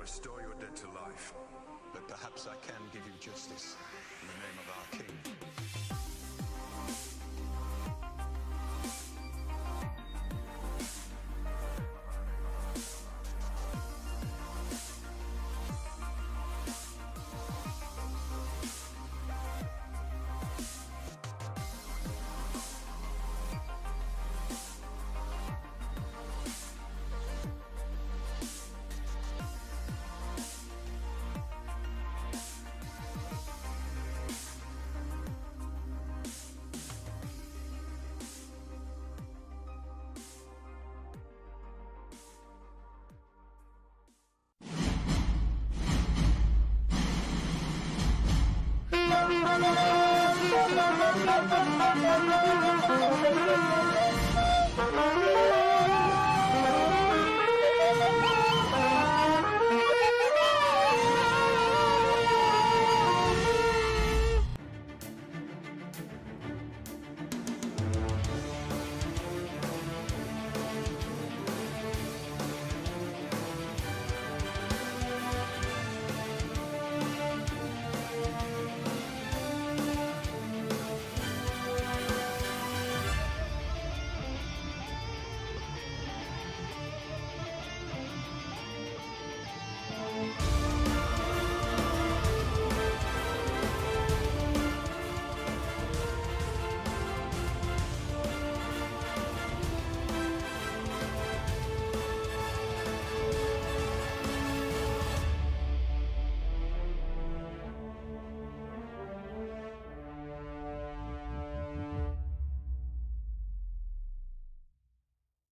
restore your dead to life. But perhaps I can give you justice in the name of our king.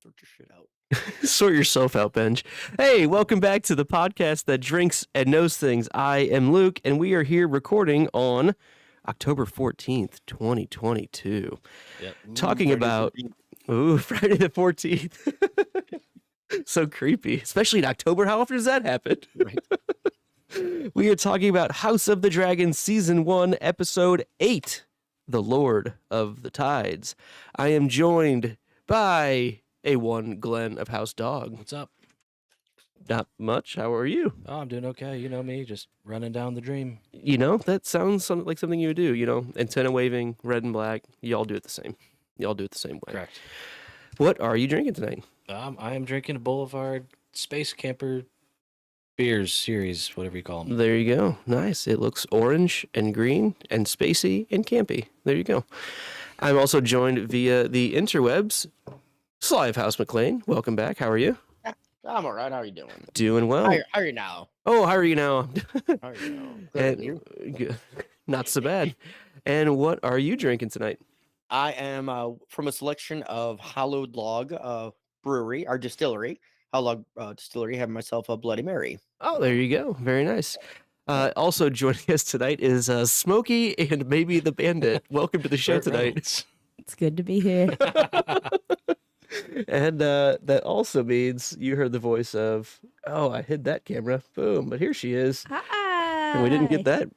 Sort your shit out. Sort yourself out, Benj. Hey, welcome back to the podcast that drinks and knows things. I am Luke, and we are here recording on October 14th, 2022. Yep. Talking about Friday the 14th. So creepy, especially in October. How often does that happen? Right. We are talking about House of the Dragon Season 1, Episode 8, The Lord of the Tides. I am joined by A1 Glenn of House Dog. What's up? Not much. How are you? Oh, I'm doing okay. You know me, just running down the dream. You know, that sounds like something you would do. You know, antenna waving, red and black. Y'all do it the same. Y'all do it the same way. Correct. What are you drinking tonight? I am drinking a Boulevard Space Camper Beers series, whatever you call them. There you go. Nice. It looks orange and green and spacey and campy. There you go. I'm also joined via the interwebs. Sly of House McLean, welcome back. How are you? I'm all right. How are you doing? Doing well. How are you now? Oh, how are you now? How are you now? Good, And and you? good. Not so bad. And what are you drinking tonight? I am from a selection of Hallowed Log Brewery, our distillery. Hallowed Log Distillery, having myself a Bloody Mary. Oh, there you go. Very nice. Also joining us tonight is Smokey and maybe the Bandit. Welcome to the show Burt tonight. Reynolds. It's good to be here. And that also means you heard the voice of, oh, I hid that camera. Boom. But here she is. And we didn't get that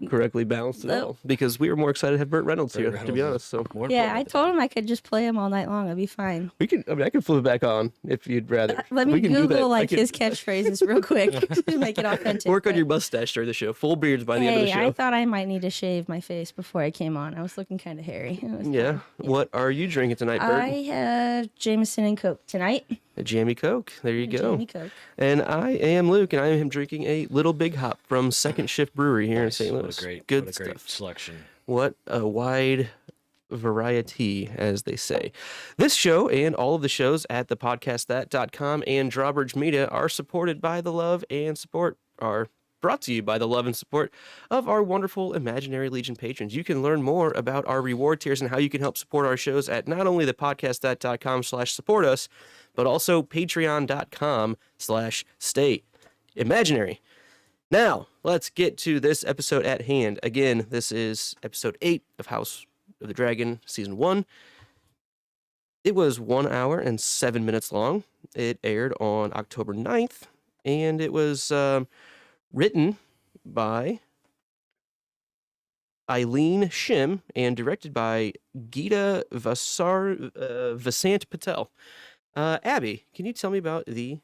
correctly balanced at all because we were more excited to have Burt Reynolds here, to be honest. So More Yeah, I important. told him I could just play him all night long. I'd be fine. we can. I mean, I can flip it back on if you'd rather. Let me we can do that. Google I like can his catchphrases real quick to make it authentic. work on but- your mustache during the show. Full beards by the end of the Hey, show. I thought I might need to shave my face before I came on. I was looking kind of hairy. It was Yeah. fine. What are you drinking tonight, Bert? I have Jameson and Coke tonight. A Jamie Coke. There you go. Jamie Coke. And I am Luke, and I am drinking a Little Big Hop from Second Shift Brewery here Nice. in St. What Louis. a great, Good what a great stuff. selection. What a wide variety, as they say. This show and all of the shows at thepodcastthat.com and Drawbridge Media are supported by the love and support, are brought to you by the love and support of our wonderful Imaginary Legion patrons. You can learn more about our reward tiers and how you can help support our shows at not only thepodcastthat.com/support us, but also patreon.com/stay imaginary. Now, let's get to this episode at hand. Again, this is episode 8 of House of the Dragon, season 1. It was 1 hour and 7 minutes long. It aired on October 9th, and it was written by Eileen Shim and directed by Geeta Vasant Patel. Abby, can you tell me about the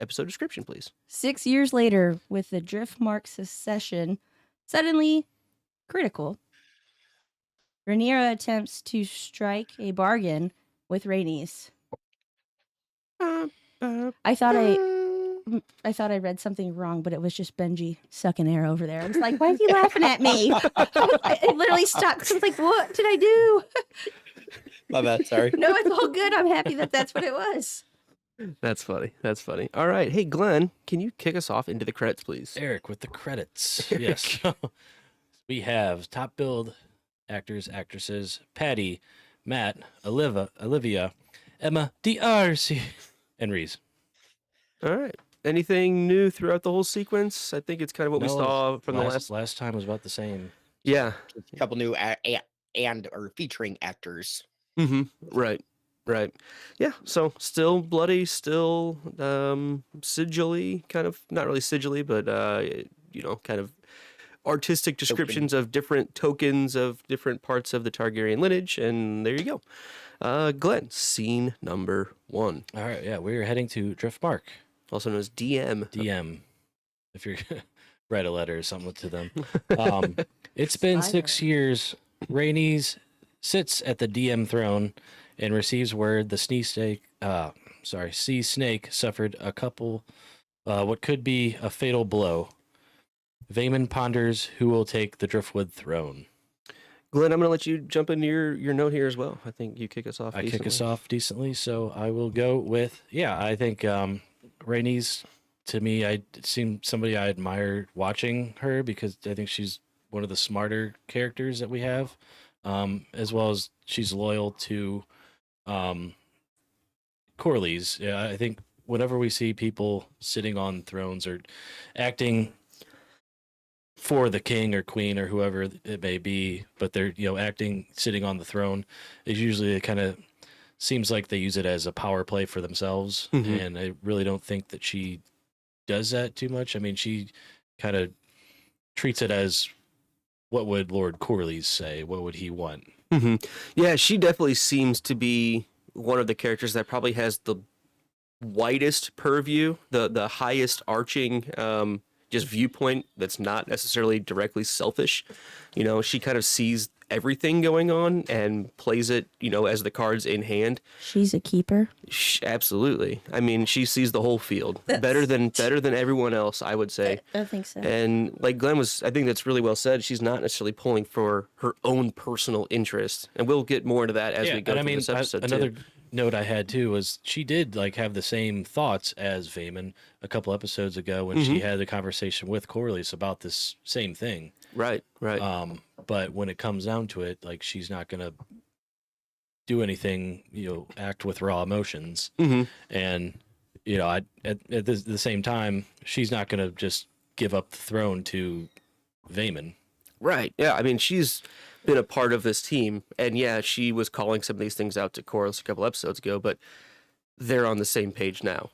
episode description, please. 6 years later, with the Driftmark secession suddenly critical, Rhaenyra attempts to strike a bargain with Rhaenys. I thought I read something wrong, but it was just Benji sucking air over there. I was like, why is he laughing at me? I literally stopped. I was like, what did I do? My bad. Sorry. No, it's all good. I'm happy that that's what it was. That's funny. That's funny. All right. Hey, Glenn, can you kick us off into the credits, please? Eric with the credits. Yes. We have top billed actors, actresses, Patty, Matt, Olivia, Emma, D'Arcy, and Reese. All right. Anything new throughout the whole sequence? I think it's kind of what we saw from the last time was about the same. Yeah. A couple new or featuring actors. Mm-hmm. Right. Right. Yeah. So still bloody, still sigilly, kind of not really sigilly, but kind of artistic descriptions of different tokens of different parts of the Targaryen lineage, and there you go. Glenn, scene number 1. All right, yeah, we're heading to Driftmark, Also known as DM. DM. If you're write a letter or something to them. It's been 6 years. Rhaenys sits at the DM throne and receives word the sea snake suffered a couple, what could be a fatal blow. Vaemon ponders who will take the Driftwood throne. Glenn, I'm going to let you jump into your note here as well. I think you kick us off decently. I kick us off decently, so I will go with, I think Rhaenys, to me, it seemed somebody I admire watching her because I think she's one of the smarter characters that we have, as well as she's loyal to Corlys. Yeah, I think whenever we see people sitting on thrones or acting for the king or queen or whoever it may be, but they're sitting on the throne, it usually kind of seems like they use it as a power play for themselves, and I really don't think that she does that too much. I mean, she kind of treats it as, what would Lord Corlys say? What would he want? Mm-hmm. Yeah, she definitely seems to be one of the characters that probably has the widest purview, the highest arching just viewpoint that's not necessarily directly selfish. She kind of sees everything going on and plays it, as the cards in hand. She's a keeper. Absolutely. I mean, she sees the whole field better than everyone else, I would say. I think so. And like Glenn I think that's really well said. She's not necessarily pulling for her own personal interest, and we'll get more into that as we go through this episode. Another note I had too was she did have the same thoughts as Vaemon a couple episodes ago when she had a conversation with Corlys about this same thing. Right. But when it comes down to it, she's not gonna do anything, act with raw emotions. And at the same time, she's not gonna just give up the throne to Vaemon. Right. Yeah. I mean, she's been a part of this team, and yeah, she was calling some of these things out to Corlys a couple episodes ago, but they're on the same page now.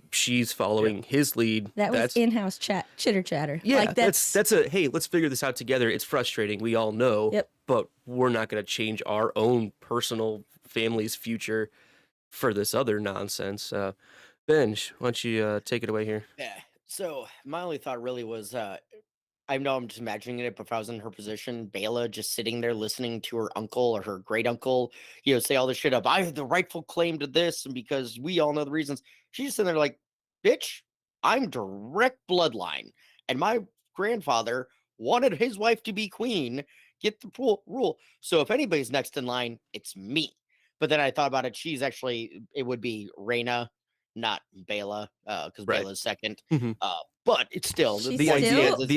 She's following his lead. That's in-house chitter chatter. Yeah, that's hey, let's figure this out together. It's frustrating, we all know. But we're not going to change our own personal family's future for this other nonsense. Benj, why don't you take it away here? Yeah. So my only thought really was, I know I'm just imagining it, but if I was in her position, Bela just sitting there listening to her uncle or her great uncle, say all this shit up. I have the rightful claim to this, and because we all know the reasons. She's just sitting there like, bitch, I'm direct bloodline, and my grandfather wanted his wife to be queen. Get the rule. So if anybody's next in line, it's me. But then I thought about it. It would be Rhaena, not Bela, because Bela's second. But it's still the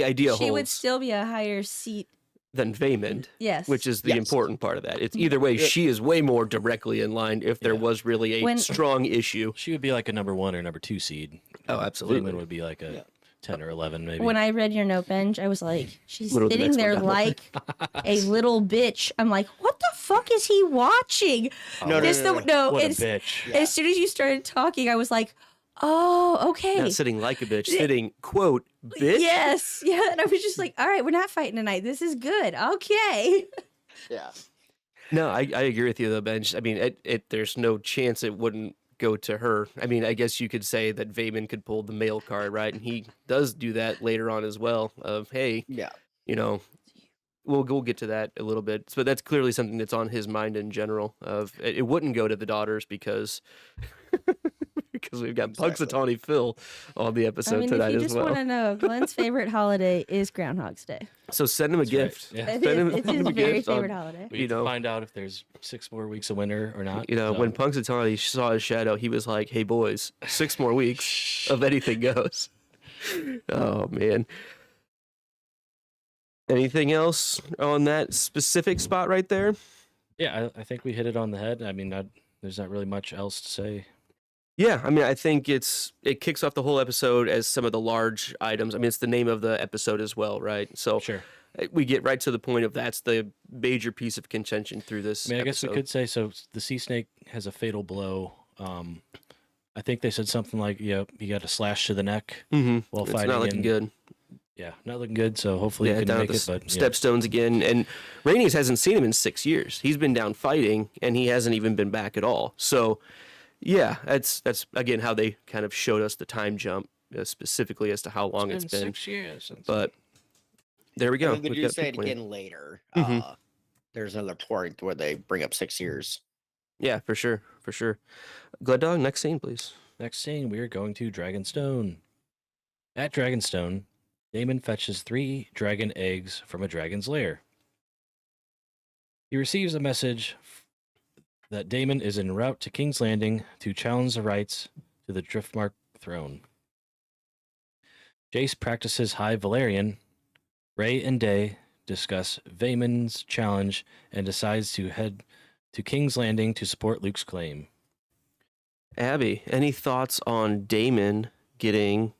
idea holds. She would still be a higher seat than Vaemon. Yes. Which is the important part of that. It's either way, she is way more directly in line if there was really a strong issue. She would be like a number 1 or number 2 seed. Oh, absolutely. Vaemon would be like a 10 or 11 maybe. When I read your note, Benj, I was like, she's sitting there like a little bitch. I'm like, what the fuck is he watching? No. What a bitch. As soon as you started talking, I was like, oh, okay. Not sitting like a bitch, sitting, quote, bitch. Yes. Yeah. And I was just like, all right, we're not fighting tonight. This is good. Okay. Yeah. No, I agree with you though, Benj. I mean, there's no chance it wouldn't go to her. I mean, I guess you could say that Vaemon could pull the male card, right? And he does do that later on as well. Of hey, Yeah. you know, we'll get to that a little bit. But that's clearly something that's on his mind in general. Of it wouldn't go to the daughters because because we've got Exactly. Punxsutawney Phil on the I episode mean, tonight if you as just well. want to know, Glenn's favorite holiday is Groundhog's Day. So send him a That's right, gift. yeah. It Send him is, it's his a very gift on- favorite holiday. We You need to know- find out if there's 6 more weeks of winter or not. You know, so- when Punxsutawney saw his shadow, he was like, "Hey boys, 6 more weeks of anything goes." Oh man. Anything else on that specific spot right there? Yeah, I think we hit it on the head. I mean, there's not really much else to say. Yeah, I mean, I think it kicks off the whole episode as some of the large items. I mean, it's the name of the episode as well, right? So Sure. we get right to the point of that's the major piece of contention through this. I mean, I guess we episode. could say so. The sea snake has a fatal blow. I think they said something like, "Yeah, he got a slash to the neck Mhm. while It's fighting." not looking and- good. Yeah, not looking good. So hopefully Yeah, he can down at make the it. But yeah. stepstones again. And Rhaenys hasn't seen him in 6 years. He's been down fighting, and he hasn't even been back at all. So, yeah, that's again how they kind of showed us the time jump specifically as to how long it's been. 6 years. Since But there we go. And they We've do got say it the point. again later. Mhm. There's another point where they bring up 6 years. Yeah, for sure, for sure. Glad Dog, next scene, please. Next scene, we are going to Dragonstone. At Dragonstone, Daemon fetches 3 dragon eggs from a dragon's lair. He receives a message that Daemon is en route to King's Landing to challenge the rights to the Driftmark throne. Jace practices High Valyrian. Ray and Day discuss Vaemon's challenge and decides to head to King's Landing to support Luke's claim. Abby, any thoughts on Daemon getting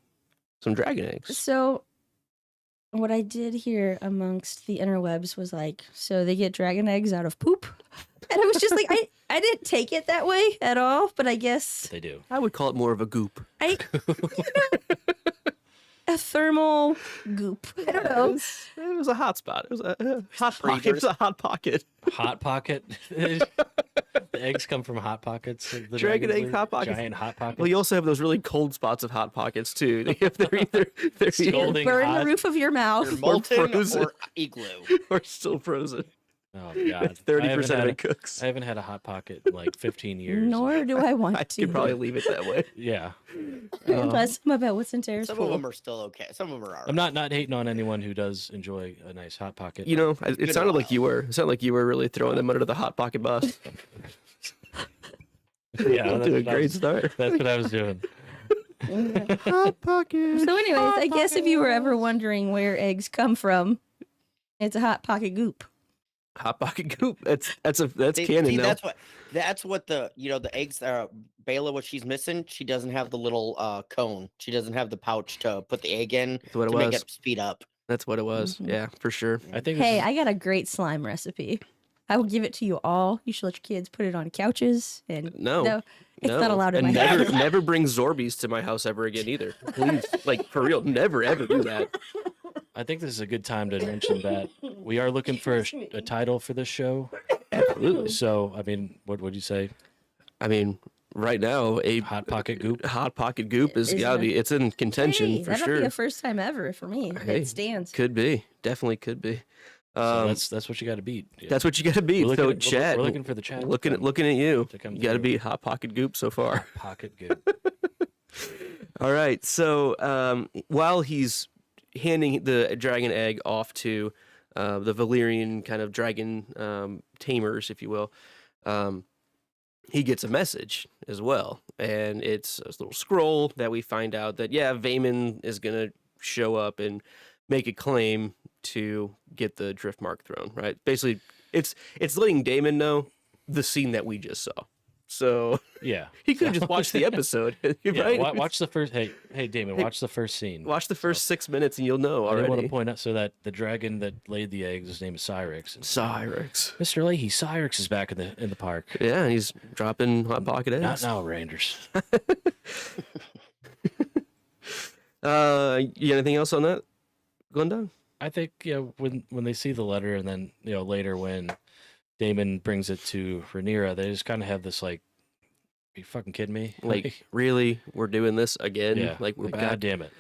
some dragon eggs? So, what I did hear amongst the interwebs was like, so they get dragon eggs out of poop, and it was just like I didn't take it that way at all, but I guess They do. I would call it more of a goop. a thermal goop. I don't know. It was a hot spot. It was a hot pocket. It was Breathers. a hot pocket. Hot Pocket. The eggs come from Hot Pockets. The Dragon Dragon's egg Lair? Hot Pockets. Giant Hot Pockets. Well, you also have those really cold spots of hot pockets too. They're either Scalding Burn hot. the roof of your mouth. They're molten frozen. or igloo. or still frozen. Oh god, 30% of I it cooks. I haven't had a Hot Pocket in like 15 years. Nor do I want I to. could probably leave it that way. Yeah, Unless I'm about what's in Tara's Some of pool. them are still okay. Some of them are. I'm not hating on anyone who does enjoy a nice Hot Pocket. You know, it Good sounded like while. you were. It sounded like you were really throwing them under the hot pocket bus. yeah, Off that's to a what I great was- start. That's what I was doing. Hot pocket. So, anyways, I guess if you were ever wondering where eggs come from, it's a hot pocket goop. Hot pocket goop. That's See- canon see, now. that's what the the eggs Bela, what she's missing, she doesn't have the little cone. She doesn't have the pouch to put the egg in That's what it to make was. it speed up. That's what it was. Mhm. Yeah, for sure. I think. Hey, this is- I got a great slime recipe. I will give it to you all. You should let your kids put it on couches. And No. it's not allowed in and my never, house. never bring Zorbies to my house ever again either. Please, like for real, never ever do that. I think this is a good time to mention that we are looking for a title for this show. Absolutely. So, I mean, what would you say? I mean, right now, a Hot Pocket Goop? hot pocket goop is Is gotta a- be. It's in contention hey, for that'll sure. be a first time ever for me. Hey, It stands. Could be. Definitely could be. So that's what you got to beat. Yeah. That's what you got to beat. We're So looking- chat, we're looking for the chat. looking at you. to come You got to through. beat hot pocket goop so far. Pocket Goop. All right. So while he's handing the dragon egg off to the Valyrian kind of dragon tamers, if you will, he gets a message as well, and it's a little scroll that we find out that Vaemon is gonna show up and make a claim to get the Driftmark throne. Right? Basically, it's letting Daemon know the scene that we just saw. So Yeah. he could have just watched the episode, Yeah, right? watch the first. Hey, Damon, watch the first scene. Watch the first 6 minutes and you'll know I did want already. to point out so that the dragon that laid the eggs, his name is Cyrix. Cyrix. Mr. Leahy, Cyrix is back in the park. Yeah, and he's dropping hot pocket Not eggs. now, Rangers. You got anything else on that, Glenda? I think when they see the letter, and then later when Damon brings it to Rhaenyra, they just kind of have this like you fucking kidding me? Like, really, we're doing this again? yeah, Like, we're back. God damn it.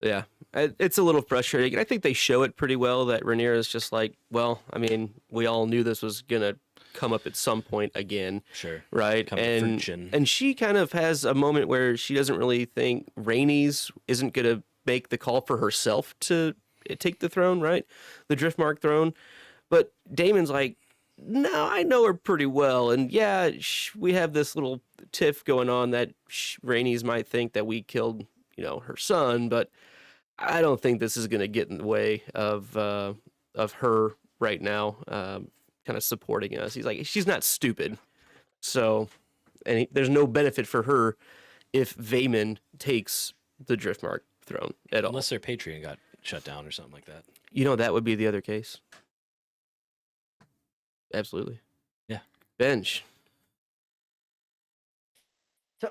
Yeah, it's a little frustrating. And I think they show it pretty well that Rhaenyra is just like, well, I mean, we all knew this was gonna come up at some point again, Sure. right? Come to And fruition. and she kind of has a moment where she doesn't really think Rhaenys isn't gonna make the call for herself to take the throne, right? The Driftmark throne. But Daemon's like, no, I know her pretty well, and yeah, we have this little tiff going on that Rhaenys might think that we killed, her son, but I don't think this is going to get in the way of her right now, kind of supporting us. He's like, she's not stupid, so, and there's no benefit for her if Vaemon takes the Driftmark throne at all. Unless their Patreon got shut down or something like that. That would be the other case. Absolutely. Yeah. Bench. So,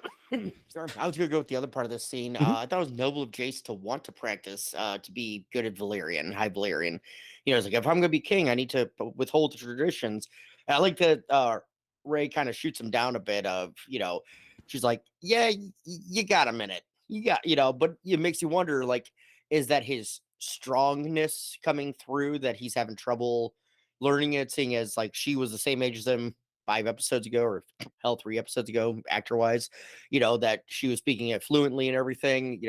sorry, I was gonna go with the other part of this scene. I thought it was noble of Jace to want to practice to be good at Valyrian, high Valyrian. It's like, if I'm gonna be king, I need to withhold the traditions. And I like that Ray kind of shoots him down a bit. She's like, yeah, you got a minute, but it makes you wonder, like, is that his strongness coming through that he's having trouble learning it, seeing as like she was the same age as him 5 episodes ago, or hell, 3 episodes ago, actor wise, that she was speaking it fluently and everything.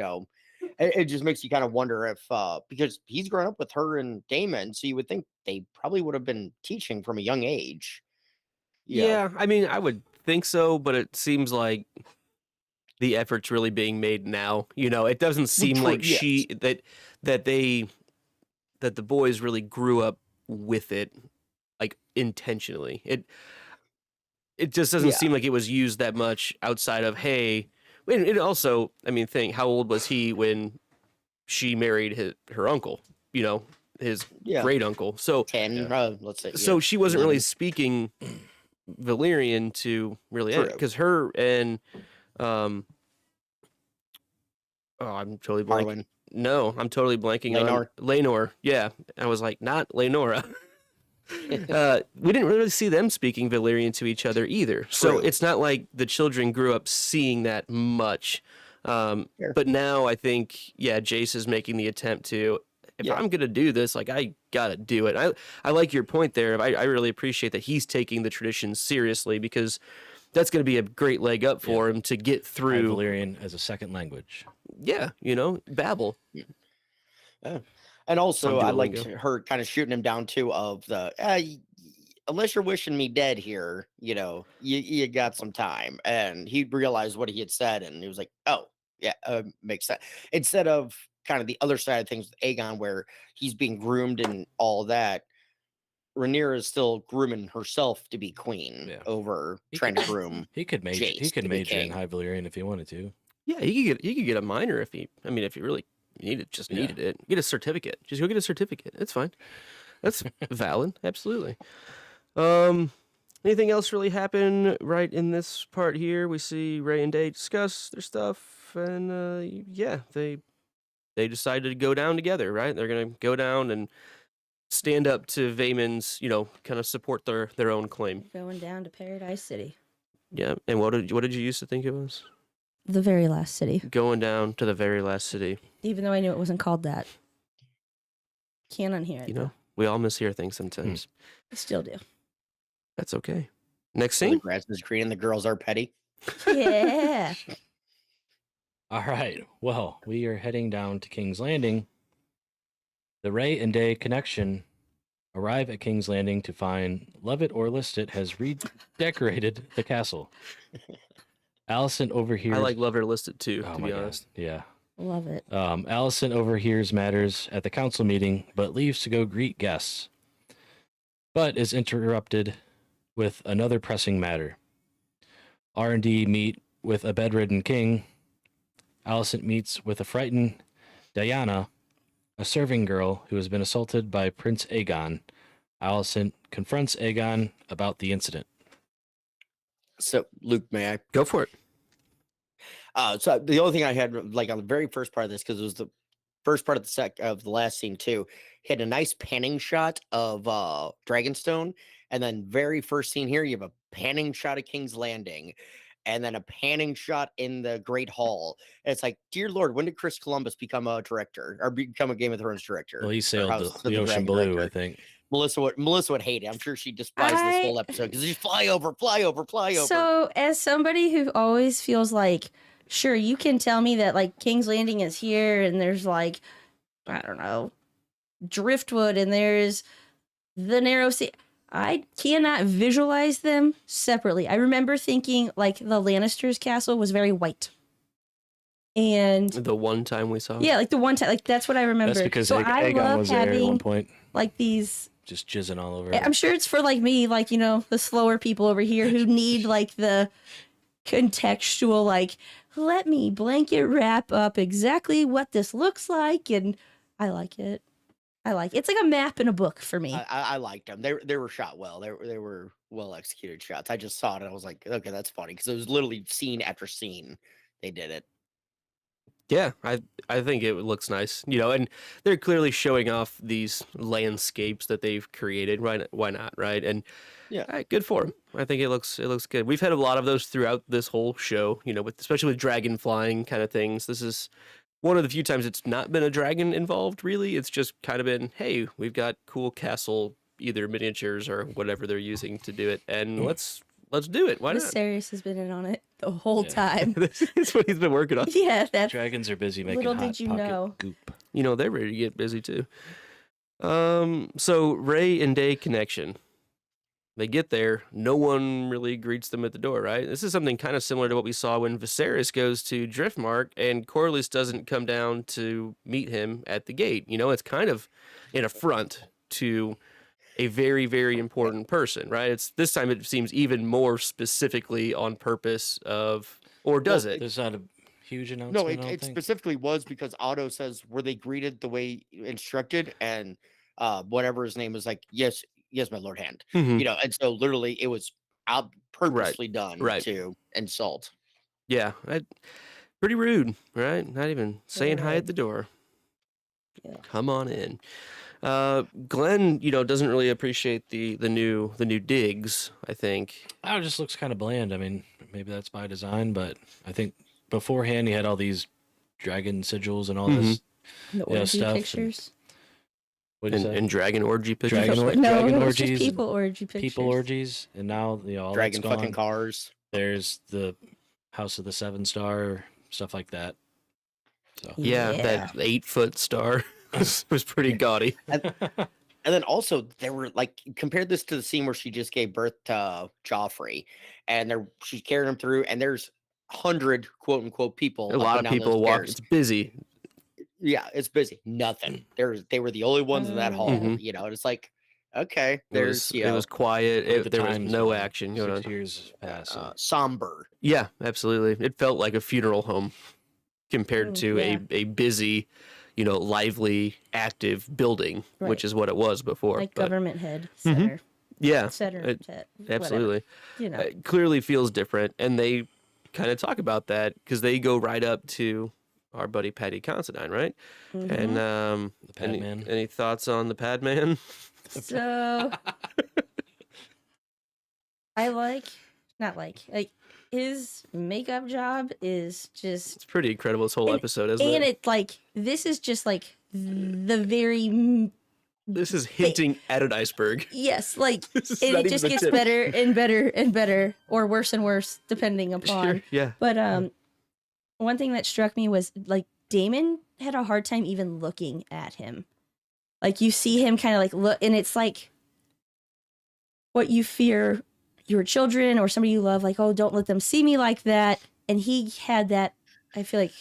It just makes you kind of wonder if because he's grown up with her and Daemon, so you would think they probably would have been teaching from a young age. Yeah, I mean, I would think so, but it seems like the effort's really being made now. It doesn't seem like that the boys really grew up with it, like, intentionally. It just doesn't seem like it was used that much outside of, hey, and it also, I mean, how old was he when she married her uncle, his great uncle? So 10, let's say. So she wasn't really speaking Valyrian to really, because her and, I'm totally blanking. Marlon. No, I'm totally blanking Laenor. on Laenor. Yeah, I was like, not Laenora. We didn't really see them speaking Valyrian to each other either. So it's not like the children grew up seeing that much. But now I think, Jace is making the attempt to, if I'm going to do this, like, I got to do it. I like your point there. I really appreciate that he's taking the tradition seriously, because that's going to be a great leg up for him to get through. Valyrian as a second language. Yeah, Babel. And also, I liked her kind of shooting him down too, of the unless you're wishing me dead here, you got some time. And he realized what he had said, and he was like, oh yeah, makes sense. Instead of kind of the other side of things with Aegon, where he's being groomed and all that, Rhaenyra is still grooming herself to be queen over trying to groom. He could major in High Valyrian if he wanted to. Yeah, he could get a minor if he really needed it. Get a certificate. Just go get a certificate. It's fine. That's valid. Absolutely. Anything else really happen right in this part here? We see Ray and Day discuss their stuff, and they decided to go down together, right? They're gonna go down and stand up to Vaemon's, kind of support their own claim. Going down to Paradise City. Yeah, and what did you used to think it was? The very last city. Going down to the very last city. Even though I knew it wasn't called that. Can't unhear it. We all mishear things sometimes. I still do. That's okay. Next The scene. grass is green and the girls are petty. Yeah. All right. Well, we are heading down to King's Landing. The Ray and Day connection arrive at King's Landing to find Love It or List It has redecorated the castle. Alicent overhears. I like Love It or List It too, to be honest. Yeah. Love it. Alicent overhears matters at the council meeting, but leaves to go greet guests. But is interrupted with another pressing matter. R&D meet with a bedridden king. Alicent meets with a frightened Diana, a serving girl who has been assaulted by Prince Aegon. Alicent confronts Aegon about the incident. So, Luke, may I go for it? So the only thing I had, like, on the very first part of this, because it was the first part of the last scene too, he had a nice panning shot of Dragonstone, and then very first scene here, you have a panning shot of King's Landing, and then a panning shot in the Great Hall. And it's like, dear Lord, when did Chris Columbus become a director or become a Game of Thrones director? Well, he Or sailed House of the ocean Dragon blue, director? I think. Melissa would hate it. I'm sure she despised this whole episode because she's fly over. So, as somebody who always feels like, sure, you can tell me that like King's Landing is here and there's like, I don't know, driftwood and there's the narrow sea. I cannot visualize them separately. I remember thinking like the Lannisters' castle was very white. And The one time we saw it. yeah, like the one time, like that's what I remember. That's because so I Aegon love was there at one having point, like these. just jizzing all over. I'm sure it's for like me, like, you know, the slower people over here who need like the contextual, like, let me blanket wrap up exactly what this looks like. And I like it. It's like a map in a book for me. I liked them. They were shot well. They were well executed shots. I just saw it and I was like, okay, that's funny because it was literally scene after scene. They did it. Yeah, I think it looks nice, you know, and they're clearly showing off these landscapes that they've created. Why not, right? And Yeah. good for them. I think it looks good. We've had a lot of those throughout this whole show, you know, especially with dragon flying kind of things. This is one of the few times it's not been a dragon involved. Really, it's just kind of been, hey, we've got cool castle, either miniatures or whatever they're using to do it, and let's do it. Why not? Viserys has been in on it the whole Yeah. time. That's what he's been working on. Yeah, that's Dragons are busy making Little hot did you pocket know. goop. You know, they're ready to get busy too. So Ray and Day connection. They get there, no one really greets them at the door, right? This is something kind of similar to what we saw when Viserys goes to Driftmark and Corlys doesn't come down to meet him at the gate. You know, it's kind of an affront to a very, very important person, right? It's this time it seems even more specifically on purpose of, or does it? There's not a huge announcement. No, I it don't think. specifically was because Otto says, were they greeted the way instructed? And whatever his name was like, yes, my Lord Hand. Mhm. You know, and so literally it was out purposely done right. to insult. Yeah, pretty rude, right? Not even saying hi rude. at the door. Yeah. Come on in. Glenn, you know, doesn't really appreciate the new digs, I think. Oh, it just looks kind of bland. I mean, maybe that's by design, but I think beforehand he had all these dragon sigils and all this. the orgy stuff and- pictures. What is And dragon orgy pictures. Dragon No, dragon it was just orgies, people orgy pictures. people orgies, and now all Dragon that's fucking gone. cars. There's the House of the Seven Star, stuff like that. So Yeah, that 8-foot star was pretty gaudy. And then also there were like compared this to the scene where she just gave birth to Joffrey, and she's carrying him through, and there's 100 quote unquote people. A lot of people walk. It's busy. Yeah, it's busy. Nothing. They were the only ones in that hall. Mhm. You know, and it's like, okay, It there's was quiet. Look at the There was times, no man. action going 6 on. years past. somber. Yeah, absolutely. It felt like a funeral home compared to yeah. a busy, you know, lively, active building, Right. which is what it was before. Like but government head, Mhm. center, yeah, center, it- whatever, absolutely. You know, It clearly feels different, and they kind of talk about that because they go right up to our buddy Paddy Considine, right? Mhm. And The Pad Man. any thoughts on the Pad Man? So I not like his makeup job is just, It's pretty incredible, this whole And- episode, isn't and it? it like this is just like the very This is hinting at an iceberg. yes, like This is and not it even just the gets tip. better and better and better, or worse and worse depending upon. Sure, yeah. But one thing that struck me was like Damon had a hard time even looking at him. Like you see him kind of like look, and it's like what you fear your children or somebody you love, like, oh, don't let them see me like that. And he had that, I feel like,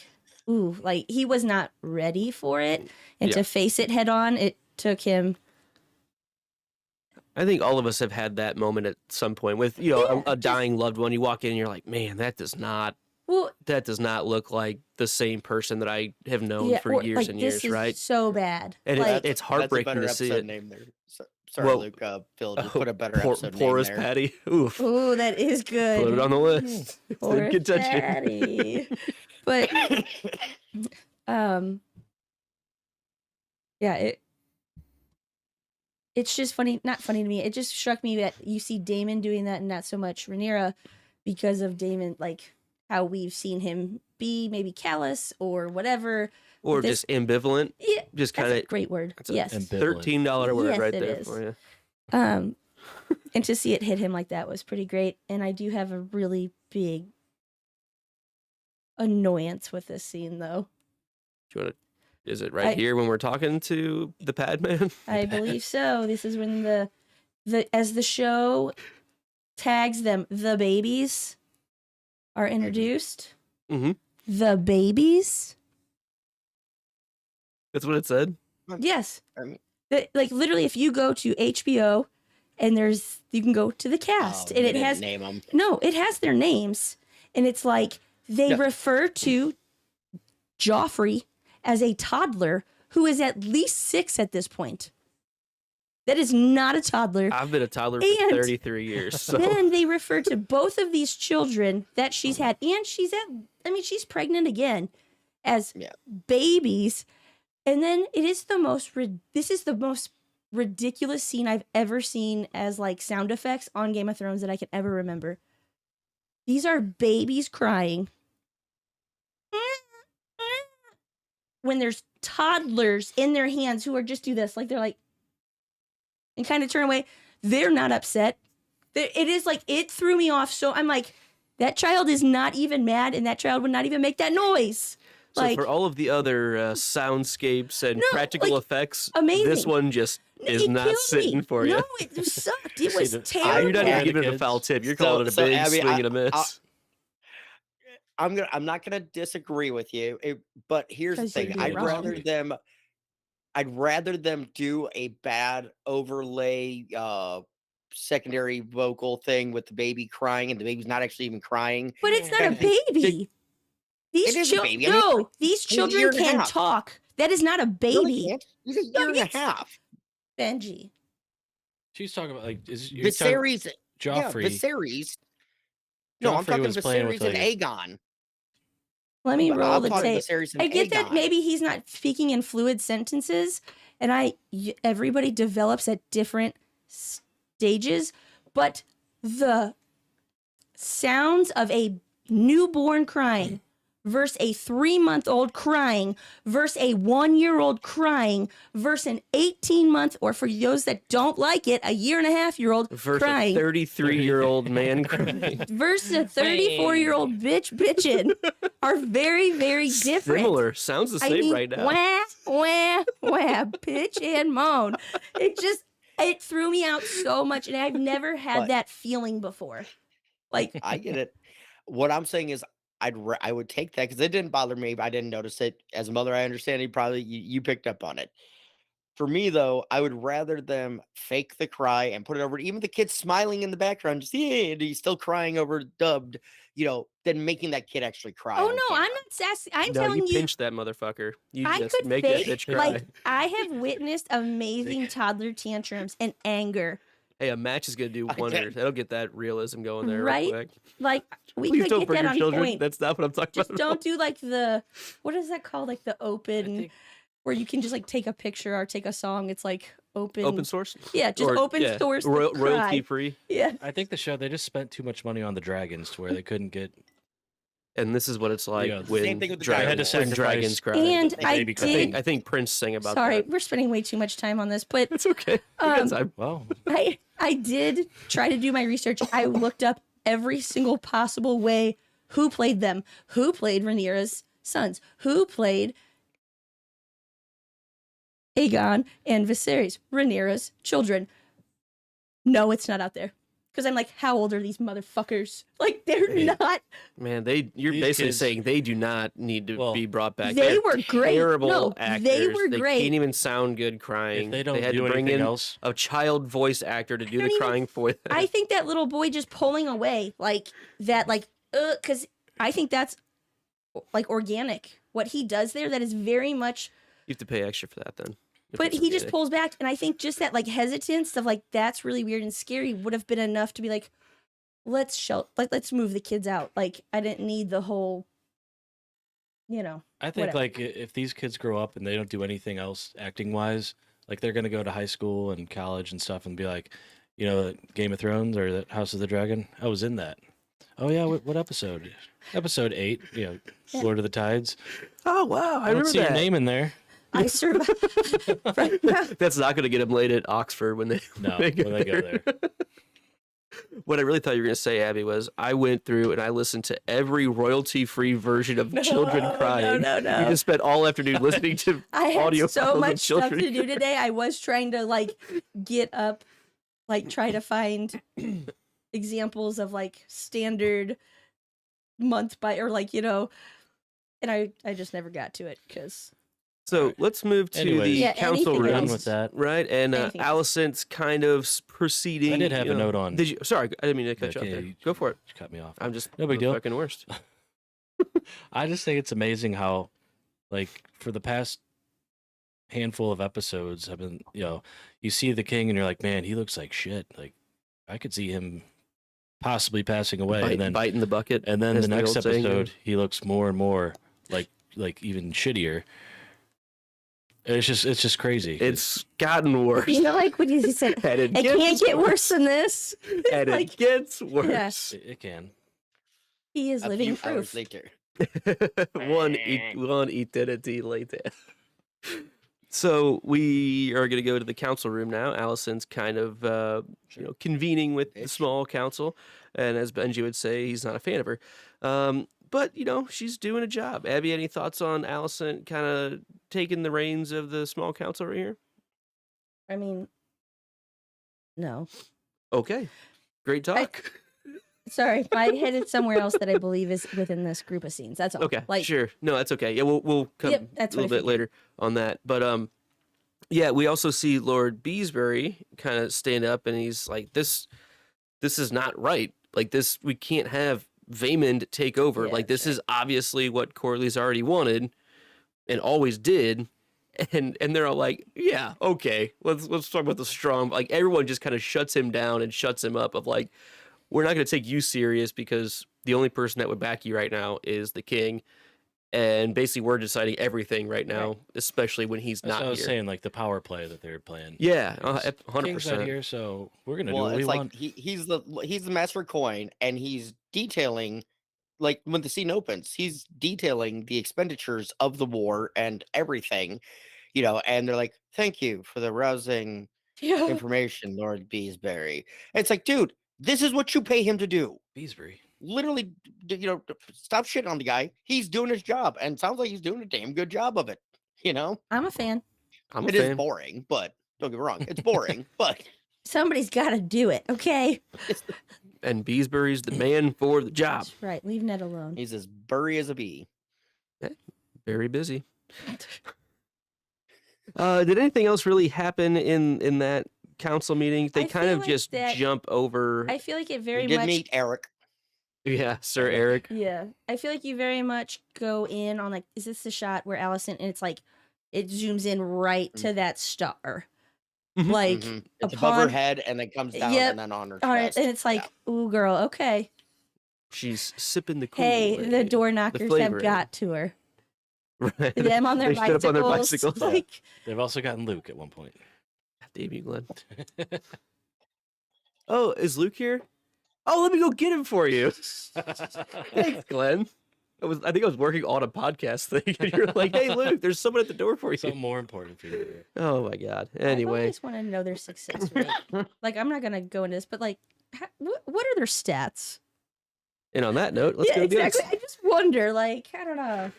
ooh, like he was not ready for it. And Yeah. to face it head on, it took him. I think all of us have had that moment at some point with, you know, a dying loved one. You walk in and you're like, man, that does not Well, look like the same person that I have known for or, years like, and this years, is right? so bad. And like, it's heartbreaking to That's a see better it. episode name there. Sorry, Well, Luke. Phil, just put a better episode name Porous there. Patty. Oof. ooh, that is good. Put it on the list. It's in Poor contention. Patty. But yeah, it's just funny, not funny to me. It just struck me that you see Damon doing that and not so much Rhaenyra, because of Damon, like how we've seen him be maybe callous or whatever. Or This- just ambivalent. Yeah, Just that's kind a of great word. that's a Yes. ambivalent. $13 word Yes, right it there is. for you. And to see it hit him like that was pretty great. And I do have a really big annoyance with this scene, though. Do you want to? Is it right here when we're talking to the pad man? I believe so. This is when the as the show tags them, the babies are introduced. Mhm. The babies. That's what it said. Yes. Um, Like literally, if you go to HBO and you can go to the cast and it has name them. no, it has their names, and it's like they refer to Joffrey as a toddler who is at least 6 at this point. That is not a toddler. I've been a toddler And for 33 years. So Then they refer to both of these children that she's had, and she's pregnant again, as babies. And then this is the most ridiculous scene I've ever seen as like sound effects on Game of Thrones that I can ever remember. These are babies crying when there's toddlers in their hands who are just do this, like they're like, and kind of turn away. They're not upset. It is like, it threw me off. So I'm like, that child is not even mad, and that child would not even make that noise. So Like, for all of the other soundscapes and practical effects, amazing. this one just is it not killed sitting me. for you. No, it sucked. It See, was the- terrible. You're not Yeah, even giving it a kids. foul tip. You're calling it a big Abby, swing and a miss. I'm not gonna disagree with you, but here's the 'Cause you're thing: being I'd rather them do a bad overlay, secondary vocal thing with the baby crying, and the baby's not actually even crying. But it's not a And baby. These It is a children, baby. I mean, no, these he's a year children and a can half. talk. That is not a No, they baby. can't. He's a No, year and a yes. half. Benji. She's talking about like Viserys, Joffrey. Viserys. No, I'm Joffrey talking was playing with, Viserys and like, Aegon. Let me But roll I'm the talking tape. Viserys and I get that Aegon. maybe he's not speaking in fluid sentences, and everybody develops at different stages, but the sounds of a newborn crying versus a 3-month-old crying versus a 1-year-old crying versus an 18-month, or for those that don't like it, a 1.5-year-old Versus crying a 33-year-old man crying. versus a 34-year-old bitch bitching are very, very different. Similar. Sounds the same right now. Wah, wah, wah, pitch and moan. It threw me out so much, and I've never had But- that feeling before. Like, I get it. What I'm saying is, I would take that because it didn't bother me. But I didn't notice it. As a mother, I understand. You picked up on it. For me, though, I would rather them fake the cry and put it over. Even the kid smiling in the background, just and he's still crying over dubbed. Than making that kid actually cry. oh on no, camera. I'm not sassy. I'm No, telling you you, pinch that motherfucker. You I just could make that fake. bitch cry. Like, I have witnessed amazing toddler tantrums and anger. Hey, a match is gonna do I wonders. That'll get that realism going there Right? real quick. Like, we Please could don't get bring that your on children. point. That's not what I'm talking Just about. don't do like what is that called? Like the open, think- where you can just like take a picture or take a song. It's like open. Open source? Yeah, just open source. the Royalty cry. free. Yeah. I think the show they just spent too much money on the dragons to where they couldn't get. And this is what it's like Yeah, when, same thing with the dragons, They had to when sacrifice- dragons cry. And the I baby I think, did. I think Prince sang about Sorry, that. we're spending way too much time on this, but It's okay. You got Um, time. Well, I did try to do my research. I looked up every single possible way who played them, who played Rhaenyra's sons, who played Aegon and Viserys, Rhaenyra's children. No, it's not out there. Because I'm like, how old are these motherfuckers? Like, they're Hey, not. Man, you're These basically kids- saying they do not need to Well, be brought back. They They're were great. terrible No, actors. they were They great. can't even sound good crying. if they don't had do to bring anything in else, a child voice actor to do don't the even- crying for them. I think that little boy just pulling away like that, like, because I think that's like organic. What he does there, that is very much. You have to pay extra for that then. if But it's he just organic. pulls back, and I think just that like hesitance of like that's really weird and scary would have been enough to be like, let's move the kids out. Like I didn't need the whole, I think whatever. like if these kids grow up and they don't do anything else acting wise, like they're gonna go to high school and college and stuff and be like, Game of Thrones or the House of the Dragon, I was in that. Oh yeah, what episode? Episode 8. You know, Yeah. Lord of the Tides. Oh wow, I don't see your name in there. I survived. That's not going to get him laid at Oxford when they No, when they when they go there. What I really thought you were going to say, Abby, was I went through and I listened to every royalty-free version of Children Crying. No. We just spent all afternoon listening to I audio had so files of much stuff children. to do today. I was trying to like get up, like try to find examples of like standard month by or like and I just never got to it because So let's move to Anyways. the Yeah, council anything We're done room, with that. right? And Anything else. Allison's kind of proceeding. I did have you a know- note on. Did you? Sorry, I didn't mean to cut you off Okay, there. you- Go for it. You cut me off. I'm just No big the deal. fucking worst. I just think it's amazing how, like, for the past handful of episodes, have been, you see the king and you're like, man, he looks like shit. Like, I could see him possibly passing away, and then biting the bucket. the as next old saying episode, goes. he looks more and more like even shittier. It's just crazy. It's gotten worse. like when you said And it can't get worse than this. And like- it gets worse. it can. He is A living few hours proof. later. one eternity later. So we are going to go to the council room now. Allison's kind of convening with the Ish. small council, and as Benji would say, he's not a fan of her. But she's doing a job. Abby, any thoughts on Allison kind of taking the reins of the small council right here? I mean, no. Okay, great talk. Sorry, I headed somewhere else that I believe is within this group of scenes. That's all. Okay, Like, sure. No, that's okay. Yeah, we'll come Yep, that's a what little I bit later on that. But yeah, we also see Lord Beesbury kind of stand up, and he's like, "This is not right. Like this, we can't have Vaymond take over. Yeah, like this sure. is obviously what Corley's already wanted, and always did." And they're all like, "Yeah, okay, let's talk about the strong." Like everyone just kind of shuts him down and shuts him up. Of like, we're not going to take you serious because the only person that would back you right now is the king. And basically, we're deciding everything right now, especially when he's That's not what I was here. saying, like the power play that they're playing. Yeah, King's 100%. not here, so we're gonna do Well, what we it's want. like he's the master coin, and he's detailing, like when the scene opens, he's detailing the expenditures of the war and everything, and they're like, "Thank you for the rousing yeah. information, Lord Beesbury." And it's like, dude, this is what you pay him to do. Beesbury. Literally, stop shitting on the guy. He's doing his job, and sounds like he's doing a damn good job of it. I'm a fan. I'm a It is fan. boring, but don't get me wrong, it's boring, but Somebody's got to do it. Okay. And Beesbury's the man for the job. That's right. Leave Ned alone. he's as burry as a bee. Very busy. Did anything else really happen in that council meeting? They I kind feel of like just that- jump over. I feel like it We very did much. meet Eric. Yeah, Sir Eric. Yeah, I feel like you very much go in on like, is this the shot where Allison and it's like, it zooms in right to that star, Mhm. like Mhm. It's above her upon head and then comes down Yep, and then on her on it, chest. and it's like, ooh, girl, okay. She's sipping the Kool Hey, the Aid. door knockers have flavor got to her. Right. Them on their They stood up on their bicycles. bicycles. Like, They've also gotten Luke at one point. Damn you, Glenn. Oh, is Luke here? Oh, let me go get him for you. Thanks, Glenn. I think I was working on a podcast thing, and you're like, "Hey, Luke, there's someone at the door for you." Something more important for you. Oh my God. I Anyway, always want to know their success rate. Like, I'm not gonna go into this, but like, what are their stats? and on that note, let's yeah, go to the exactly. I just wonder. Like, I don't know.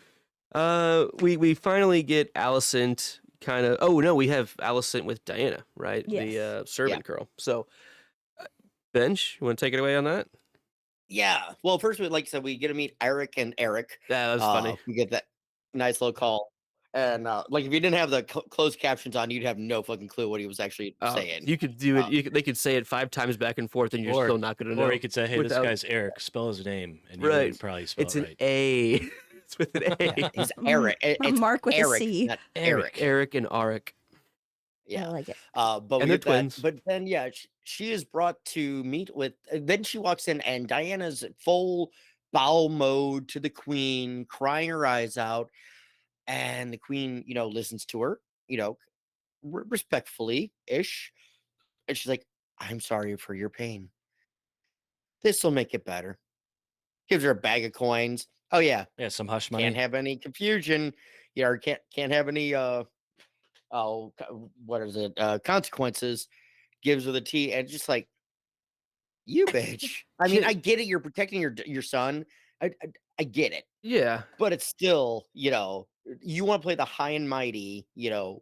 We finally get Alicent kind of. Oh no, we have Alicent with Diana, right? The Yes. servant girl. So, Benj, you want to take it away on that? Yeah. Well, first, like I said, we get to meet Eric and Eric. Yeah, that was funny. We get that nice little call. And like, if you didn't have the closed captions on, you'd have no fucking clue what he was actually saying. You could do it. They could say it 5 times back and forth, and you're Or- still not going to know. Or you could say, "Hey, without- this guy's Eric. Spell his name," and you Right. would probably spell It's it an right. A. It's with an A. He's Eric. It's Mark with a Eric, C. not Eric. Eric and Arik. Yeah. I like it. But we And they're get that. twins. But then, yeah, she is brought to meet with. Then she walks in, and Diana's full bow mode to the queen, crying her eyes out. And the queen, listens to her, respectfully ish. And she's like, "I'm sorry for your pain. This will make it better." gives her a bag of coins. Oh yeah, Yeah, some hush money. can't have any confusion. Yeah, or can't have any what is it? Consequences. Gives her the tea, and just like, you bitch. I mean, I get it. You're protecting your son. I get it, Yeah. but it's still, you want to play the high and mighty,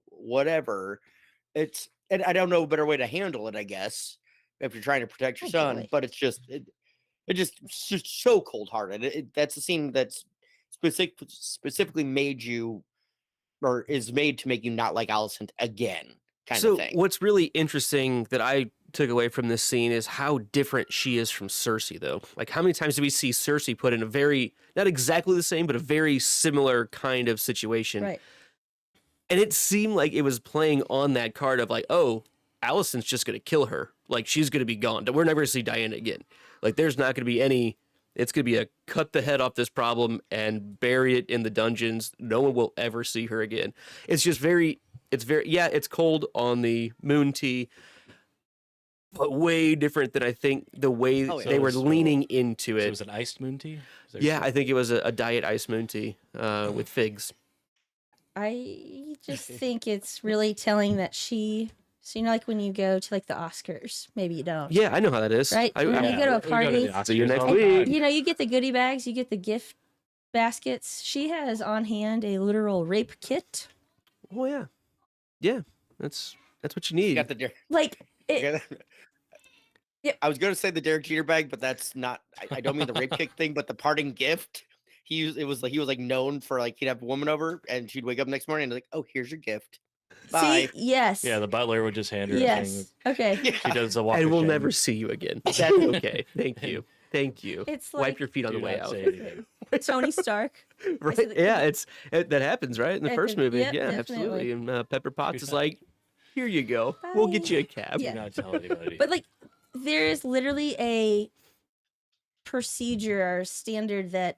whatever. And I don't know a better way to handle it, I guess, if you're trying to protect your Oh, son. boy. But it's just it's just so cold hearted. That's a scene that's specifically made you, or is made to make you not like Alicent again, kind So of thing. what's really interesting that I took away from this scene is how different she is from Cersei, though. Like, how many times do we see Cersei put in a very, not exactly the same, but a very similar kind of situation? Right. And it seemed like it was playing on that card of like, oh, Alicent's just going to kill her. Like, she's going to be gone. We're never going to see Diana again. Like, there's not going to be any, it's going to be a cut the head off this problem and bury it in the dungeons. No one will ever see her again. It's just very, yeah, it's cold on the moon tea, but way different than I think the way Oh, yeah. they were So- leaning into So it. it was an iced moon tea? Is that Yeah, what I think it was a diet ice moon tea with figs. I just think it's really telling that so like when you go to like the Oscars, maybe you don't. Yeah, I know how that is. Right? I, When I- you go to a we go party, the See you Oscars next all the week. time. you get the goodie bags, you get the gift baskets. She has on hand a literal rape kit. oh yeah, yeah. That's what you You need. got the Like it, Yeah. Yep. I was going to say the Derek Jeter bag, but that's not. I don't mean the rape kick thing, but the parting gift. He was like known for like he'd have a woman over and she'd wake up next morning and like, oh, here's your gift. Bye. see, yes. Yeah, the butler would just hand her a thing. yes. Okay. Yeah. She does the walk And of we'll shame. never see you again. That's okay. Thank you. Thank you. It's Wipe like your feet on the Do way not out. say anything. Tony Stark. Right? said that- Yeah, that happens, right? In the At first the- movie. yep, Yeah, definitely. absolutely. And Pepper Potts You're is not- like, here you go. We'll get you a Bye. cab. Yeah. Do not tell anybody. But like there is literally a procedure or standard that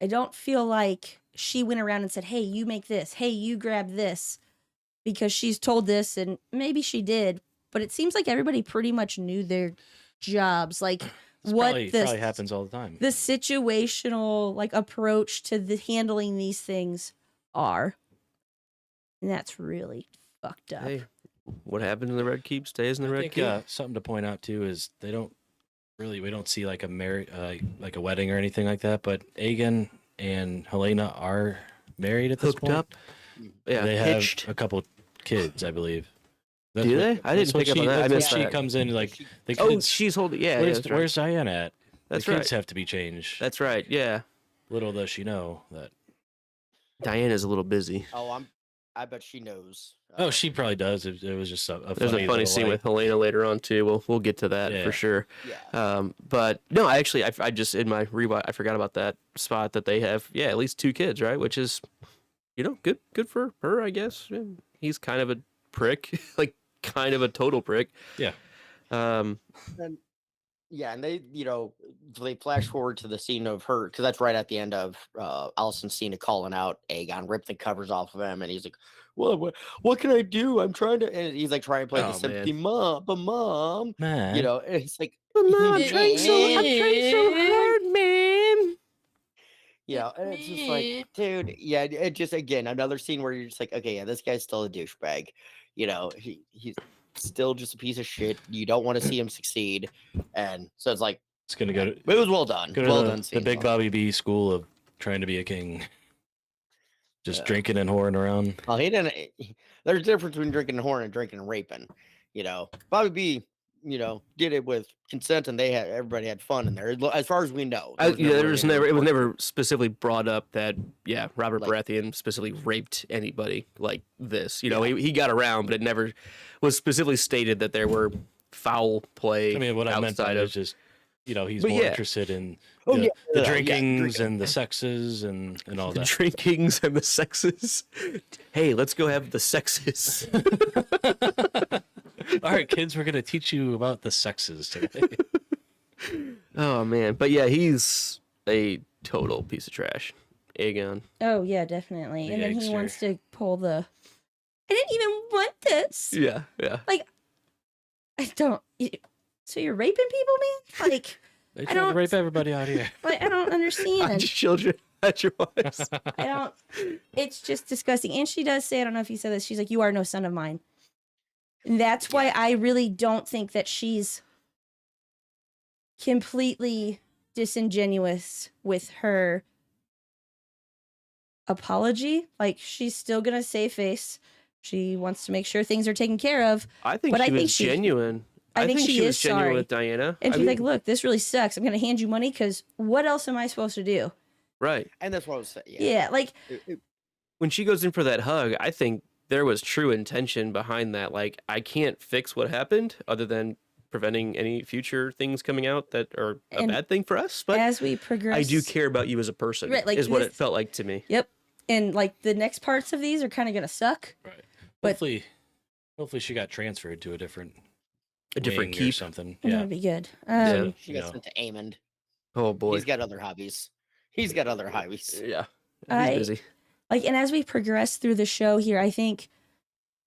I don't feel like she went around and said, hey, you make this, hey, you grab this, because she's told this, and maybe she did, but it seems like everybody pretty much knew their jobs. Like It's what probably happens all the time. the situational like approach to the handling these things are. And that's really fucked up. Hey, what happened in the Red Keep stays in the I Red think Keep. something to point out too is we don't see like like a wedding or anything like that, but Aegon and Helena are married at this Hooked point. up. Yeah, They have hitched. a couple kids, I believe. That's Do what- they? I that's didn't what pick up on that. I that's what missed she that. comes in like the Oh, kids. she's holding. Yeah, where's, that's right. where's Diana at? That's the kids right. have to be changed. That's right. Yeah, Little does she know that. Diana's a little busy. Oh, I bet she knows. Oh, she probably does. It was just a There's a funny little, scene like- with Helena later on too. We'll get to that Yeah. for sure. Yeah. But no, I just in my rewatch I forgot about that spot that they have. Yeah, at least 2 kids, right? Which is, good for her, I guess. Yeah, he's kind of a prick, like kind of a total prick. Yeah. And they, they flash forward to the scene of her, because that's right at the end of Alicent's scene of calling out Aegon, rip the covers off of him, and he's like, "Well, what can I do? I'm trying to," and he's like trying to play Oh, the sympathy, mom, but mom, Man. and he's like, Mom, I'm trying so hard, man. and it's just like, dude, yeah, it just again another scene where you're just like, okay, yeah, this guy's still a douchebag, he's still just a piece of shit. You don't want to see him succeed, and so it's like, It's gonna go to it was well done, go to well the, done. the scene, big well. Bobby B school of trying to be a king. Just Yeah. drinking and whoring around. Well, he didn't. There's a difference between drinking and whoring and drinking and raping. Bobby B, did it with consent, and everybody had fun in there. As far as we know, It was never report. never specifically brought up that Robert Like- Baratheon specifically raped anybody like this. He got around, but it never was specifically stated that there were foul play. I mean, what I meant by outside it of is just, he's But more yeah. interested in Oh, the, yeah, the yeah, drinkings drinking. and the sexes and all the that. drinkings and the sexes. Hey, let's go have the sexes. All right, kids, we're gonna teach you about the sexes today. Oh man, but yeah, he's a total piece of trash. Aegon. Oh yeah, definitely. The And then he Yikester. wants to pull the I didn't even want this. Yeah. I don't. So you're raping people, man? Like, They I tried to don't- rape everybody out here. But I don't Hide understand. your children at your wives. I don't. It's just disgusting. And she does say, I don't know if you said this. She's like, "You are no son of mine." And that's why I really don't think that she's completely disingenuous with her apology. Like, she's still gonna save face. She wants to make sure things are taken care of. I think But she I think was she- genuine. I think she was is genuine sorry. with Diana. And I she's mean, like, "Look, this really sucks. I'm gonna hand you money because what else am I supposed to do?" right. And that's what I was saying. Yeah, like When she goes in for that hug, I think there was true intention behind that. Like, I can't fix what happened other than preventing any future things coming out that are a And bad thing for us. But as we progress, I do care about you as a person, Right, like is what this- it felt like to me. Yep. And like the next parts of these are kind of gonna suck. Right. But- Hopefully she got transferred to a different different wing or keep. something. That Yeah. would be good. Yeah. She You got know. sent to Aemond. Oh boy. He's got other hobbies. He's got other hobbies. Yeah. He's I- busy. Like, and as we progress through the show here, I think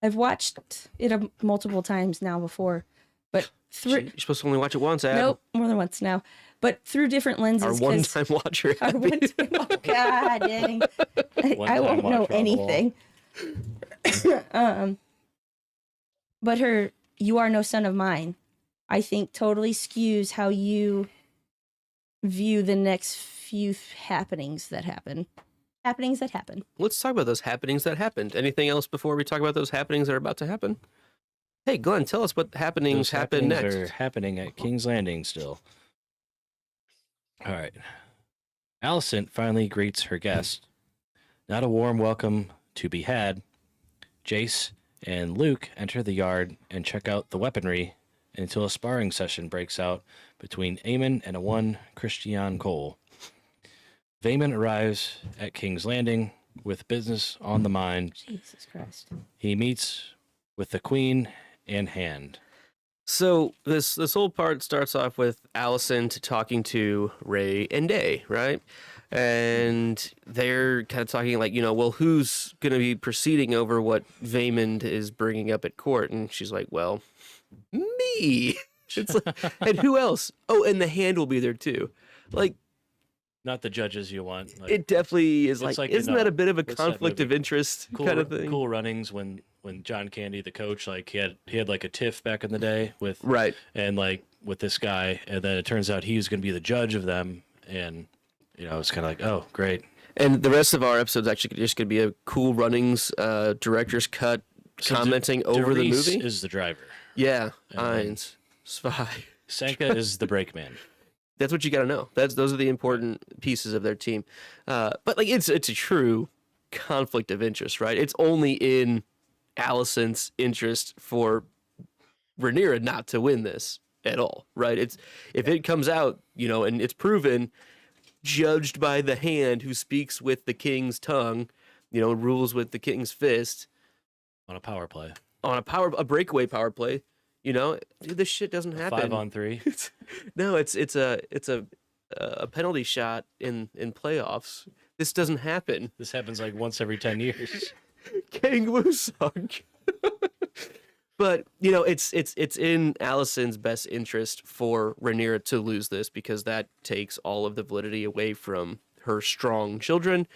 I've watched it multiple times now before, but through You're supposed to only watch it once, Ab. nope, more than once now, but through different lenses. Our 'cause one-time watcher. our Abby. one time, oh, God dang, I One-time won't know watcher on the wall. anything. But her "You are no son of mine," I think totally skews how you view the next few happenings that happen. Happenings that happen. Let's talk about those happenings that happened. Anything else before we talk about those happenings that are about to happen? Hey, Glenn, tell us what happenings Those happen happenings next. are happening at King's Landing still. All right. Alicent finally greets her guest. Not a warm welcome to be had. Jace and Luke enter the yard and check out the weaponry until a sparring session breaks out between Aemon and one Christian Cole. Vaemon arrives at King's Landing with business on the mind. Jesus Christ. He meets with the Queen and Hand. So this whole part starts off with Alicent talking to Ray and Day, right? And they're kind of talking like, well, who's going to be proceeding over what Vaemond is bringing up at court? And she's like, well, me. It's like, and who else? Oh, and the Hand will be there too. Like, Not the judges you want. Like, it definitely is It's like, like in, isn't that a bit of a what's that conflict of movie? interest cool, kind of thing? Cool Runnings when John Candy, the coach, like he had like a tiff back in the day with Right. and like with this guy, and then it turns out he's going to be the judge of them, and it's kind of like, oh, great. And the rest of our episode's actually just going to be a Cool Runnings director's cut So commenting over the Darius movie. is the driver. Yeah, And- Ainz, Spy. Sanka is the brakeman. That's what you got to know. Those are the important pieces of their team. But like it's a true conflict of interest, right? It's only in Alicent's interest for Rhaenyra not to win this at all, right? It's if it comes out, and it's proven, judged by the Hand who speaks with the king's tongue, rules with the king's fist On a power play. on a breakaway power play. This shit doesn't happen. 5-on-3. No, it's a penalty shot in playoffs. This doesn't happen. This happens like once every 10 years. King Wusong. But it's in Alicent's best interest for Rhaenyra to lose this because that takes all of the validity away from her strong children,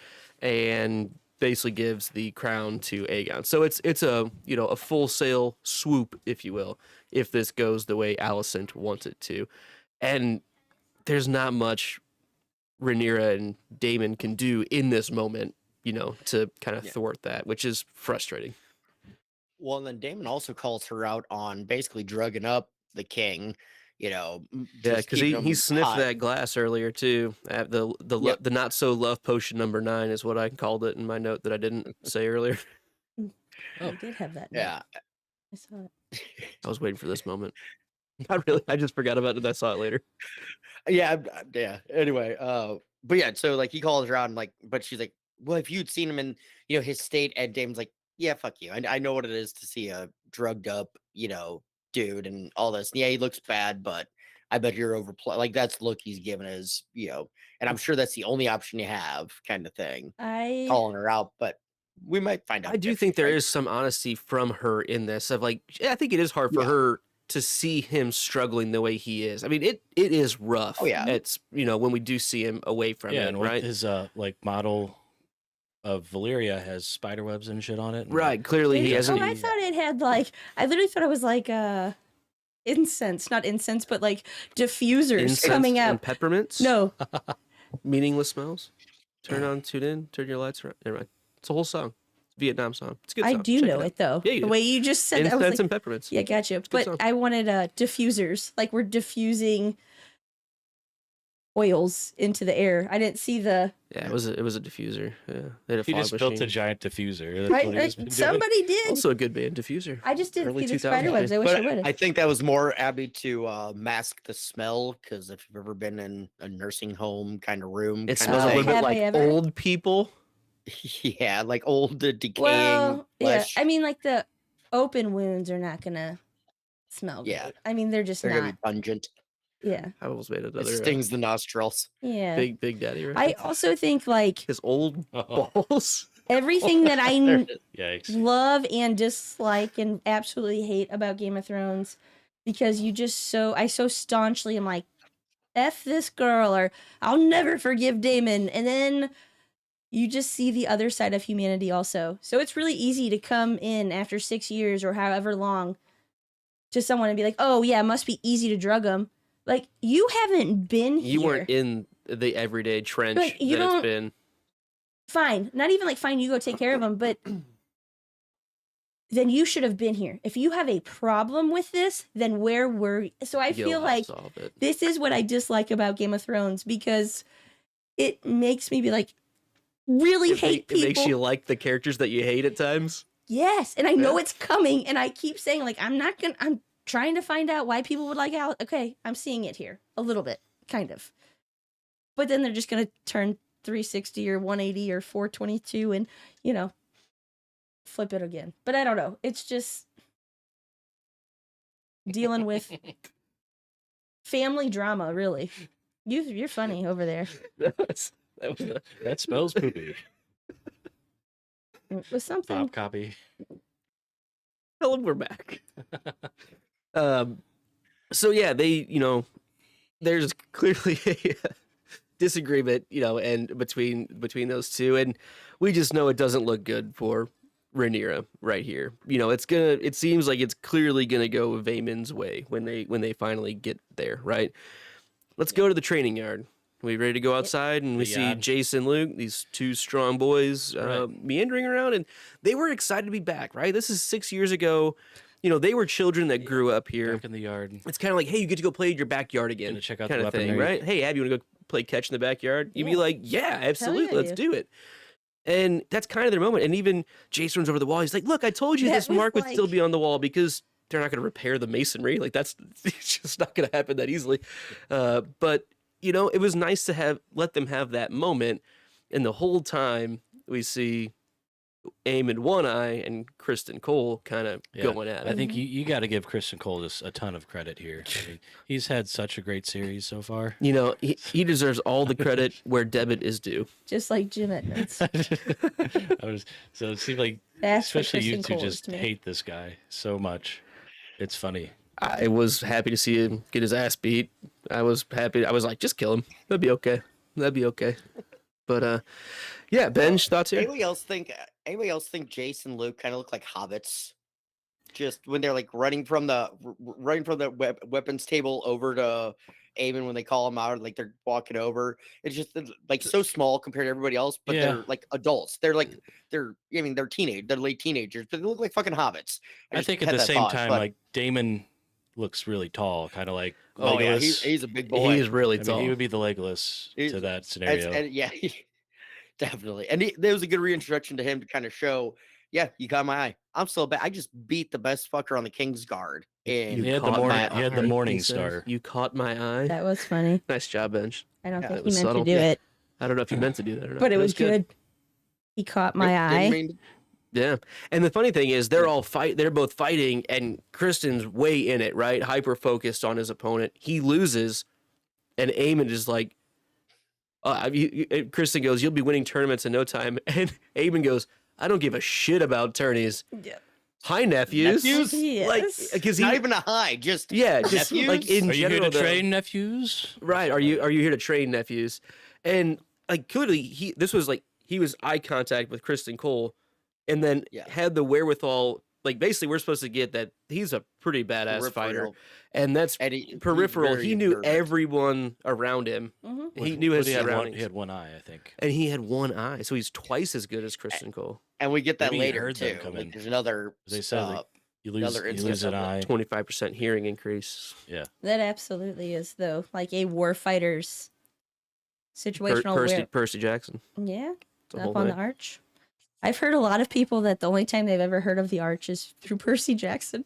and basically gives the crown to Aegon. So it's a a full sail swoop, if you will, if this goes the way Alicent wants it to, and there's not much Rhaenyra and Daemon can do in this moment, to kind of thwart that, which is frustrating. Well, and then Damon also calls her out on basically drugging up the king. Yeah, just because keeping he him sniffed hot. that glass earlier too. The not so love potion number 9 is what I called it in my note that I didn't say earlier. I did have that. note. Yeah, I saw it. I was waiting for this moment. Not really. I just forgot about it. I saw it later. yeah. Anyway, but yeah, so like he calls her out and like, but she's like, well, if you'd seen him in his state, and Damon's like, yeah, fuck you. I know what it is to see a drugged up dude and all this. Yeah, he looks bad, but I bet you're overplay. Like that's the look he's given as and I'm sure that's the only option you have, kind of thing. Calling her out, but we might find out. I do think there is some honesty from her in this. Of like, I think it is hard for Yeah. her to see him struggling the way he is. I mean, it is rough. Oh, yeah. It's, when we do see him away from Yeah, it, and right? his like model of Valyria has spider webs and shit on it. And Right. Clearly he hasn't. I thought it had like, I literally thought it was like incense, not incense, but like diffusers Incense coming out. and peppermints. No, Meaningless smells. Turn on, tune in, turn your lights around. Never mind. It's a whole song. It's a Vietnam song. It's a good I song. do Check know out. it though. Yeah, you the do. way you just said that, I was Incense like, and peppermints. yeah, gotcha. good But song. I wanted diffusers, like we're diffusing oils into the air. I didn't see the Yeah, it was a diffuser. Yeah, they had a he fog just built a machine. giant diffuser. That's right. what he's been doing. Somebody did. Also a good band, diffuser. I just didn't early see the 2000s. spider webs. I wish I But would I have. think that was more Abby to mask the smell, because if you've ever been in a nursing home kind of room, It kind smells a of little bit Have I like ever? old people. yeah, like old decaying Well, yeah. flesh. I mean, like the open wounds are not gonna smell Yeah. good. I mean, they're just they're not. gonna be pungent. Yeah. I almost made It another stings the nostrils. Yeah. big daddy. I Right? also think like His old Oh, balls. everything that I There it is. yikes. love and dislike and absolutely hate about Game of Thrones, because I so staunchly am like, F this girl, or I'll never forgive Damon. And then you just see the other side of humanity also. So it's really easy to come in after 6 years or however long to someone and be like, oh yeah, it must be easy to drug them. Like, you haven't been here. You weren't in the everyday trench Like, you that it's don't- been. Fine. Not even like, fine, you go take care of them, but then you should have been here. If you have a problem with this, then where were you? So I Gil feel helped like solve it. this is what I dislike about Game of Thrones, because it makes me be like, really hate It makes people. you like the characters that you hate at times. Yes, and I know it's coming, and I keep saying like, I'm trying to find out why people would like Al. Okay, I'm seeing it here a little bit, kind of. But then they're just gonna turn 360 or 180 or 422 and, flip it again. But I don't know. It's just dealing with family drama, really. You're funny over there. that was a- That smells poopy. It was something. Pop copy. Tell them we're back. So yeah, they, there's clearly a disagreement, and between those two, and we just know it doesn't look good for Rhaenyra right here. It seems like it's clearly gonna go Vaemon's way when they finally get there, right? Let's go to the training yard. We ready to go outside, and we The see yard. Jason, Luke, these two strong boys, Right. meandering around, and they were excited to be back, right? This is 6 years ago. They were children that grew up here. Back in the yard. It's kind of like, hey, you get to go play in your backyard again, Gonna check out kind the of thing, weaponry. right? Hey, Abby, you want to go play catch in the backyard? You'd be Yeah. like, yeah, absolutely, let's yeah. do it. And that's kind of their moment. And even Jason runs over the wall. He's like, look, I told you That this was mark would still like- be on the wall because they're not going to repair the masonry. Like, it's just not going to happen that easily. But, it was nice to let them have that moment. And the whole time we see Aemon One Eye and Kristen Cole kind of Yeah, going at it. I think you got to give Christian Cole just a ton of credit here. I mean, he's had such a great series so far. He deserves all the credit where debit is due. Just like Jim Edmonds. So it seems like, That's what especially you Kristen two Cole is just to me. hate this guy so much. It's funny. I was happy to see him get his ass beat. I was happy. I was like, just kill him. That'd be okay. But yeah, Benj, thoughts here? Anybody else think Jason and Luke kind of look like hobbits? Just when they're like running from the weapons table over to Aemon when they call him out, like they're walking over. It's just like so small compared to everybody else, but Yeah. they're like adults. They're they're late teenagers, but they look like fucking hobbits. I just think at had the that same thought, time, but- like Damon looks really tall, kind of like oh yeah, Legolas. he's a big boy. He's really I tall. mean, he would be the Legolas He's- to that scenario. And yeah, definitely. And there was a good reintroduction to him to kind of show, yeah, you got my eye. I'm so bad. I just beat the best fucker on the King's Guard. And He had the caught morning- my he had the eye, morning he says. star. You caught my eye. That was funny. Nice job, Benj. I don't Yeah, think it he was meant subtle. to do Yeah. it, I don't know if you meant to do that or not. but it was good. He caught my eye. Yeah, and the funny thing is, they're both fighting, and Kristen's way in it, right? Hyper focused on his opponent. He loses, and Aemon is like, Kristen goes, "You'll be winning tournaments in no time," and Aemon goes, "I don't give a shit about tourneys." Yeah. Hi, nephews. Nephews? Like, Yes. because Not even a hi, just just nephews? like in Are you here general. to though- train nephews? Right? Are you here to train nephews? And like clearly, he was eye contact with Kristen Cole, and then Yeah. had the wherewithal. Like basically, we're supposed to get that he's a pretty badass fighter, peripheral. and that's And he's peripheral. very He knew observant. everyone around him. Mhm. He knew his But surroundings, he had one eye, I think. and he had one eye, so he's twice as good as Kristen Cole. And we get that Maybe he later heard them too. come Like, in. there's another. They said like, you lose another an instance of it. eye. 25% hearing increase. Yeah. That absolutely is, though, like a warfighter's situational Percy Jackson. Yeah, It's a up whole on thing. the arch. I've heard a lot of people that the only time they've ever heard of the arch is through Percy Jackson.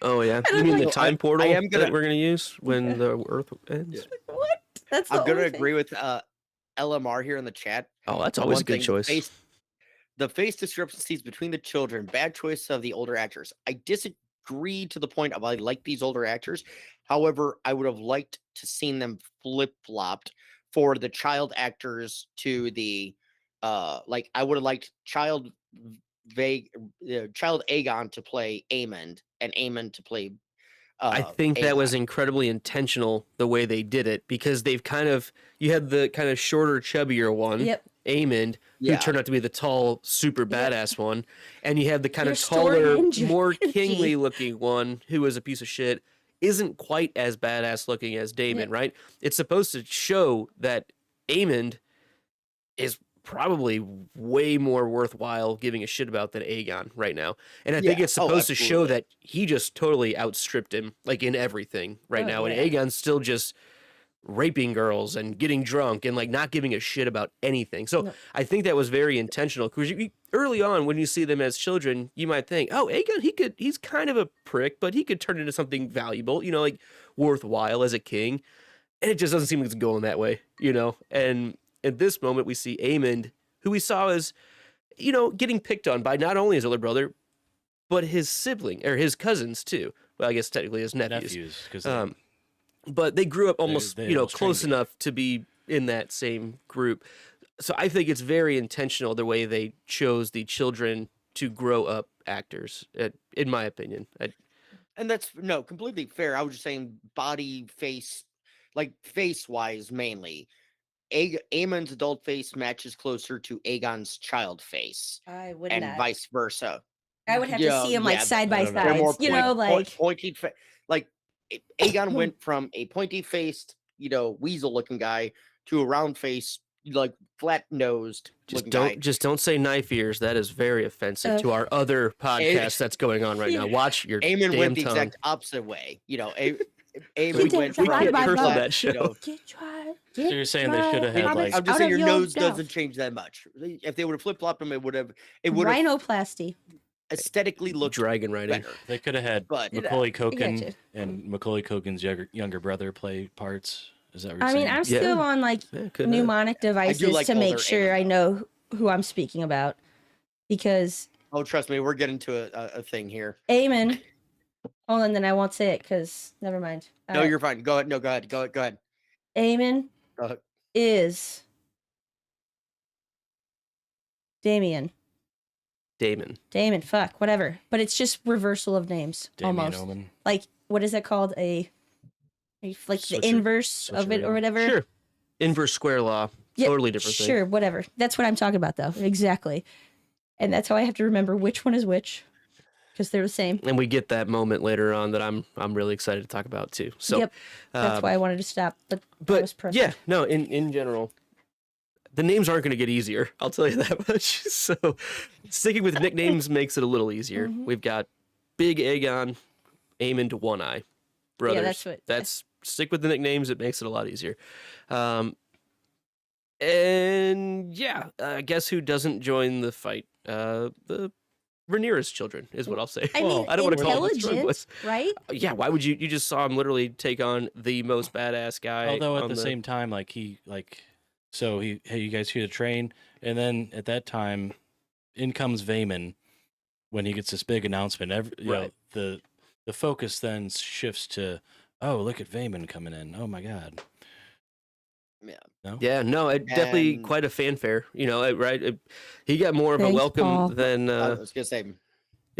Oh yeah, And you I'm mean the like- time portal I am that gonna- we're gonna use when the Earth ends? What? That's the I'm gonna only thing. agree with LMR here in the chat. Oh, that's The always one a good thing, choice. The face discrepancies between the children, bad choice of the older actors. I disagree to the point of I like these older actors. However, I would have liked to seen them flip-flopped for the child actors to the like I would have liked child Aegon to play Aemond and Aemond to play I think that was Aegon. incredibly intentional the way they did it because they've you had the kind of shorter, chubbier one, Yep. Aemond, who Yeah. turned out to be the tall, super badass one, and you had the kind Your of story taller, and your more energy. kingly looking one who was a piece of shit. Isn't quite as badass looking as Daemon, Yeah. right? It's supposed to show that Aemond is probably way more worthwhile giving a shit about than Aegon right now. And I think Yeah. it's Oh, supposed to show absolutely. that he just totally outstripped him, like in everything right Oh, now. yeah. And Aegon's still just raping girls and getting drunk and like not giving a shit about anything. So No. I think that was very intentional because early on when you see them as children, you might think, oh, Aegon, he's kind of a prick, but he could turn into something valuable, like worthwhile as a king. And it just doesn't seem like it's going that way, And at this moment, we see Aemond, who we saw as, getting picked on by not only his older brother, but his sibling or his cousins too. Well, I guess technically his nephews. Because But they grew up almost, they almost close trained enough to be in that same group. So I think it's very intentional the way they chose the children to grow up actors, in my opinion. And that's completely fair. I was just saying body, face, like face wise mainly. Aemon's adult face matches closer to Aegon's child face, I would and not. vice versa. I would have Yeah, to see them like yeah, side by I don't know. They're more sides. Like pointy. Like Aegon went from a pointy faced, weasel looking guy to a round face, like flat nosed looking guy. Just don't say knife ears. That is very offensive to our other podcast that's going on right now. Watch your Aemon damn went the tongue. exact opposite way. Aemon Get went the from fuck out of my curse on mouth. that show. So you're saying they should have had like I'm just saying your nose doesn't change that much. If they would have flip flopped him, it would have rhinoplasty. aesthetically looked Dragon riding. better. they could have had But Macaulay gotcha. Culkin and Macaulay Culkin's younger brother play parts. Is that what you're I mean, saying? I'm still Yeah. on like Yeah, could've- mnemonic devices like to make older sure I Aemon, know who I'm speaking about, because Oh, trust me, we're getting to a thing here. Aemon. Hold on, then I won't say it because never mind. No, you're fine. Go ahead. No, go ahead. Go ahead. Aemon Go ahead. is Damien. Damon, fuck, whatever. But it's just reversal of names, Damien almost. Omen. Like, what is that called? Like the inverse of it or switcheroo. whatever. Sure. Inverse square law. Yeah, Totally different thing. Sure, whatever. That's what I'm talking about, though. Exactly. And that's how I have to remember which one is which, because they're the same. And we get that moment later on that I'm really excited to talk about too. So Yep. That's why I wanted to stop. But that was perfect. yeah, no, in general, the names aren't going to get easier. I'll tell you that much. So sticking with nicknames makes it a little easier. Mhm. We've got Big Aegon, Aemon to One Eye, brothers. that's stick with the nicknames. It makes it a lot easier. And yeah, guess who doesn't join the fight? The Rhaenyra's children is what I'll say. I mean, I don't want to call it the Strong intelligent, Boys. right? Yeah, why would you just saw him literally take on the most badass guy. Although at on the same time, so hey, you guys here to train, and then at that time, in comes Vaemon when he gets this big announcement. Right. The focus then shifts to, oh, look at Vaemon coming in. Oh my God. Yeah. No. Yeah, no, it definitely And- quite a fanfare. Right? He got more of a Thanks, welcome Paul. than I was gonna say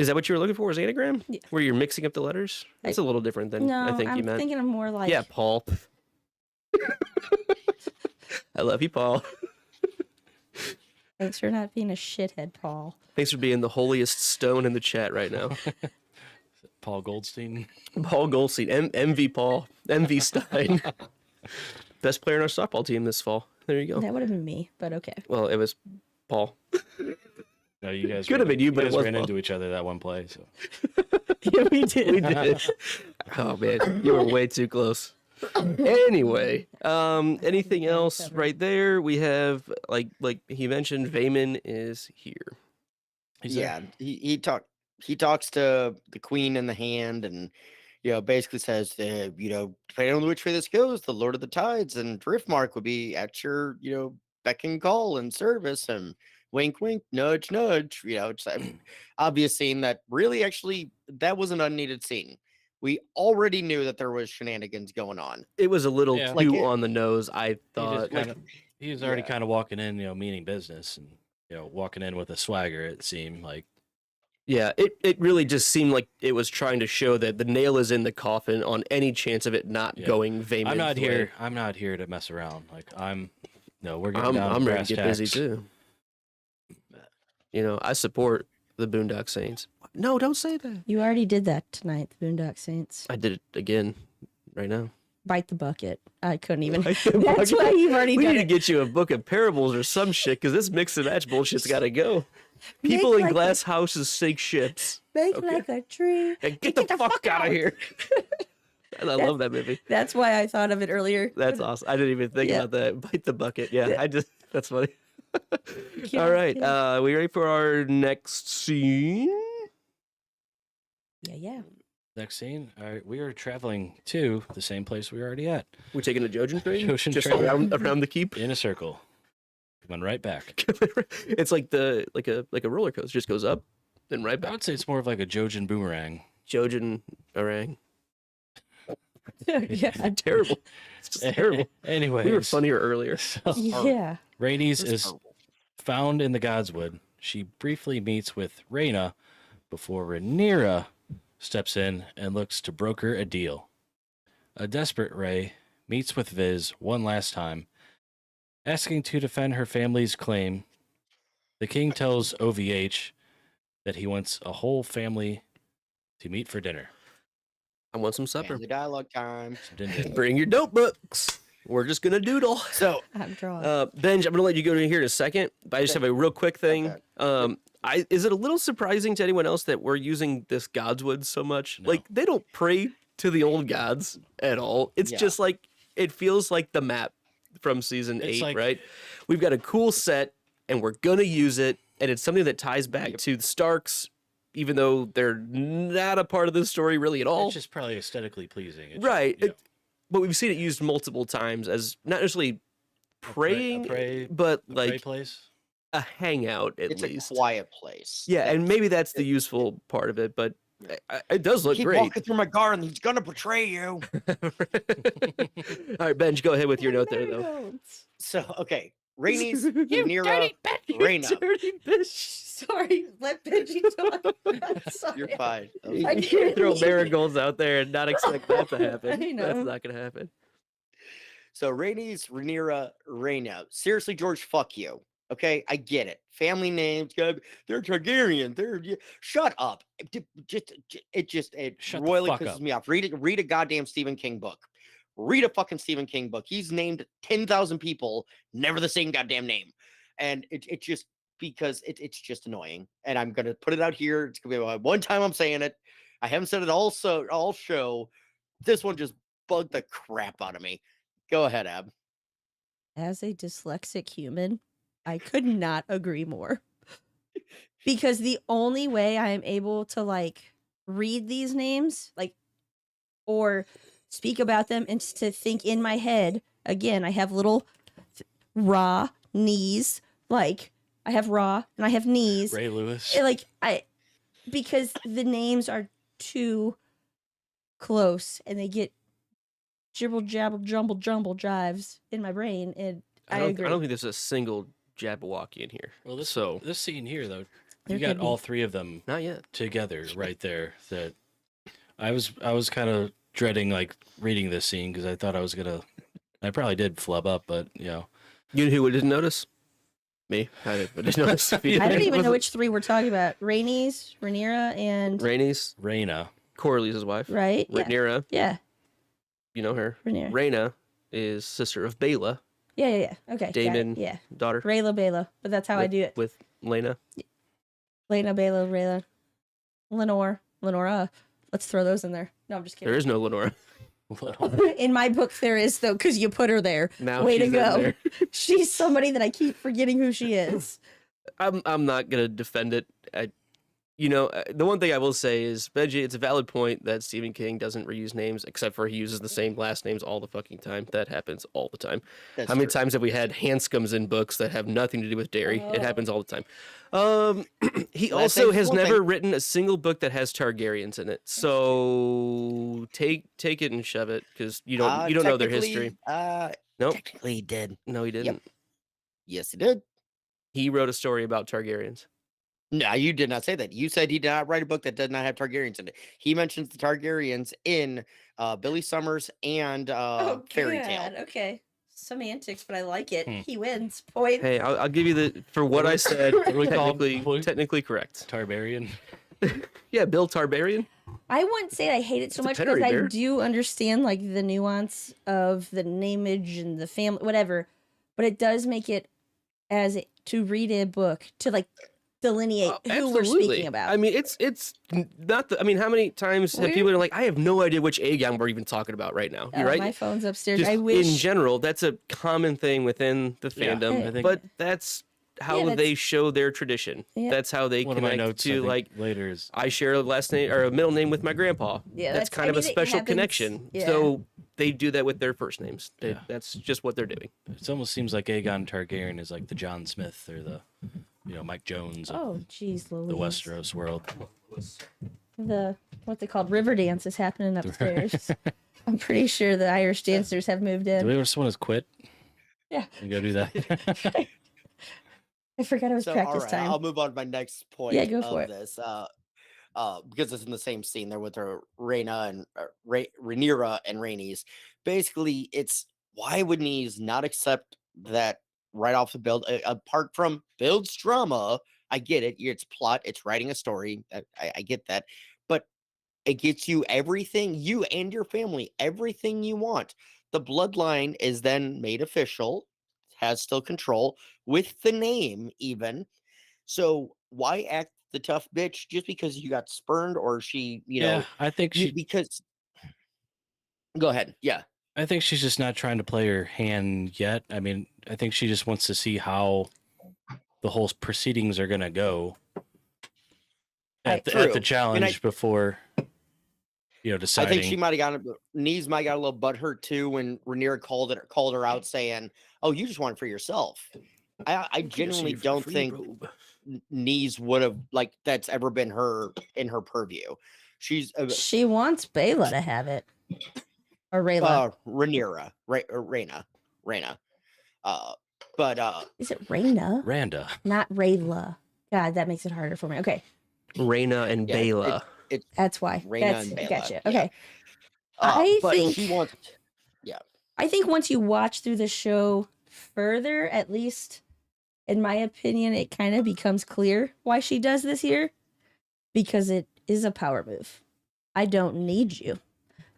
Is that what you were looking for? Was anagram? Yeah. Where you're mixing up the letters? That's a little different than No, I think I'm you meant. thinking of more like Yeah, Paul. I love you, Paul. thanks for not being a shithead, Paul. Thanks for being the holiest stone in the chat right now. Paul Goldstein. Paul Goldstein, MV Paul, MV Stein. Best player in our softball team this fall. There you go. That would have been me, but okay. Well, it was Paul. No, you guys Could have been you, but it guys was ran Paul. into each other that one play. So Yeah, we did. We did. Oh man, you were way too close. Anyway, anything else right there? We have like he mentioned, Vayman is here. Yeah, he talks to the queen in the hand, and basically says that depending on which way this goes, the Lord of the Tides and Driftmark would be at your beck and call and service, and wink wink, nudge nudge. It's an obvious scene that really actually that was an unneeded scene. We already knew that there was shenanigans going on. It was a little Yeah. too Like on the nose, I thought. he was already yeah. kind of walking in, meaning business, and walking in with a swagger. It seemed like. Yeah, it really just seemed like it was trying to show that the nail is in the coffin on any chance of it not Yeah. going Vayman's I'm not way. here. I'm not here to mess around. Like we're getting down I'm to ready brass to get busy tacks. too. I support the Boondock Saints. No, don't say that. You already did that tonight, the Boondock Saints. I did it again right now. Bite the bucket. I couldn't even. Bite the That's bucket. why you've already We done need to it. get you a book of parables or some shit, because this mix and match bullshit's got to go. People in like glass houses sink ships. Make Okay. like a tree. And get the fuck out of here. And I love that movie. That's why I thought of it earlier. That's awesome. I didn't even think Yeah. about that. Bite the bucket. Yeah, that's funny. Yeah, All right. yeah. We ready for our next scene? Yeah. Next scene. All right, we are traveling to the same place we were already at, We taking a Jojen train? Jojen Just train. around the keep? in a circle. Coming right back. It's like like a roller coaster. Just goes up, then right I back. would say it's more of like a Jojen boomerang. Jojen orang. Yeah. Terrible. It's just terrible. Anyways, We were funnier earlier. Yeah. Rhaenys That's is terrible. found in the Godswood. She briefly meets with Rhaena before Rhaenyra steps in and looks to broker a deal. A desperate Rhae meets with Viz one last time, asking to defend her family's claim. The king tells OVH that he wants a whole family to meet for dinner. I want some supper. Family dialogue time. Some din-din. Bring your notebooks. We're just gonna doodle. So I'm drawing. Benj, I'm gonna let you go in here in a second, but I just have a real quick thing. Okay. Is it a little surprising to anyone else that we're using this Godswood so much? No. Like, they don't pray to the old gods at all. It's Yeah. just like, it feels like the map from season It's 8, like- right? We've got a cool set, and we're gonna use it, and it's something that ties back to the Starks, even though they're not a part of this story really at all. It's just probably aesthetically pleasing. It's just, Right. you know, But we've seen it used multiple times as not necessarily praying, but a pray like place. a hangout at it's least. a quiet place. Yeah, and That's- maybe that's the useful part of it, but it does look Keep great. walking through my garden. He's gonna betray you. All right, Benj, go ahead with your note there, though. So okay, Rhaenys, You Rhaenyra, dirty bitch. Rhaena. Dirty bitch. Sorry, let Benji talk. I'm sorry. You're fine. You I can't can't throw hear. marigolds out there and not expect that to happen. I know. That's not going to happen. So Rhaenys, Rhaenyra, Rhaena. Seriously, George, fuck you. Okay, I get it. Family names, they're Targaryen. Shut up. It Shut the royally fuck pisses up. me off. Read a goddamn Stephen King book. Read a fucking Stephen King book. He's named 10,000 people, never the same goddamn name, and it just because it's just annoying. And I'm gonna put it out here. It's gonna be my one time I'm saying it. I haven't said it all show. This one just bugged the crap out of me. Go ahead, Ab. As a dyslexic human, I could not agree more. Because the only way I am able to like read these names, like, or speak about them and to think in my head, again, I have little raw knees, like I have raw and I have knees. Ray Lewis. Like because the names are too close and they get jibble jabble jumble jumble jives in my brain, and I agree. I don't think there's a single Jabberwocky in here. Well, this So- this scene here though, You There got could all be. three of them Not yet. together right there. That I was kind of dreading like reading this scene because I thought I probably did flub up, but You know who didn't notice? Me. I didn't notice. If you I don't did. even know which three we're talking about. Rhaenys, Rhaenyra, and Rhaenys, Rhaena. Corlys' wife. right? Yeah. Rhaenyra, Yeah. you know her. Rhaenyra. Rhaena is sister of Baela, Yeah. Okay. got it. Daemon, Yeah. daughter. Rayla Bela. But that's how I with, do it. with Lena. Lena Bela, Rayla. Lenora. Let's throw those in there. No, I'm just There kidding. is no Lenora. In my book, there is, though, because you put her there. Now Way to she's in go. there. She's somebody that I keep forgetting who she is. I'm not gonna defend it. The one thing I will say is, Benji, it's a valid point that Stephen King doesn't reuse names, except for he uses the same last names all the fucking time. That happens all the time. That's How many true. times have we had Hanscoms in books that have nothing to do with dairy? It Oh. happens all the time. He Last also name's has one never thing. written a single book that has Targaryens in it. So take it and shove it, because you don't know their history. Nope. Technically, he did. No, he didn't. Yes, he did. He wrote a story about Targaryens. No, you did not say that. You said he did not write a book that does not have Targaryens in it. He mentions the Targaryens in Billy Summers and Fairy Tale. Okay. Semantics, but I like it. Hmm. He wins. Point. Hey, I'll give you for what I said. What do we call technically correct. Targaryen. Yeah, Bill Targaryen. I wouldn't say I hate it so It's a much because Pennery I bear. do understand like the nuance of the nameage and the family, whatever. But it does make it to read a book to like delineate who we're speaking about. I mean, it's not the. I mean, how many times have people been like, I have no idea which Aegon we're even talking about right now? You're right. My phone's upstairs. Just I wish. in general, that's a common thing within the Yeah, fandom. I think- But that's how Yeah, they show their tradition. Yeah. That's how they One of my connect notes I to think, like. later is I share a last name or a middle name with my grandpa. Yeah, that's that's- kind I of a mean, it special happens- connection. yeah. So they do that with their first names. Yeah. That's just what they're doing. it almost seems like Aegon Targaryen is like the John Smith or the Mike Jones of Oh, jeez, Louise. the Westeros world. The what they called river dance is happening upstairs. I'm pretty sure the Irish dancers have moved Do we in. ever just want to quit? Yeah. And go do that. I forgot it was So, practice all right, time. I'll move on to my next point. Yeah, go for of it. This, because it's in the same scene there with her Rhaena and Rhaenyra and Rhaenys. Basically, it's why would Nys not accept that right off the build? Apart from builds drama, I get it. It's plot. It's writing a story. I get that, but it gets you everything, you and your family, everything you want. The bloodline is then made official, has still control with the name, even. So why act the tough bitch just because you got spurned or she, I think because. Go ahead. Yeah. I think she's just not trying to play her hand yet. I mean, I think she just wants to see how the whole proceedings are going to go at the True. challenge before I deciding. think she might have gotten Knees might got a little butthurt too when Rhaenyra called her out saying, "Oh, you just want it for yourself." I genuinely don't think Knees would have like that's ever been in her purview. She's She wants Bela to have it. Or Rayla. Rhaenyra, Rhaena. But Is it Rayna? Randa. Not Rayla. God, that makes it harder for me. Okay. Rhaena and Yeah, Baela. That's why. Rhaena and Bela, Gotcha. yeah. Okay. I but think she wants. I think once you watch through the show further, at least in my opinion, it kind of becomes clear why she does this here. Because it is a power move. I don't need you.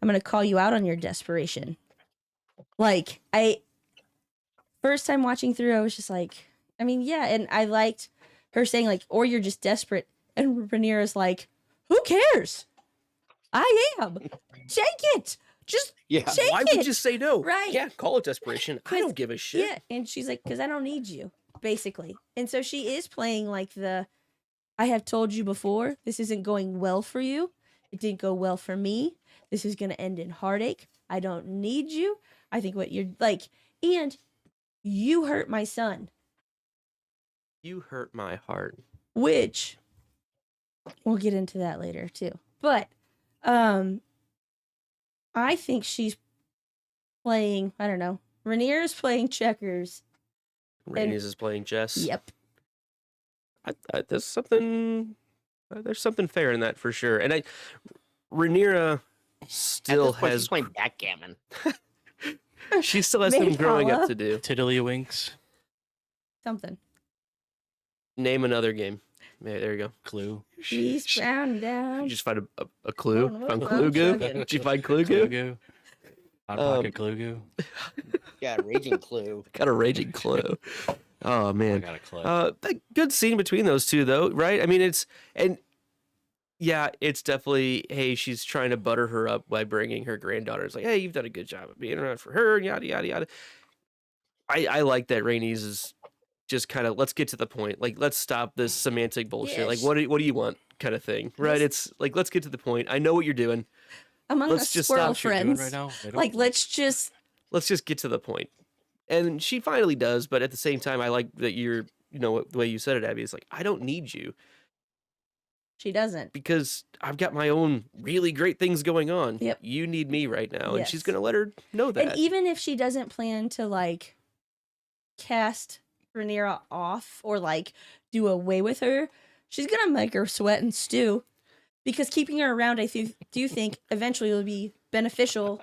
I'm going to call you out on your desperation. Like, first time watching through, I was just like, I mean, yeah. And I liked her saying, like, or you're just desperate. And Rhaenyra's like, who cares? I am. Take it. Just Yeah. take Why it. would you say no? Right. Yeah, call it desperation. I 'Cause- don't give a shit. Yeah, and she's like, because I don't need you, basically. And so she is playing like I have told you before, this isn't going well for you. It didn't go well for me. This is going to end in heartache. I don't need you. I think what you're like, and you hurt my son, You hurt my heart. which we'll get into that later too. But I think she's playing, I don't know, Rhaenyra's playing checkers. Rhaenys is playing chess. Yep. There's something fair in that for sure. And Rhaenyra still At this point, has she's playing backgammon. she still has some growing up Mayflower. to do. Tiddlywinks, Something. Name another game. Yeah, there you go. Clue. He's brown down. You just find a clue. Oh, Found no, Clue Goo? chugging. Did you find Clue Goo? Clue. Hot pocket Clue Goo. Yeah, raging clue. Got a raging Clue. Oh I man. got a clue. Good scene between those two though, right? I mean, it's definitely, hey, she's trying to butter her up by bringing her granddaughter. It's like, hey, you've done a good job of being around for her, yada yada yada. I like that Rhaenys is just kind of, let's get to the point. Like, let's stop this semantic bullshit. Yeah, Like, what do you want, kind of thing, right? Yes. It's like, let's get to the point. I know what you're doing. Among let's us just squirrel stop what Doing friends. right now? I don't- Like, let's just. Let's just get to the point. And she finally does, but at the same time, I like that you're, the way you said it, Abby. It's like, I don't need you She doesn't. because I've got my own really great things going on. Yep. You need me right now. And she's Yes. going to let her know that. And even if she doesn't plan to like cast Rhaenyra off or like do away with her, she's gonna make her sweat and stew because keeping her around, I do think eventually will be beneficial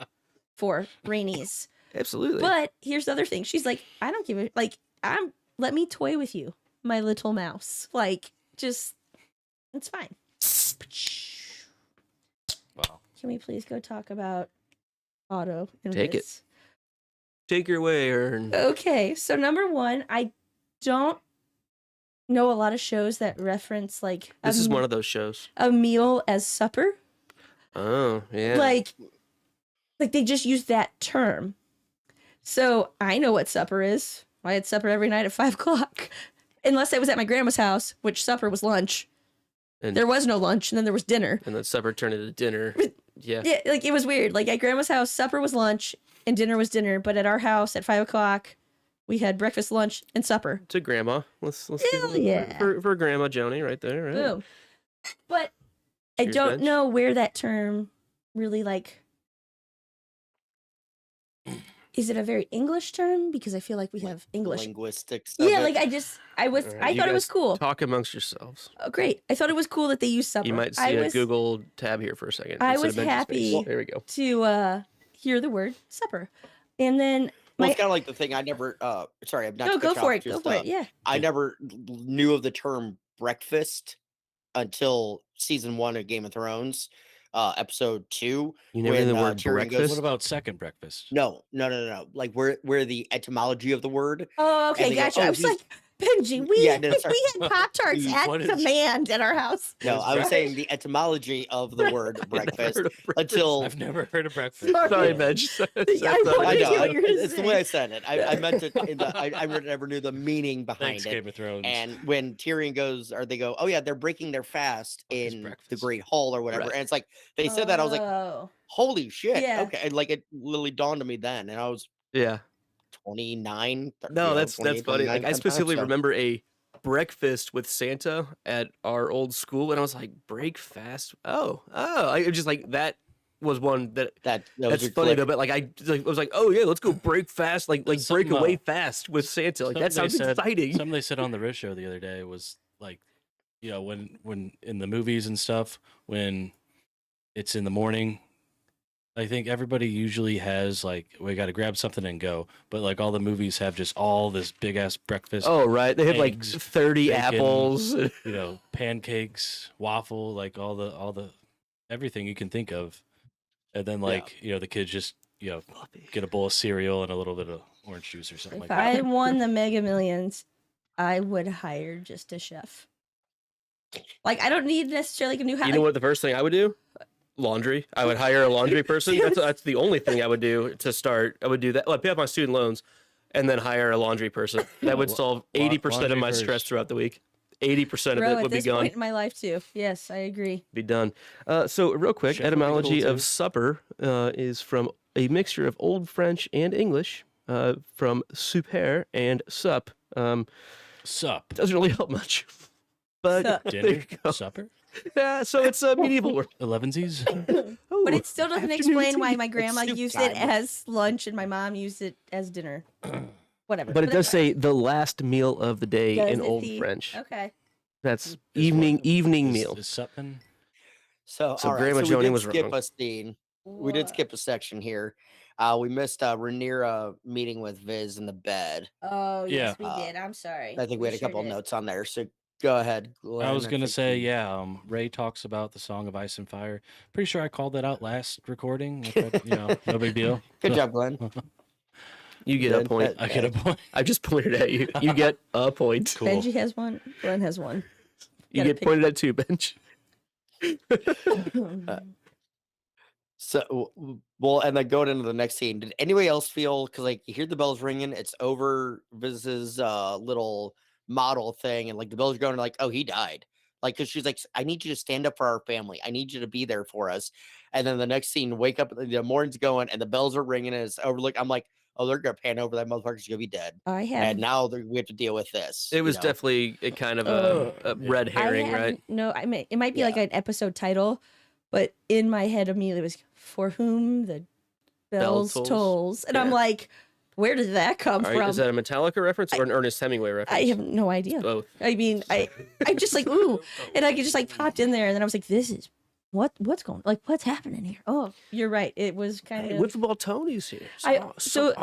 for Rhaenys. Absolutely. But here's the other thing: she's like, I don't give a let me toy with you, my little mouse. Like, just it's fine. Wow. Can we please go talk about Otto and Take it. Viz? Take your way, Ern. Okay, so number one, I don't know a lot of shows that reference like This is one of those shows. a meal as supper. Oh, yeah. Like they just use that term. So I know what supper is. I had supper every night at 5:00, unless I was at my grandma's house, which supper was lunch. And- There was no lunch, and then there was dinner. And then supper turned into dinner. Yeah. Yeah, like it was weird. Like at grandma's house, supper was lunch and dinner was dinner. But at our house at 5:00, we had breakfast, lunch, and supper. To grandma. Let's Hell give it yeah. for Grandma Joni right there. Right? Boom. But I Cheers, don't bench. know where that term really like. Is it a very English term? Because I feel like we have English. Linguistics. Yeah, of like it. I All right, I you thought it was guys cool. Talk amongst yourselves. Oh, great. I thought it was cool that they used supper. You might see I a was Google tab here for a second. I instead was of empty space. happy. There we go. to hear the word supper. And then Well, my it's kind of like the thing I never. Sorry, I'm not. no, to go cut you for off, it. Go just, for it. Yeah. I never knew of the term breakfast until season 1 of Game of Thrones, episode 2. You never knew the when, word Tyrion goes- breakfast? What about second breakfast? No. Like where the etymology of the word. Oh, okay, And they go, gotcha. "Oh, I was he's- like, Benji, we Yeah, no, sorry. we had Pop Tarts at What is- command at our house. No, What is I was breakfast? saying the etymology of the word I never breakfast heard of breakfast. until. I've never heard of breakfast. Sorry, Benj. I I wanted know. to hear what you were It's the way I saying. said it. I meant it. I never knew the meaning behind Thanks, it. Game of Thrones. And when Tyrion goes, or they go, oh yeah, they're breaking their fast is in the breakfast? Great Hall or whatever. Right. And it's like they said that I was like, Oh. holy shit. Yeah. Okay, and like it literally dawned on me then, and I was Yeah. 29. No, that's 28, funny. 29 Like I at the time, specifically so- remember a breakfast with Santa at our old school, and I was like, break fast. Oh. I was just like that was one that that was that's your funny click. though. But like I was like, oh yeah, let's go break fast, like break Something, away fast with Santa. Like that something sounds they said- exciting. Something they said on the Riz show the other day was like, when in the movies and stuff, when it's in the morning, I think everybody usually has like, we got to grab something and go. But like all the movies have just all this big ass breakfast. Oh right, they have eggs, like 30 bacon. apples. Pancakes, waffle, like all the everything you can think of. And then like, the kids just, get a bowl of cereal and a little bit of orange juice or something If like I that. won the Mega Millions, I would hire just a chef. Like I don't need necessarily like a new house. You know what? The first thing I would do, laundry. I would hire a laundry person. That's the only thing I would do to start. I would do that. Well, I'd pay off my student loans, and then hire a laundry person. That would solve 80% of laundry my stress first. throughout the week. 80% of Bro, it at would be this gone. point in my life too. Yes, I agree. Be done. So real quick, Chef would be cool, etymology too. of supper is from a mixture of Old French and English, from souper and sup. Sup? Doesn't really help much. But Sup. there Dinner? you go. Supper? Yeah, so it's a medieval word. 11sies? But Ooh, it still doesn't afternoon explain why tea. my grandma soup used it time. as lunch and my mom used it as dinner. Whatever. But it does that's fine. say the last meal of the day Does in it Old see- French. Okay. That's evening meal. Is something? So, So all right. Grandma So we Joni did was skip wrong. a scene. We did skip a section here. We missed Rhaenyra meeting with Viz in the bed. Oh, yes, Yeah. we did. I'm sorry. I think we had a couple notes on there. So go ahead, Glenn. I was gonna think say, you- yeah. Ray talks about the Song of Ice and Fire. Pretty sure I called that out last recording. No big deal. Good job, Glenn. You get a Good. point. I get a point. I just pointed at you. You get a point. Cool. Benji has one. Glenn has one. You Gotta get pointed at too, Bench. So, well, and then going into the next scene, did anybody else feel, because like you hear the bells ringing, it's over Viz's little model thing, and like the bells are going, like, oh, he died. Like, because she's like, I need you to stand up for our family. I need you to be there for us. And then the next scene, wake up, the morning's going, and the bells are ringing, and it's overlooked. I'm like, oh, they're gonna pan over, that motherfucker's gonna be dead. I And have now we have to deal with this. It was you know? definitely a kind of a red herring, I have, right? No, it might be like an episode title, but in my head immediately was "For whom the bells tolls." tolls," and I'm Yeah. like, where did that come All from? right, is that a Metallica reference or an Ernest Hemingway reference? I have no idea. Both. I mean, I just like ooh, and I could just like popped in there, and then I was like, this is what's going, like, what's happening here? Oh, you're right. It was kind Hey, of. Wiffle Ball Tony's here. So-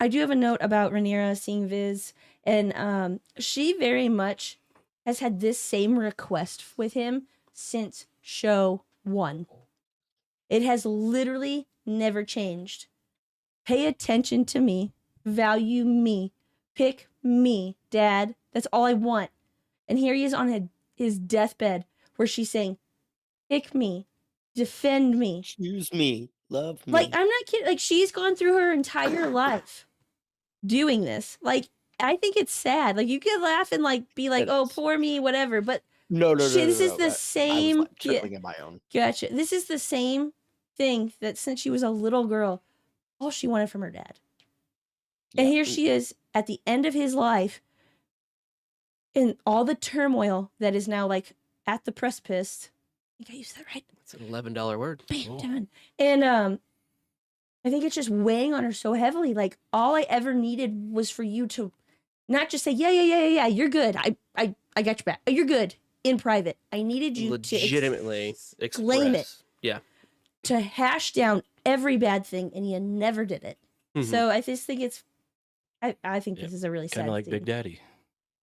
I do have a note about Rhaenyra seeing Viz, and she very much has had this same request with him since show 1. It has literally never changed. Pay attention to me, value me, pick me, Dad. That's all I want. And here he is on his deathbed, where she's saying, pick me, defend me. Choose me, love me. Like, I'm not kidding. Like, she's gone through her entire life doing this. Like, I think it's sad. Like, you could laugh and like be like, It "Oh, is. poor me," whatever. But no, this is the I same. was like, trickling in my own. Gotcha. This is the same thing that since she was a little girl, all she wanted from her dad. And Yeah. here she is at the end of his life, in all the turmoil that is now like at the precipice. I think I used that right. It's an $11 word. Bam, Cool. done. And I think it's just weighing on her so heavily. Like, all I ever needed was for you to not just say, yeah, you're good. I got your back. You're good in private. I needed you Legitimately claim it. express. Yeah. to hash down every bad thing, and you never did it. Mhm. So I just think I think Yep. this is a really sad Kind of like scene. Big Daddy.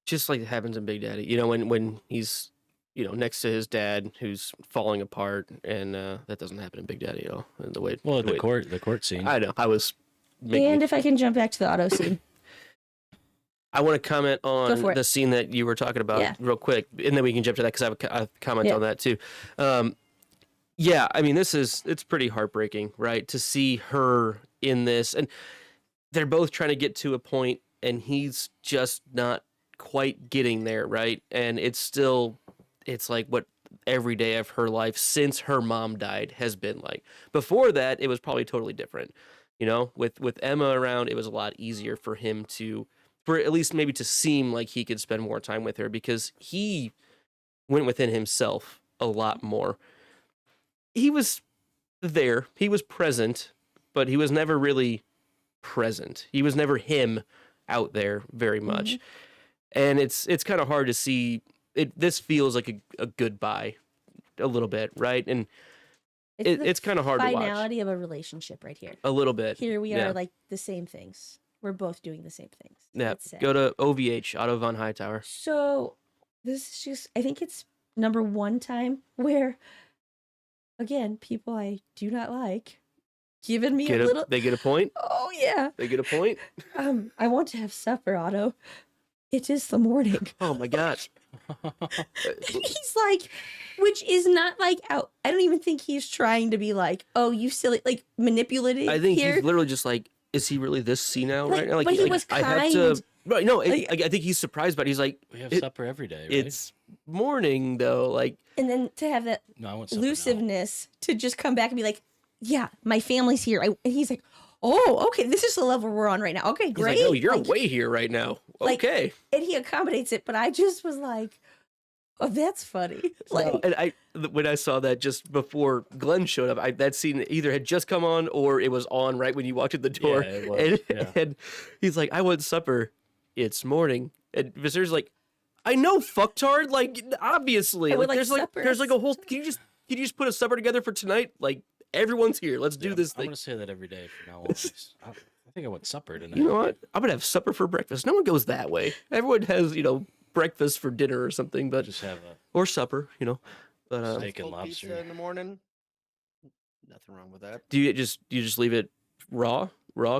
Just like it happens in Big Daddy. You know, when he's, next to his dad who's falling apart, and that doesn't happen in Big Daddy at all. And the way, Well, the way- the court scene. I know. I was making. And if I can jump back to the auto scene. I want to comment on for it. the scene that you were talking about Yeah. real quick, and then we can jump to that because I have a comment Yeah. on that too. Yeah, I mean, it's pretty heartbreaking, right? To see her in this, and they're both trying to get to a point, and he's just not quite getting there, right? And it's like what every day of her life since her mom died has been like. Before that, it was probably totally different. With Emma around, it was a lot easier for him for at least maybe to seem like he could spend more time with her, because he went within himself a lot more. He was there, he was present, but he was never really present. He was never him out there very much. And it's kind of hard to see it. This feels like a goodbye a little bit, right? And the it's kind of hard to watch finality of a relationship right here. a little bit. Here we are, Yeah. like the same things. We're both doing the same things. Yeah, It's sad. go to OVH, Otto von Hightower. So this is just, I think it's number one time where, again, people I do not like giving me a little. They get a point. Oh yeah. They get a point. I want to have supper, Otto. It is the morning. Oh my gosh. He's like, which is not like out. I don't even think he's trying to be like, oh, you silly, like manipulative. I think here. he's literally just like, is he really this senile Like, right now? Like, but he was I have to. kind. Right? No, Like- I think he's surprised, but he's like, We have It- supper every day, right? it's morning though. Like, And then to have that No, I want supper now. elusiveness to just come back and be like, yeah, my family's here. And he's like, oh, okay, this is the level we're on right now. Okay, he's great. like, oh, you're Like, way here right now. like- Okay. and he accommodates it, but I just was like, oh, that's funny. Like, And when I saw that just before Glenn showed up, that scene either had just come on or it was on right when you walked in the door. Yeah, it was, and, yeah. and he's like, I want supper. It's morning. And Viserys like, I know, fucktard. Like, obviously, I would like, like there's like supper. a whole. Can you just put a supper together for tonight? Like, everyone's here. Let's do this I'm thing. gonna say that every day from now on. I think I want supper tonight. You know what? I'm gonna have supper for breakfast. No one goes that way. Everyone has, breakfast for dinner or something, but Just have a or supper, But steak and Cold pizza lobster. in the morning. Nothing wrong with that. do you just leave it raw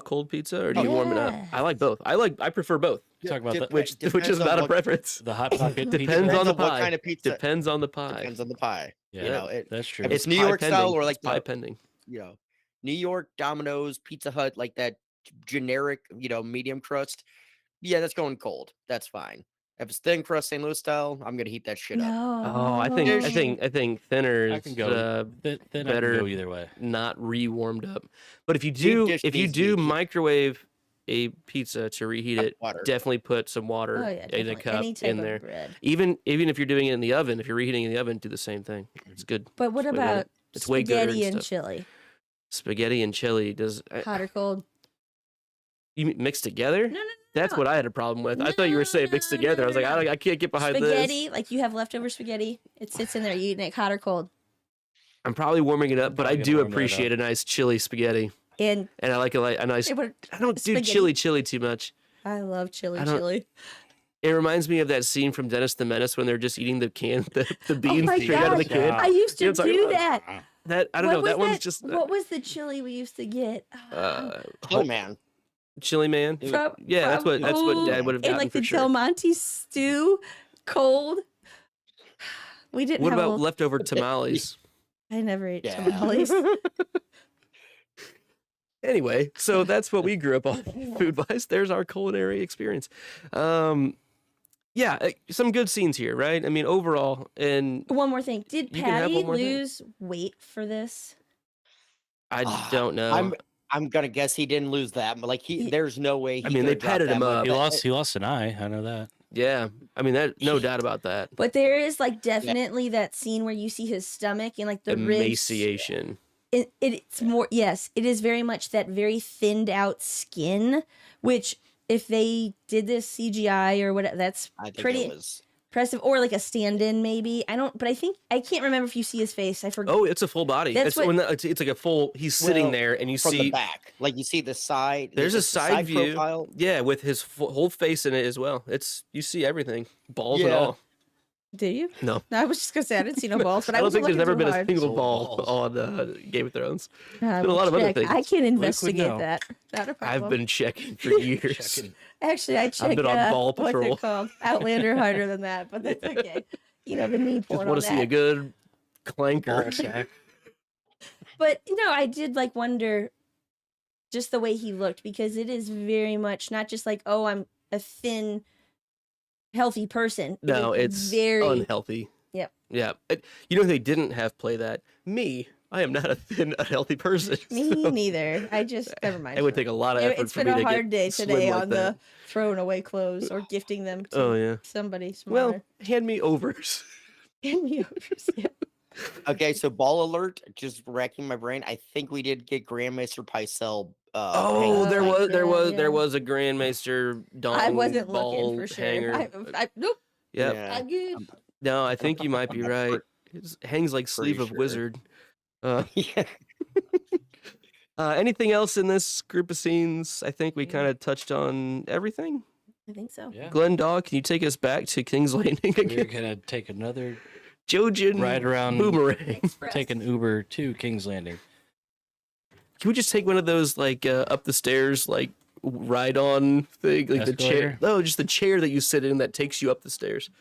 cold pizza, or do you warm it up? I like both. I prefer both, Talk about that. which Depends is on not a what- preference. The hot pocket Depends pizza. on Depends the on what pie. kind of pizza. Depends on the pie. Depends on the pie. Yeah, that's true. if it's New pie York style pending. or It's like pie the- pending. New York, Domino's, Pizza Hut, like that generic, medium crust. Yeah, that's going cold. That's fine. If it's thin crust, St. Louis style, I'm gonna heat that shit up. No. Oh, I think thinner I is can go. Then I can better. go either way. Not re-warmed up. But if you Deep dish do needs to be heat- microwave a pizza to reheat Hot it, water. definitely put some water Oh yeah, in a definitely. cup Any type in of there. bread. Even if you're doing it in the oven, if you're reheating in the oven, do the same thing. It's good. But what It's way better. about It's way gooder spaghetti and and stuff. chili? Spaghetti and chili does Hot or cold? you mix together? No. That's what I had a problem with. I thought you were saying mixed together. I was like, I can't get behind Spaghetti, this. like you have leftover spaghetti, it sits in there. You eating it hot or cold? I'm probably warming it up, but I Probably gonna do warm that appreciate a nice chili spaghetti, And and I like a nice. it would, I don't do spaghetti. chili too much. I love chili. I don't- It reminds me of that scene from Dennis the Menace when they're just eating the beans my straight out of the gosh. can. I used to You know what I'm do talking that. That I don't know. What That was one's just What was the chili we used to get? Oh man, Chili Man. From- Yeah, that's what Ooh, Dad would have and gotten like for the sure. Del Monte stew, cold. We didn't What have. about leftover tamales? I never ate Yeah. tamales. Anyway, so that's what we grew up on food wise. There's our culinary experience. Yeah, some good scenes here, right? I mean, overall, and One more thing. Did You can have Patty one more thing. lose weight for this? I don't know. I'm gonna guess he didn't lose that, but like He- there's no way. He I mean, they could've dropped padded that him much. up. He lost an eye. I know that. Yeah, I mean, that no doubt about that. But there is like definitely that scene where you see his stomach and like the ribs. Emaciation. It's more, yes, it is very much that very thinned out skin, which if they did this CGI or whatever, that's I think pretty it was. impressive. Or like a stand-in maybe. But I can't remember if you see his face. I forgot. Oh, it's a full body. That's It's what- when it's like a full. He's sitting Well, there, and you From see the back, like you see the side. there's a it's the side view. profile. Yeah, with his whole face in it as well. You see everything, balls and Yeah. all. Do you? No. I was just gonna say I didn't see no balls, but I I, don't wasn't think there's looking ever too been a hard. single So ball balls. on Game of Thrones. I been a will lot of other check. things. I can would investigate know. that. Not a problem. I've been checking for years. Checking. Actually, I checked. been on Ball What's Patrol. it called? Outlander harder than that, but that's okay. You know the need for Just it. want all to see a that. good clanker. Ball sack. But I did like wonder just the way he looked, because it is very much not just like, oh, I'm a thin, healthy person. It No, is it's very unhealthy. Yep. Yeah. You know who they didn't have play that? Me. I am not a thin, unhealthy person. me so neither. I just never mind. it would take a lot of effort It's for been me a to hard get day slim today like on that. the throwing away clothes or gifting them to Oh yeah. somebody smaller. Well, hand me overs. Hand me overs, yeah. Okay, so ball alert. Just racking my brain. I think we did get Grandmaster Pycelle. Oh, Oh, there like was that, yeah. there was a Grandmaster dong I wasn't ball looking for sure. hanger. Nope. Yep. Yeah. I'm good. No, I think you might be I'm right. It hangs like sleeve pretty of sure. wizard. Uh, Yeah. anything else in this group of scenes? I think we kind of touched on everything. I think so. Yeah. Glenn Dog, can you take us back to King's Landing We're again? gonna take another Jojen ride around, Boomerang. take an Uber to King's Landing. Can we just take one of those like up the stairs like ride on thing, like the chair? Escalator? No, just the chair that you sit in that takes you up the stairs.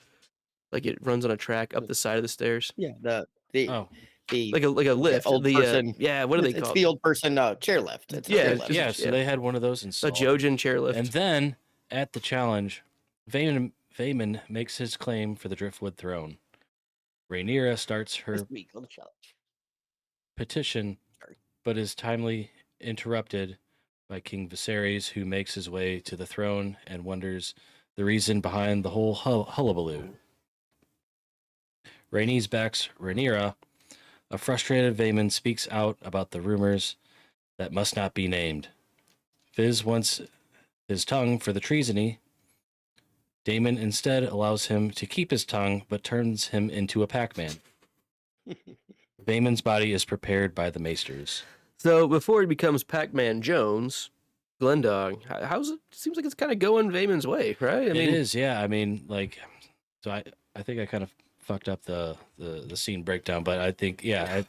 Like it runs on a track up the side of the stairs, Yeah. The Oh, like a lift. old person. Yeah, what are they it's called? the old person chairlift. It's a Yeah, chairlift. just- yeah. So yeah. they had one of those A installed. Jojen chairlift. And then at the challenge, Vaemon makes his claim for the Driftwood throne. Rhaenyra starts her This week on the challenge. petition, Sorry. but is timely interrupted by King Viserys, who makes his way to the throne and wonders the reason behind the whole hullabaloo. Rhaenys backs Rhaenyra. A frustrated Vaemon speaks out about the rumors that must not be named. Viz wants his tongue for the treasony, Daemon instead allows him to keep his tongue, but turns him into a Pac-Man. Daemon's body is prepared by the Maesters. So before he becomes Pac-Man Jones, Glendog, how's it? Seems like it's kind of going Daemon's way, right? It is, yeah. I mean, like, so I think I kind of fucked up the scene breakdown, but I think, yeah,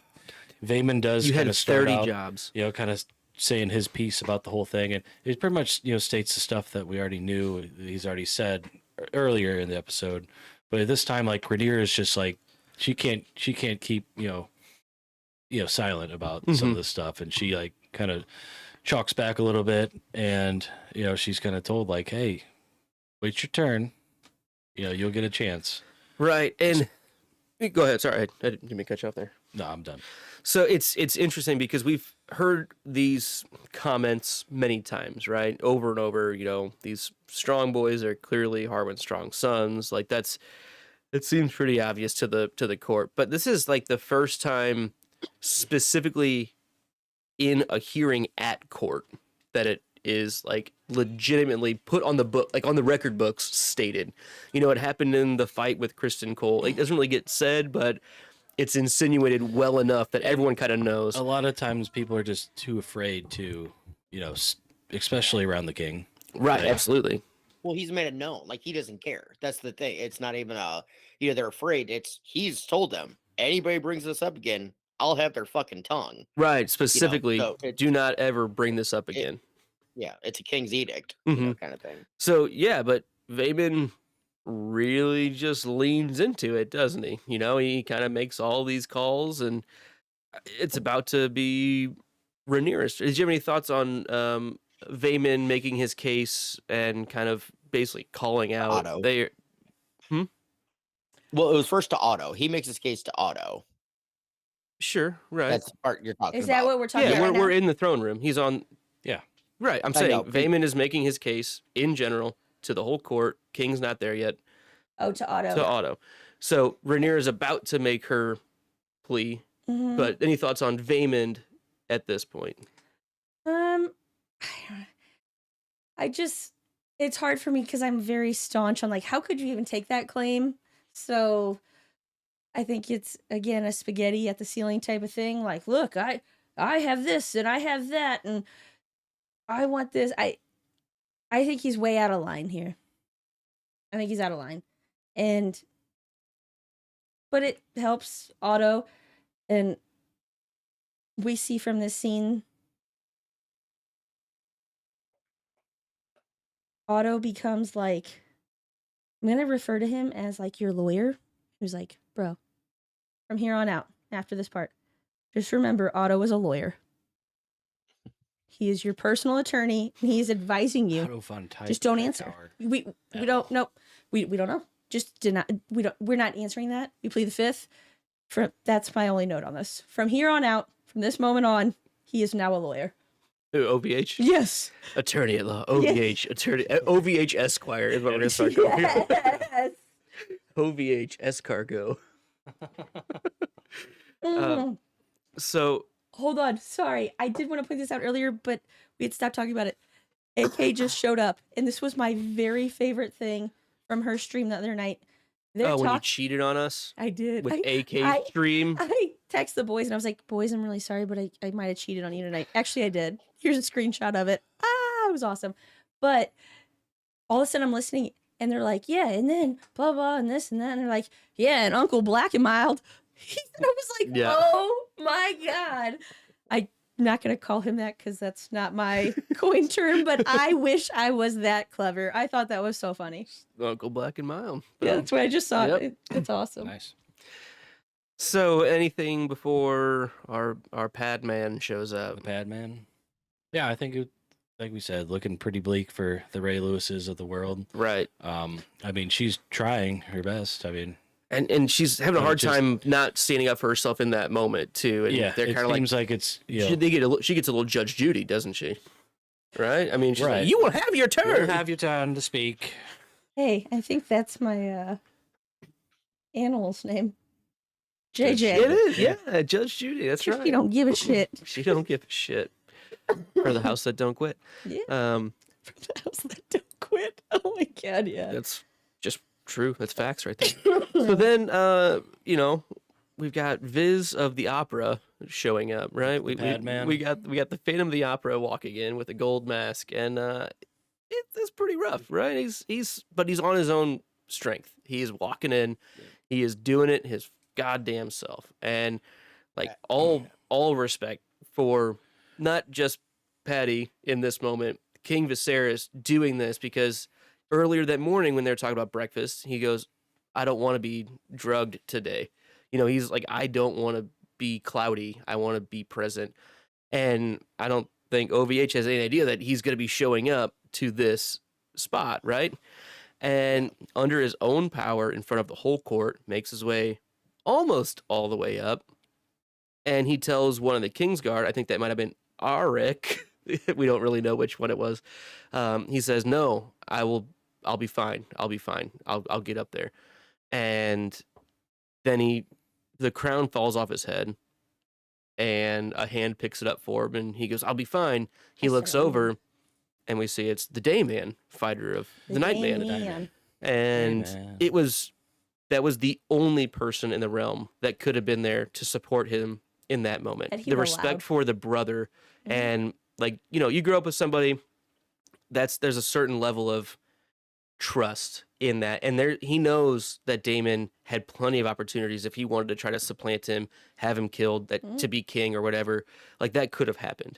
Vaemon does. You kind had of start 30 out, jobs. kind of saying his piece about the whole thing, and it pretty much states the stuff that we already knew. He's already said earlier in the episode, but at this time, like, Rhaenyra is just like she can't keep silent about some of this stuff, and she like kind of chalks back a little bit, and she's kind of told like, hey, wait your turn, you'll get a chance. Right. And go ahead. Sorry, I didn't mean to cut you off there. No, I'm done. So it's interesting because we've heard these comments many times, right? Over and over, these strong boys are clearly Harwin's strong sons. Like it seems pretty obvious to the court. But this is like the first time specifically in a hearing at court that it is like legitimately put on the book, like on the record books stated. It happened in the fight with Kristen Cole. It doesn't really get said, but it's insinuated well enough that everyone kind of knows. A lot of times people are just too afraid to, especially around the king. Right, absolutely. Well, he's made it known. Like, he doesn't care. That's the thing. It's not even they're afraid. He's told them, anybody brings this up again, I'll have their fucking tongue. Right, specifically, so do not ever bring this up again. It's a king's edict, Mhm. kind of thing. So, yeah, but Vaemon really just leans into it, doesn't he? He kind of makes all these calls, and it's about to be Rhaenyra's. Did you have any thoughts on Vaemon making his case and kind of basically calling out Otto. Well, it was first to Otto. He makes his case to Otto. Sure, right. That's the part you're talking about. Is that what we're talking Yeah, about? we're in the throne room. He's on. Yeah. Right. I'm I saying know. Vaemon is making his case in general to the whole court. King's not there yet. Oh, to Otto. To Otto. So Rhaenyra is about to make her plea. Mhm. But any thoughts on Vaemon at this point? It's hard for me because I'm very staunch on like, how could you even take that claim? So I think it's, again, a spaghetti at the ceiling type of thing. Like, look, I have this and I have that and I want this. I think he's way out of line here. I think he's out of line. But it helps Otto. And we see from this scene, Otto becomes like, I'm going to refer to him as like your lawyer. Who's like, bro, from here on out, after this part, just remember Otto is a lawyer. He is your personal attorney. And he is advising you. Just don't answer. We don't know. We don't know. Just did not. We're not answering that. We plead the fifth. That's my only note on this. From here on out, from this moment on, he is now a lawyer. Ooh, OVH? Yes. Attorney at law. OVH. Attorney. OVH Esquire is what we're going to start calling him. Yes. OVH Escargo. Mm. So. Hold on. Sorry. I did want to point this out earlier, but we had stopped talking about it. AK just showed up, and this was my very favorite thing from her stream the other night. When you cheated on us? I did. With AK stream? I texted the boys, and I was like, boys, I'm really sorry, but I might have cheated on you tonight. Actually, I did. Here's a screenshot of it. It was awesome. But all of a sudden, I'm listening, and they're like, yeah, and then blah, blah, and this and that. And they're like, yeah, and Uncle Black and Mild. And I was like, Yeah. Oh, my God. I'm not going to call him that because that's not my coin term, but I wish I was that clever. I thought that was so funny. Uncle Black and Mild. Yeah, that's what I just saw. Yep. It's awesome. Nice. So, anything before our pad man shows up? The Pad Man. Yeah, I think like we said, looking pretty bleak for the Ray Lewises of the world. Right. I mean, she's trying her best. I mean, And she's having a But hard just- time not standing up for herself in that moment too. And yeah, they're it kind of seems like like it's she gets a little Judge Judy, doesn't she? Right? I mean, she's Right. like, "You will have your turn." you'll have your turn to speak. Hey, I think that's my animal's name. JJ. It is, yeah, Judge Judy. That's right. You don't give a shit. She don't give a shit. For the house that don't quit. Yeah. Um, For the house that don't quit. Oh my God, yeah. that's True. That's facts right there. So then, you know, we've got Viz of the Opera showing up, right? We got the Phantom of the Opera walking in with a gold mask, and it's pretty rough, right? He's on his own strength. He's walking in, he is doing it his goddamn self, and like all respect for not just Patty in this moment, King Viserys doing this, because earlier that morning when they were talking about breakfast, he goes, "I don't want to be drugged today." You know, he's like, "I don't want to be cloudy. I want to be present." And I don't think OVH has any idea that he's going to be showing up to this spot, right? And under his own power in front of the whole court, makes his way almost all the way up. And he tells one of the Kingsguard, I think that might have been Arik. We don't really know which one it was. He says, "No, I'll be fine. I'll be fine. I'll get up there." And then the crown falls off his head, and a hand picks it up for him, and he goes, "I'll be fine." He looks over, and we see it's the Dayman, fighter of the Nightman. And that was the only person in the realm that could have been there to support him in that moment. The respect for the brother, and like, you know, you grow up with somebody there's a certain level of trust in that, and he knows that Daemon had plenty of opportunities if he wanted to try to supplant him, have him killed, to be king or whatever. Like, that could have happened.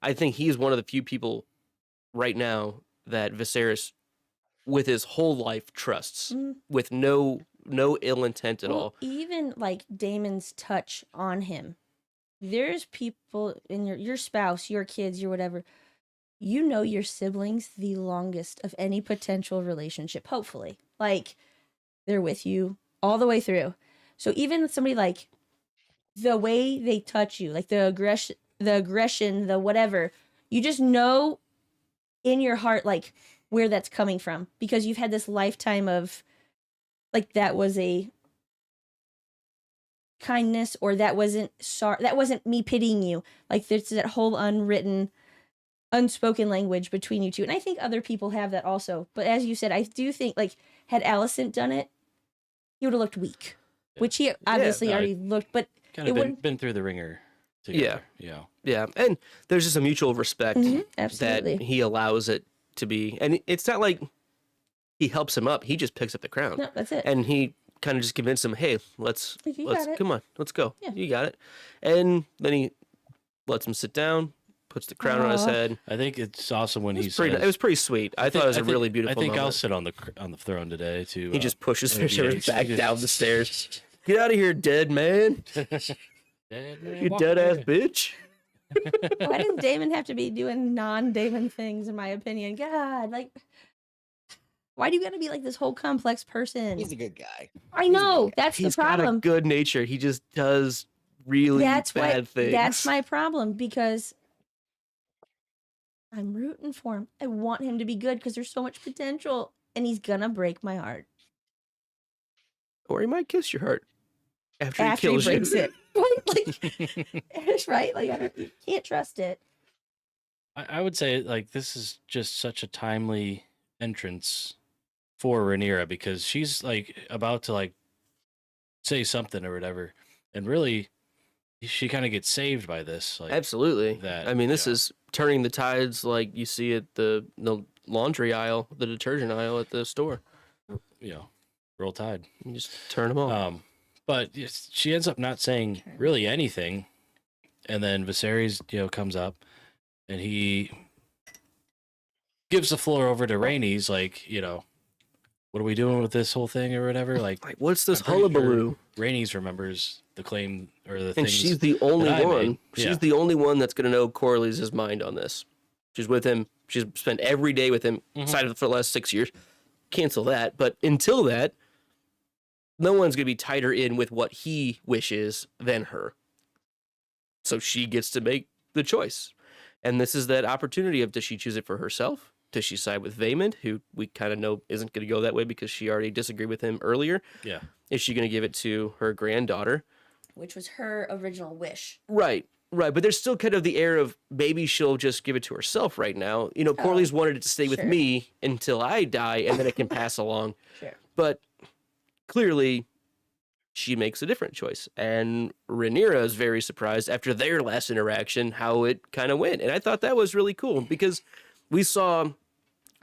I think he's one of the few people right now that Viserys, with his whole life, trusts, with no ill intent at all. Even like Daemon's touch on him. There's people in your spouse, your kids, your whatever. You know your siblings the longest of any potential relationship, hopefully. Like, they're with you all the way through. So even somebody like, the way they touch you, like the aggression, the whatever, you just know in your heart, like, where that's coming from, because you've had this lifetime of, like, that was a kindness, or that wasn't me pitying you. Like, there's that whole unspoken language between you two, and I think other people have that also. But as you said, I do think, like, had Alicent done it, he would have looked weak, which he obviously already looked, but kind of been through the ringer together. Yeah, and there's just a mutual respect absolutely. that he allows it to be, and it's not like he helps him up. He just picks up the crown. No, that's it. And he kind of just convinced him, "Hey, let's come on, let's go. Yeah. You got it." And then he lets him sit down, puts the crown on his head. I think it's awesome when he says, it was pretty sweet. I thought it was a really beautiful I think moment. I'll sit on the throne today too. He just pushes Viserys back down the stairs. "Get out of here, dead man. You dead ass bitch." Why does Daemon have to be doing non-Daemon things, in my opinion? God, like, why do you gotta be like this whole complex person? He's a good guy. I know, that's the He's problem. got a good nature. He just does really bad things. That's my problem, because I'm rooting for him. I want him to be good because there's so much potential, and he's gonna break my heart. Or he might kiss your heart after he He kills breaks you. it. Like, right? Like, you can't trust it. I would say, like, this is just such a timely entrance for Rhaenyra, because she's like about to like say something or whatever, and really she kind of gets saved by this. Like, Absolutely. That, I mean, this is turning the tides like you see at the laundry aisle, the detergent aisle at the store. Roll Tide. You just turn them on. But she ends up not saying really anything, and then Viserys, comes up, and he gives the floor over to Rhaenys, like, what are we doing with this whole thing or whatever? Like what's this I'm pretty hullabaloo? Sure Rhaenys remembers the claim or the thing. And she's the only one. Made. She's the only one that's going to know Corlys' mind on this. She's with him. She's spent every day with him, aside for the last 6 years. Cancel that. But until that, no one's going to be tighter in with what he wishes than her. So she gets to make the choice. And this is that opportunity of, does she choose it for herself? Does she side with Vaemond, who we kind of know isn't going to go that way because she already disagreed with him earlier? Yeah. Is she going to give it to her granddaughter? Which was her original wish. Right. But there's still kind of the air of maybe she'll just give it to herself right now. Corlys wanted it to stay with me until I die, and then it can pass along. Sure. But clearly, she makes a different choice. And Rhaenyra is very surprised after their last interaction how it kind of went. And I thought that was really cool because we saw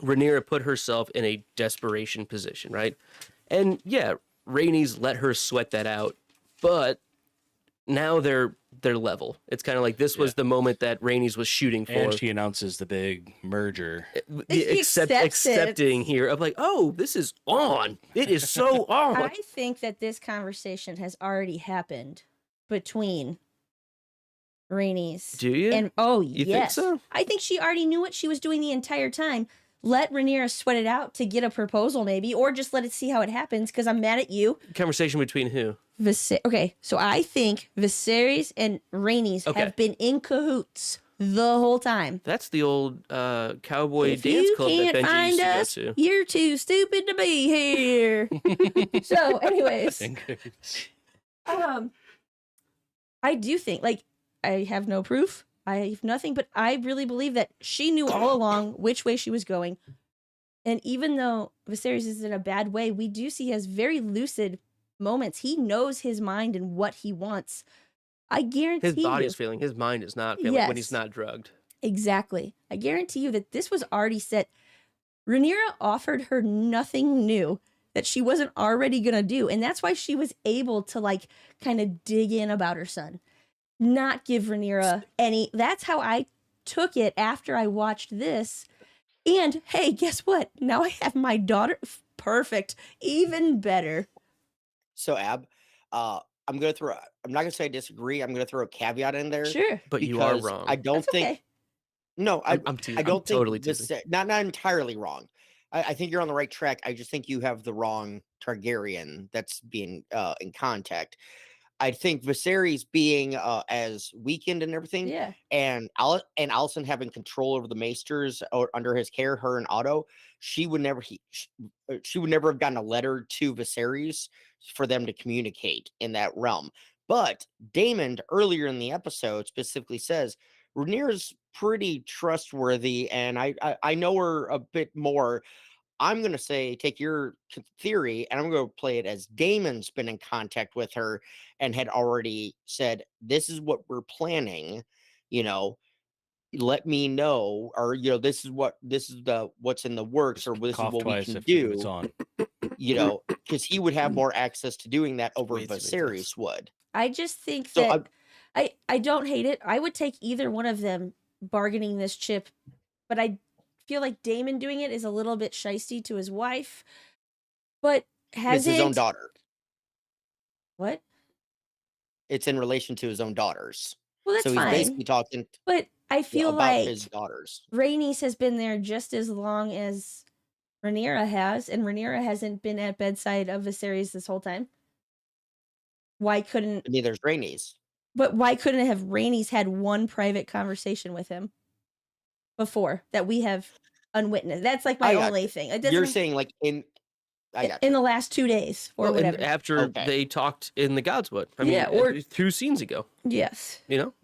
Rhaenyra put herself in a desperation position, right? And yeah, Rhaenys let her sweat that out, but now they're level. It's kind of like this was the moment that Rhaenys was shooting for. And she announces the big merger. Accepting here of like, oh, this is on. It is so on. I think that this conversation has already happened between Rhaenys. Do you? And You yes. think so? I think she already knew what she was doing the entire time. Let Rhaenyra sweat it out to get a proposal, maybe, or just let it see how it happens. Because I'm mad at you. Conversation between who? Okay, so I think Viserys and Rhaenys have been in cahoots the whole time. That's the old cowboy If dance you club that can't Benji find used us, to go to. you're too stupid to be here. So, anyways, I do think, like, I have no proof. I have nothing, but I really believe that she knew all along which way she was going. And even though Viserys is in a bad way, we do see he has very lucid moments. He knows his mind and what he wants. I guarantee His body's you, feeling. His mind is not feeling when he's Yes. not drugged. exactly. I guarantee you that this was already set. Rhaenyra offered her nothing new that she wasn't already gonna do, and that's why she was able to like kind of dig in about her son, not give Rhaenyra any. That's how I took it after I watched this. And hey, guess what? Now I have my daughter. Perfect, even better. So Ab, I'm gonna throw. I'm not gonna say I disagree. I'm gonna throw a caveat in there. Sure, But you are because wrong. I don't that's think. okay. No, I'm teasing. I don't I'm think totally this. teasing. Not entirely wrong. I think you're on the right track. I just think you have the wrong Targaryen that's being in contact. I think Viserys being as weakened and everything, Yeah, and Alicent having control over the Maesters or under his care, her and Otto, she would never she would never have gotten a letter to Viserys for them to communicate in that realm. But Daemon earlier in the episode specifically says Rhaenyra's pretty trustworthy, and I know her a bit more. I'm going to say, take your theory, and I'm going to play it as Damon's been in contact with her and had already said, "This is what we're planning. You know, let me know, or this is what's in the works, or this is Cough what we twice can if it's do." on. Because he would have more access to doing that over Way too many times. Viserys would. I just think So that I don't hate it. I would take either one of them bargaining this chip, but I feel like Daemon doing it is a little bit shisty to his wife. But it's his own hasn't daughter. what? It's in relation to his own daughters. Well, that's So he's fine. basically talking But I feel about like his daughters. Rhaenys has been there just as long as Rhaenyra has, and Rhaenyra hasn't been at bedside of Viserys this whole time. Why couldn't? Neither's Rhaenys. But why couldn't have Rhaenys had one private conversation with him before that we have unwitnessed? That's like my I got only you. thing. It You're doesn't saying like I got in you. the last 2 days or Well, and whatever. after Okay. they talked in the Godswood. I mean, Yeah, or- 2 scenes ago. Yes.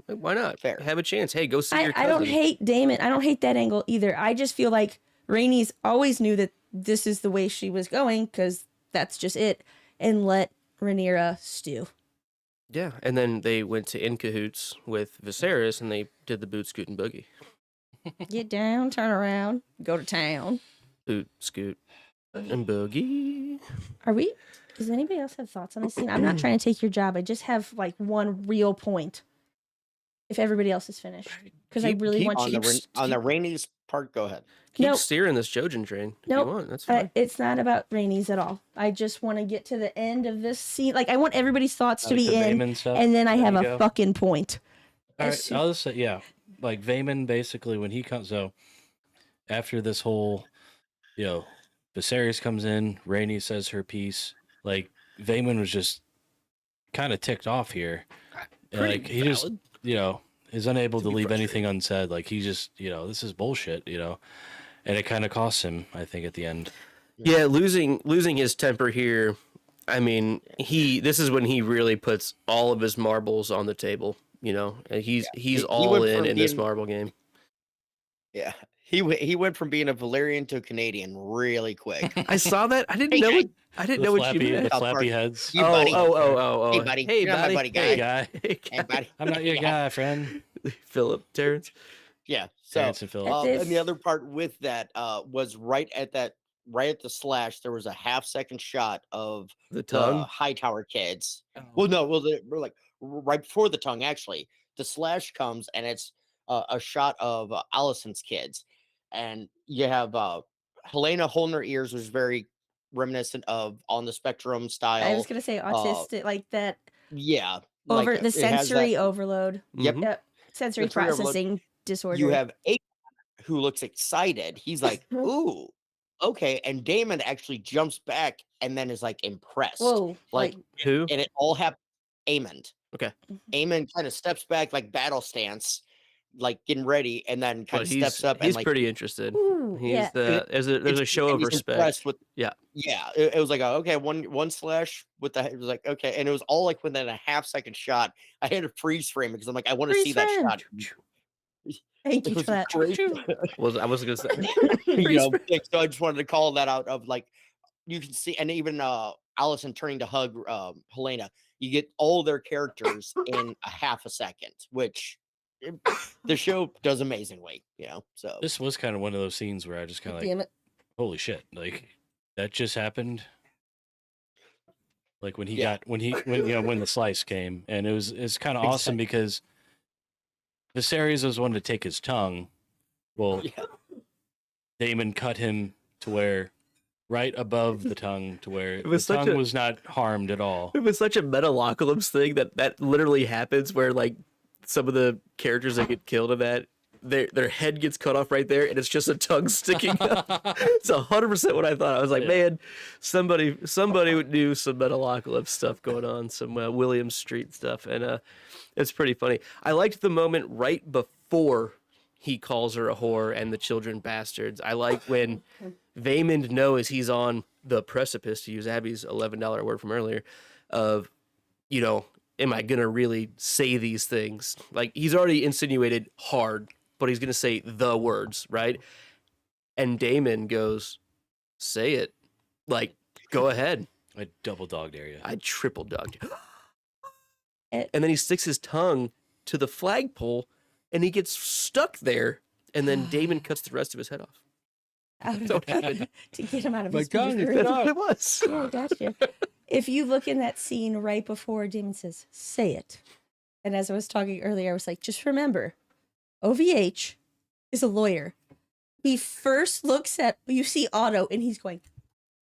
Why not? Fair. Have a chance. Hey, go see your I cousin. don't hate Daemon. I don't hate that angle either. I just feel like Rhaenys always knew that this is the way she was going because that's just it, and let Rhaenyra stew. Yeah, and then they went to in cahoots with Viserys, and they did the boot, scoot, and boogie. Get down, turn around, go to town. Boot, scoot, and boogie. Does anybody else have thoughts on this scene? I'm not trying to take your job. I just have like one real point. If everybody else is finished, because I Keep- really keep want On you. the Rhaenys part, go ahead. Keep Nope. steering this Jojen train if Nope. you want. That's fine. It's not about Rhaenys at all. I just want to get to the end of this scene. Like I want everybody's thoughts to Like be the in, Vaemon stuff? and then I There have you a go. fucking point. All As right, soon- I'll just say, yeah, like Vaemon basically when he comes, so after this whole, Viserys comes in, Rhaenys says her piece, like Vaemon was just kind of ticked off here, and, Pretty like he just, valid. is unable To to be leave frustrated. anything unsaid. Like he just, this is bullshit, and it kind of costs him, I think, at the end. Yeah, losing his temper here. I mean, this is when he really puts all of his marbles on the table. And he's He all went in from this being- marble game. Yeah. He went from being a Valyrian to a Canadian really quick. I saw that. I didn't Hey, know guy. it. I didn't know what you the meant. South flappy Park. heads. You buddy. Oh. Hey, buddy. Hey, You're not my buddy. buddy Hey, guy. guy. Hey, buddy. I'm not your Yeah. guy, friend. Philip, Terrence. Yeah. So, Terrence and Philip. That's and the other part with that was right at the slash, there was a half-second shot of The the tongue. Hightower kids. Oh. Well, no, we're like right before the tongue. Actually, the slash comes and it's a shot of Allison's kids, and you have Helena holding her ears, which is very reminiscent of On the Spectrum style. I was gonna say autistic, like that Yeah, over like, the it has that- sensory overload. Yep. Mhm. Yep. Sensory Sensory overload. processing disorder. You have Aemon, who looks excited. He's like, "Ooh, okay." And Damon actually jumps back and then is like impressed. whoa, like, Who? and it all happened. Aemon. Okay. Aemon kind of steps back, like battle stance, like getting ready, and then kind But of steps up. he's and like, pretty interested. ooh, He's yeah. there's a show and of he's respect. impressed with, Yeah. yeah. It was like, okay, one slash with the. It was like, okay, and it was all like within a half-second shot. I had to freeze frame it because I'm like, I want to Freeze see that frame. shot. Thank It you was for that. great. I was gonna say. You know, so I just wanted to call that out of like you can see, and even Allison turning to hug Helena, you get all their characters in a half a second, which the show does amazingly, you know. So This was kind of one of those scenes where I just kind of like, Damn it. holy shit, like that just happened. Like when he Yeah. when the slice came, and it's kind of awesome because Viserys was wanting to take his tongue. Well, yeah, Daemon cut him to where right above the tongue to where the was such tongue a- was not harmed at all. It was such a Metalocalypse thing that literally happens where like some of the characters that get killed in that their head gets cut off right there and it's just a tongue sticking up. It's 100% what I thought. I was like, Yeah. man, somebody would do some Metalocalypse stuff going on, some William Street stuff, and it's pretty funny. I liked the moment right before he calls her a whore and the children bastards. I like when Vaymond knows he's on the precipice, to use Abby's $11 word from earlier, of, you know, am I going to really say these things? Like, he's already insinuated hard, but he's going to say the words, right? And Damon goes, say it. Like, go ahead. I double dog dare you. I triple dogged you. It- And then he sticks his tongue to the flagpole and he gets stuck there. And then Damon cuts the rest of his head off. Out That's what of, happened. to get him out of My his tongue is misery. That's what it was. Oh, gotcha. If you look in that scene right before Damon says, say it. And as I was talking earlier, I was like, just remember, OVH is a lawyer. He first looks at, you see Otto, and he's going,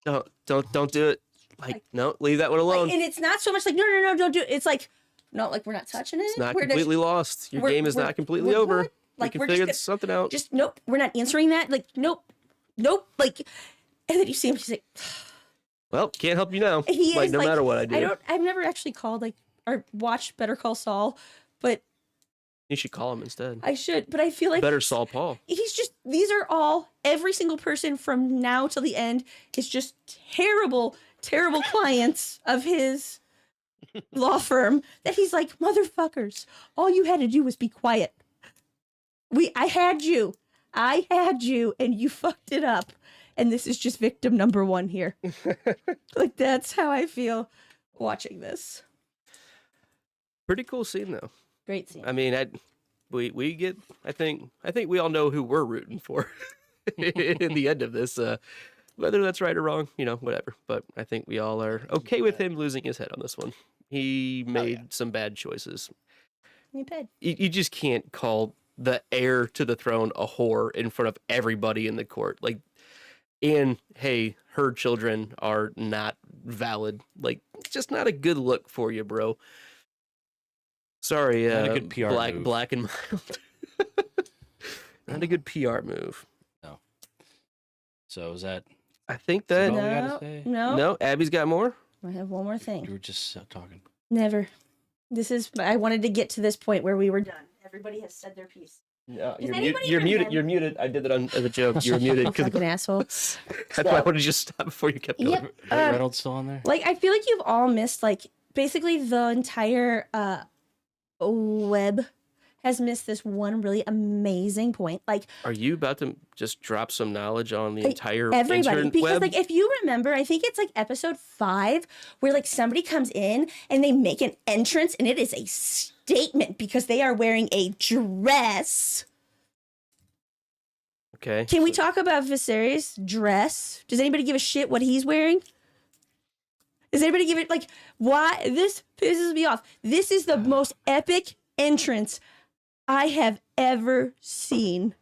No, don't do it. Like, no, leave that one alone. and it's not so much like, no, don't do it. It's like, no, like we're not touching it. It's not We're just- completely lost. Your we're- game is we're- not completely we're over. good. We Like, can we're figure just something out. just nope, we're not answering that. Like, nope. Like, and then you see him, he's like, Well, can't help you now. he Like, is no like, matter what I do. I've never actually called like or watched Better Call Saul, but You should call him instead. I should. But I feel like Better Saul Paul. he's just, these are all, every single person from now till the end is just terrible clients of his law firm that he's like, motherfuckers, all you had to do was be quiet. I had you and you fucked it up. And this is just victim number one here. Like, that's how I feel watching this. Pretty cool scene though. Great scene. I mean, we get. I think we all know who we're rooting for in the end of this. Whether that's right or wrong, you know, whatever. But I think we all are okay with him losing his head on this one. He made some bad choices. You paid. You just can't call the heir to the throne a whore in front of everybody in the court. Like, and hey, her children are not valid. Like, it's just not a good look for you, bro. Sorry, Not a good PR move. black and mild. Not a good PR move. So is that I think all that we gotta No, say? no. Abby's got more. I have one more thing. You were just talking. Never. I wanted to get to this point where we were done. Everybody has said their piece. No, Does you're, anybody you're muted. remember- You're muted. I did that as a joke. You were muted because Fucking asshole. that's why I wanted to just stop before you kept going. Yep. Right Reynolds still on there? Like, I feel like you've all missed, like, basically the entire web has missed this one really amazing point. Like, Are you about to just drop some knowledge on the like, entire everybody, because interweb? like if you remember, I think it's like episode 5 where like somebody comes in and they make an entrance and it is a statement because they are wearing a dress. Okay. Can we talk about Viserys' dress? Does anybody give a shit what he's wearing? Does anybody give it like why? This pisses me off. This is the most epic entrance I have ever seen.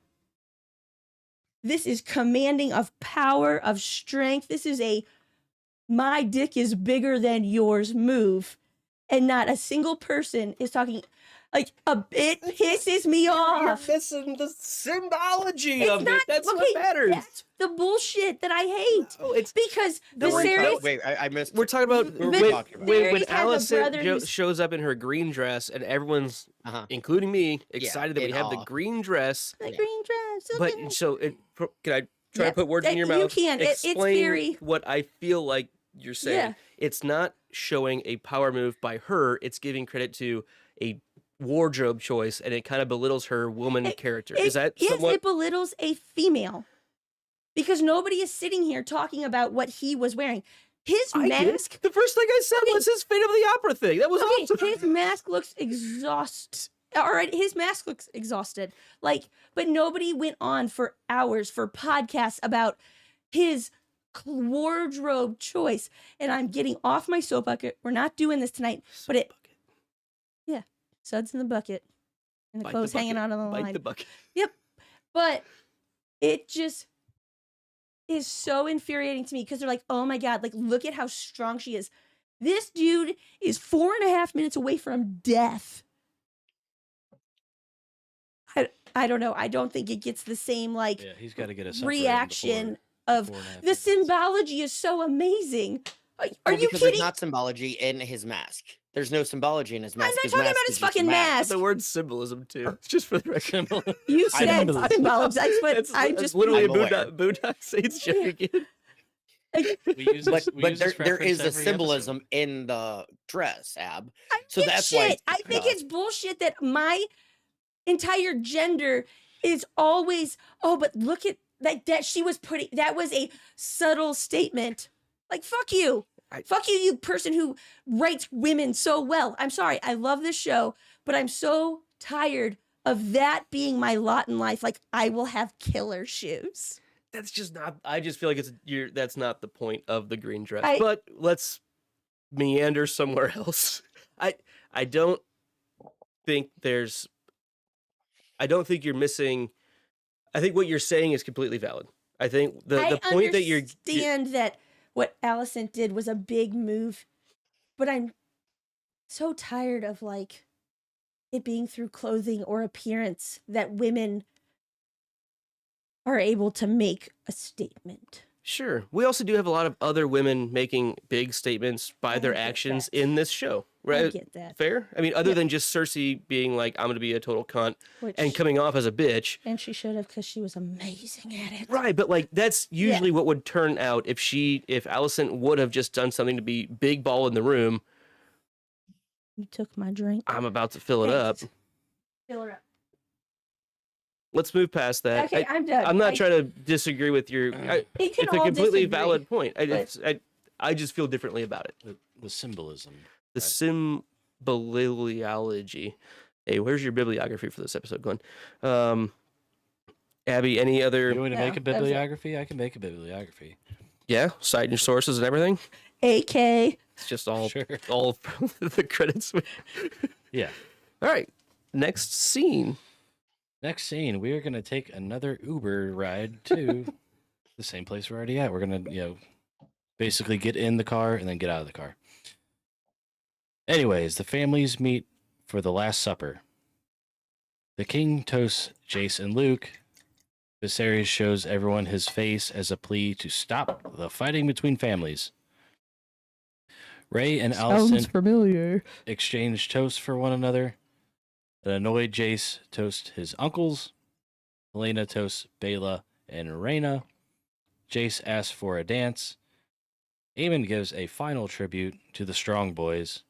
This is commanding of power, of strength. This is a my dick is bigger than yours move. And not a single person is talking like it pisses me off. You're missing the symbology It's of not it. That's okay, what matters. That's the bullshit that I hate. Oh, it's Because No, we're Viserys, Wait, I missed. we're talking about We're when, talking about- when Viserys has a Allison brother who's- shows up in her green dress and everyone's, Uh-huh. including me, excited that we in have the awe. green dress. the green dress. But so can I try Yeah, to put words in your you mouth? can. It's Explain very- what I feel like you're saying. Yeah. It's not showing a power move by her. It's giving credit to a wardrobe choice, and it kind of belittles her woman character. Is that yes, somewhat? it belittles a female because nobody is sitting here talking about what he was wearing. His I did. mask. The first thing I said was his Fate of the Opera thing. That was Okay, awesome. his mask looks exhausted. All right, his mask looks exhausted. Like, but nobody went on for hours for podcasts about his wardrobe choice. And I'm getting off my soap bucket. We're not doing this tonight. But it, yeah, suds in the bucket, and the Bite clothes hanging bucket. out on the Bite line. the bucket. But it just is so infuriating to me because they're like, oh my God, like, look at how strong she is. This dude is 4.5 minutes away from death. I don't know. I don't think it gets the same, like, Yeah, he's got to get a reaction of the symbology is so amazing. Are Well, you because kidding? There's not symbology in his mask. There's no symbology in his I'm mask. not His talking mask about is his just a fucking mask. The word symbolism too. Just for the record. You I said know. symbology. That's what It's, I'm it's just literally a I'm aware. Boondock Saints joke again. like, We use But, this, we use this there reference is a every symbolism in the dress, Ab. I So think that's why shit. it's I think tough. it's bullshit that my entire gender is always, oh, but look at that she was putting, that was a subtle statement. Like, fuck you. Fuck you, you person who writes women so well. I'm sorry. I love this show, but I'm so tired of that being my lot in life. Like, I will have killer shoes. That's just not. I just feel like that's not the point of the green dress. I- But let's meander somewhere else. I don't think there's. I don't think you're missing. I think what you're saying is completely valid. I think the point that you're understand that what Allison did was a big move, but I'm so tired of like it being through clothing or appearance that women are able to make a statement. Sure. We also do have a lot of other women making big statements by I their get actions that. in this show, I right? get that. Fair? I mean, other Yeah. than just Cersei being like, I'm going to be a total cunt Which, and coming off as a bitch. and she should have because she was amazing at it. Right, but like that's usually what would turn out if Allison would have just done something to be big ball in the room. You took my drink. I'm about to fill it up. Thanks. Fill her up. Let's move past that. Okay, I'm done. I'm not trying to disagree with your. We can It's a all completely disagree. valid point. but- I just feel differently about it. The symbolism. The symboliology. Hey, where's your bibliography for this episode, Glenn? Abby, any other? You want me to No, make a that was it. bibliography? I can make a bibliography. Yeah, cite your sources and everything. AK. It's just all Sure. all the credits. Yeah. All right, next scene. Next scene, we are going to take another Uber ride to the same place we're already at. We're going to, basically get in the car and then get out of the car. Anyways, the families meet for the Last Supper. The king toasts Jace and Luke. Viserys shows everyone his face as a plea to stop the fighting between families. Ray and Allison familiar. exchange toasts for one another. The annoyed Jace toasts his uncles. Helena toasts Bela and Rhaena. Jace asks for a dance. Aemon gives a final tribute to the Strong Boys.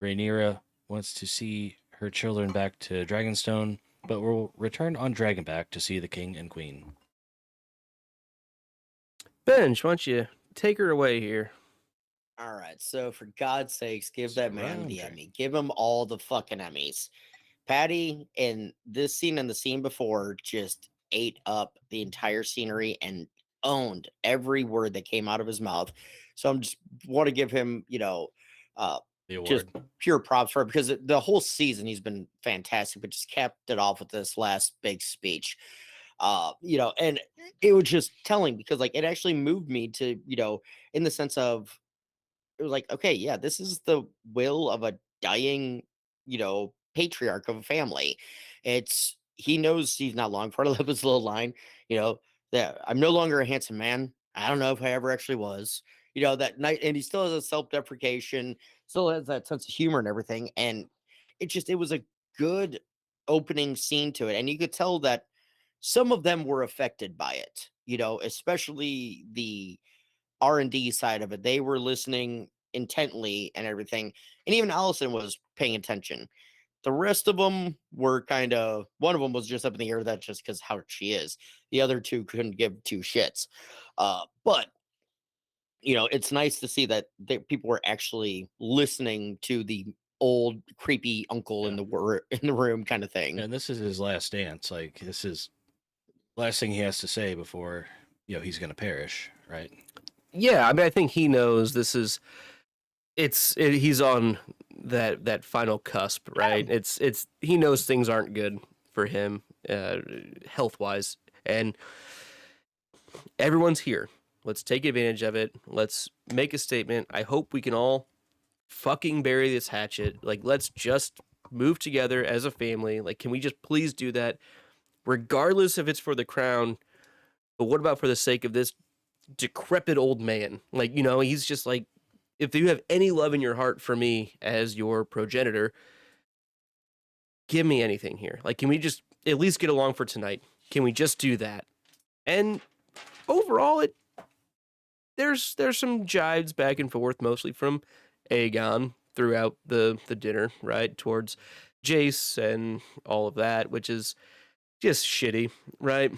Rhaenyra wants to see her children back to Dragonstone, but will return on Dragonback to see the king and queen. Benj, why don't you take her away here? All right, so for God's sakes, give that man Surround the her. Emmy. Give him all the fucking Emmys. Patty in this scene and the scene before just ate up the entire scenery and owned every word that came out of his mouth. So I'm just want to give him, uh, The award. just pure props for it because the whole season he's been fantastic, but just kept it off with this last big speech. And it was just telling because like it actually moved me to, in the sense of it was like, okay, yeah, this is the will of a dying, patriarch of a family. It's he knows he's not long for to live his little line, that I'm no longer a handsome man. I don't know if I ever actually was. That night, and he still has a self-deprecation, still has that sense of humor and everything. And it was a good opening scene to it. And you could tell that some of them were affected by it, especially the R&D side of it. They were listening intently and everything. And even Allison was paying attention. The rest of them were kind of one of them was just up in the air. That's just because how she is. The other two couldn't give two shits. But it's nice to see that people were actually listening to the old creepy uncle in the room kind of thing. And this is his last dance. Like this is last thing he has to say before he's going to perish, right? Yeah, I mean, I think he knows this is. He's on that final cusp, right? It's he knows things aren't good for him, health wise, and everyone's here. Let's take advantage of it. Let's make a statement. I hope we can all fucking bury this hatchet. Like, let's just move together as a family. Like, can we just please do that, regardless if it's for the crown? But what about for the sake of this decrepit old man? Like, he's just like, if you have any love in your heart for me as your progenitor, give me anything here. Like, can we just at least get along for tonight? Can we just do that? And overall, there's some jives back and forth, mostly from Aegon throughout the dinner, right, towards Jace and all of that, which is just shitty, right?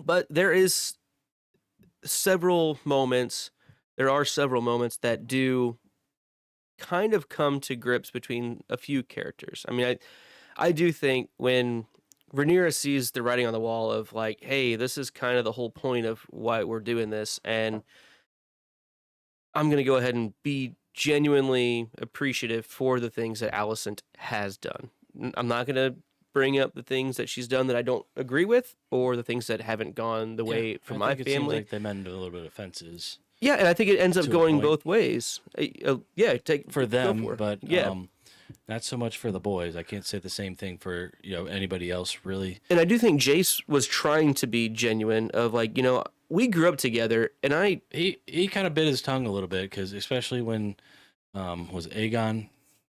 But there are several moments that do kind of come to grips between a few characters. I mean, I do think when Rhaenyra sees the writing on the wall of like, hey, this is kind of the whole point of why we're doing this, and I'm going to go ahead and be genuinely appreciative for the things that Alicent has done. I'm not going to bring up the things that she's done that I don't agree with, or the things that haven't gone the way for my It seems family. like they mend a little bit of fences. Yeah, and I think it ends up To a going point. both ways. Take For them, go for it. but yeah. not so much for the boys. I can't say the same thing for anybody else really. And I do think Jace was trying to be genuine of like, we grew up together, and He kind of bit his tongue a little bit because especially when was Aegon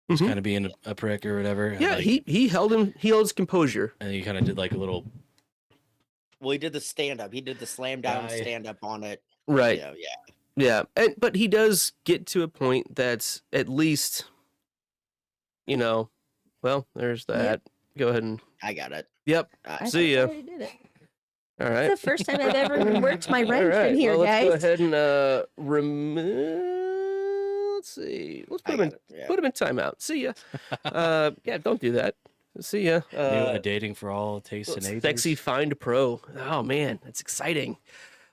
was Mhm. kind of being a prick or whatever. and, yeah, like, he held his composure. and he kind of did like a little Well, he did the stand up. He did the slam down I- stand up on it. Right. Yeah. Yeah. But he does get to a point that's at least, well, there's that. Go ahead and I got it. yep. I See ya. already did it. All right. It's the first time I've ever worked my All wrench right, in here, well, guys. let's go ahead and let's see. Let's I put him in got it. Yeah. put him in timeout. See ya. Yeah, don't do that. See ya. new dating for all tastes and ages. Sexy Find Pro. Oh man, that's exciting.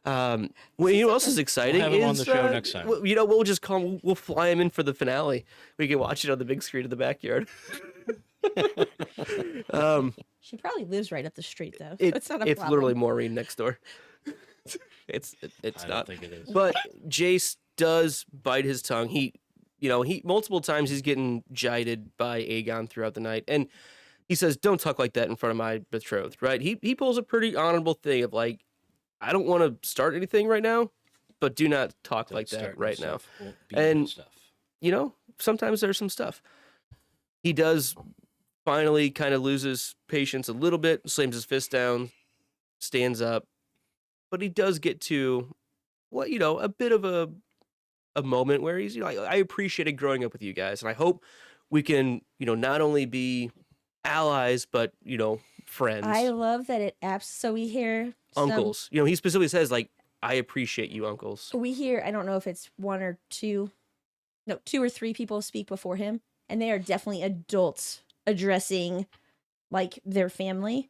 Well, you know what else is exciting? have him on is, the show next time. We'll just call him. We'll fly him in for the finale. We can watch it on the big screen in the backyard. She probably lives right up the street, though. So It- it's not a it's problem. literally Maureen next door. it's I not. don't think it is. But Jace does bite his tongue. He multiple times he's getting jided by Aegon throughout the night, and he says, "Don't talk like that in front of my betrothed." Right? He pulls a pretty honorable thing of like, "I don't want to start anything right now, but do not talk Don't like that start right new now." stuff, won't be And- new stuff. Sometimes there's some stuff. He does finally kind of loses patience a little bit, slams his fist down, stands up, but he does get to a bit of a moment where he's I appreciated growing up with you guys, and I hope we can not only be allies, but friends, I love that it so we hear uncles. He specifically says like, "I appreciate you, uncles." We hear, I don't know if it's two or three people speak before him, and they are definitely adults addressing like their family.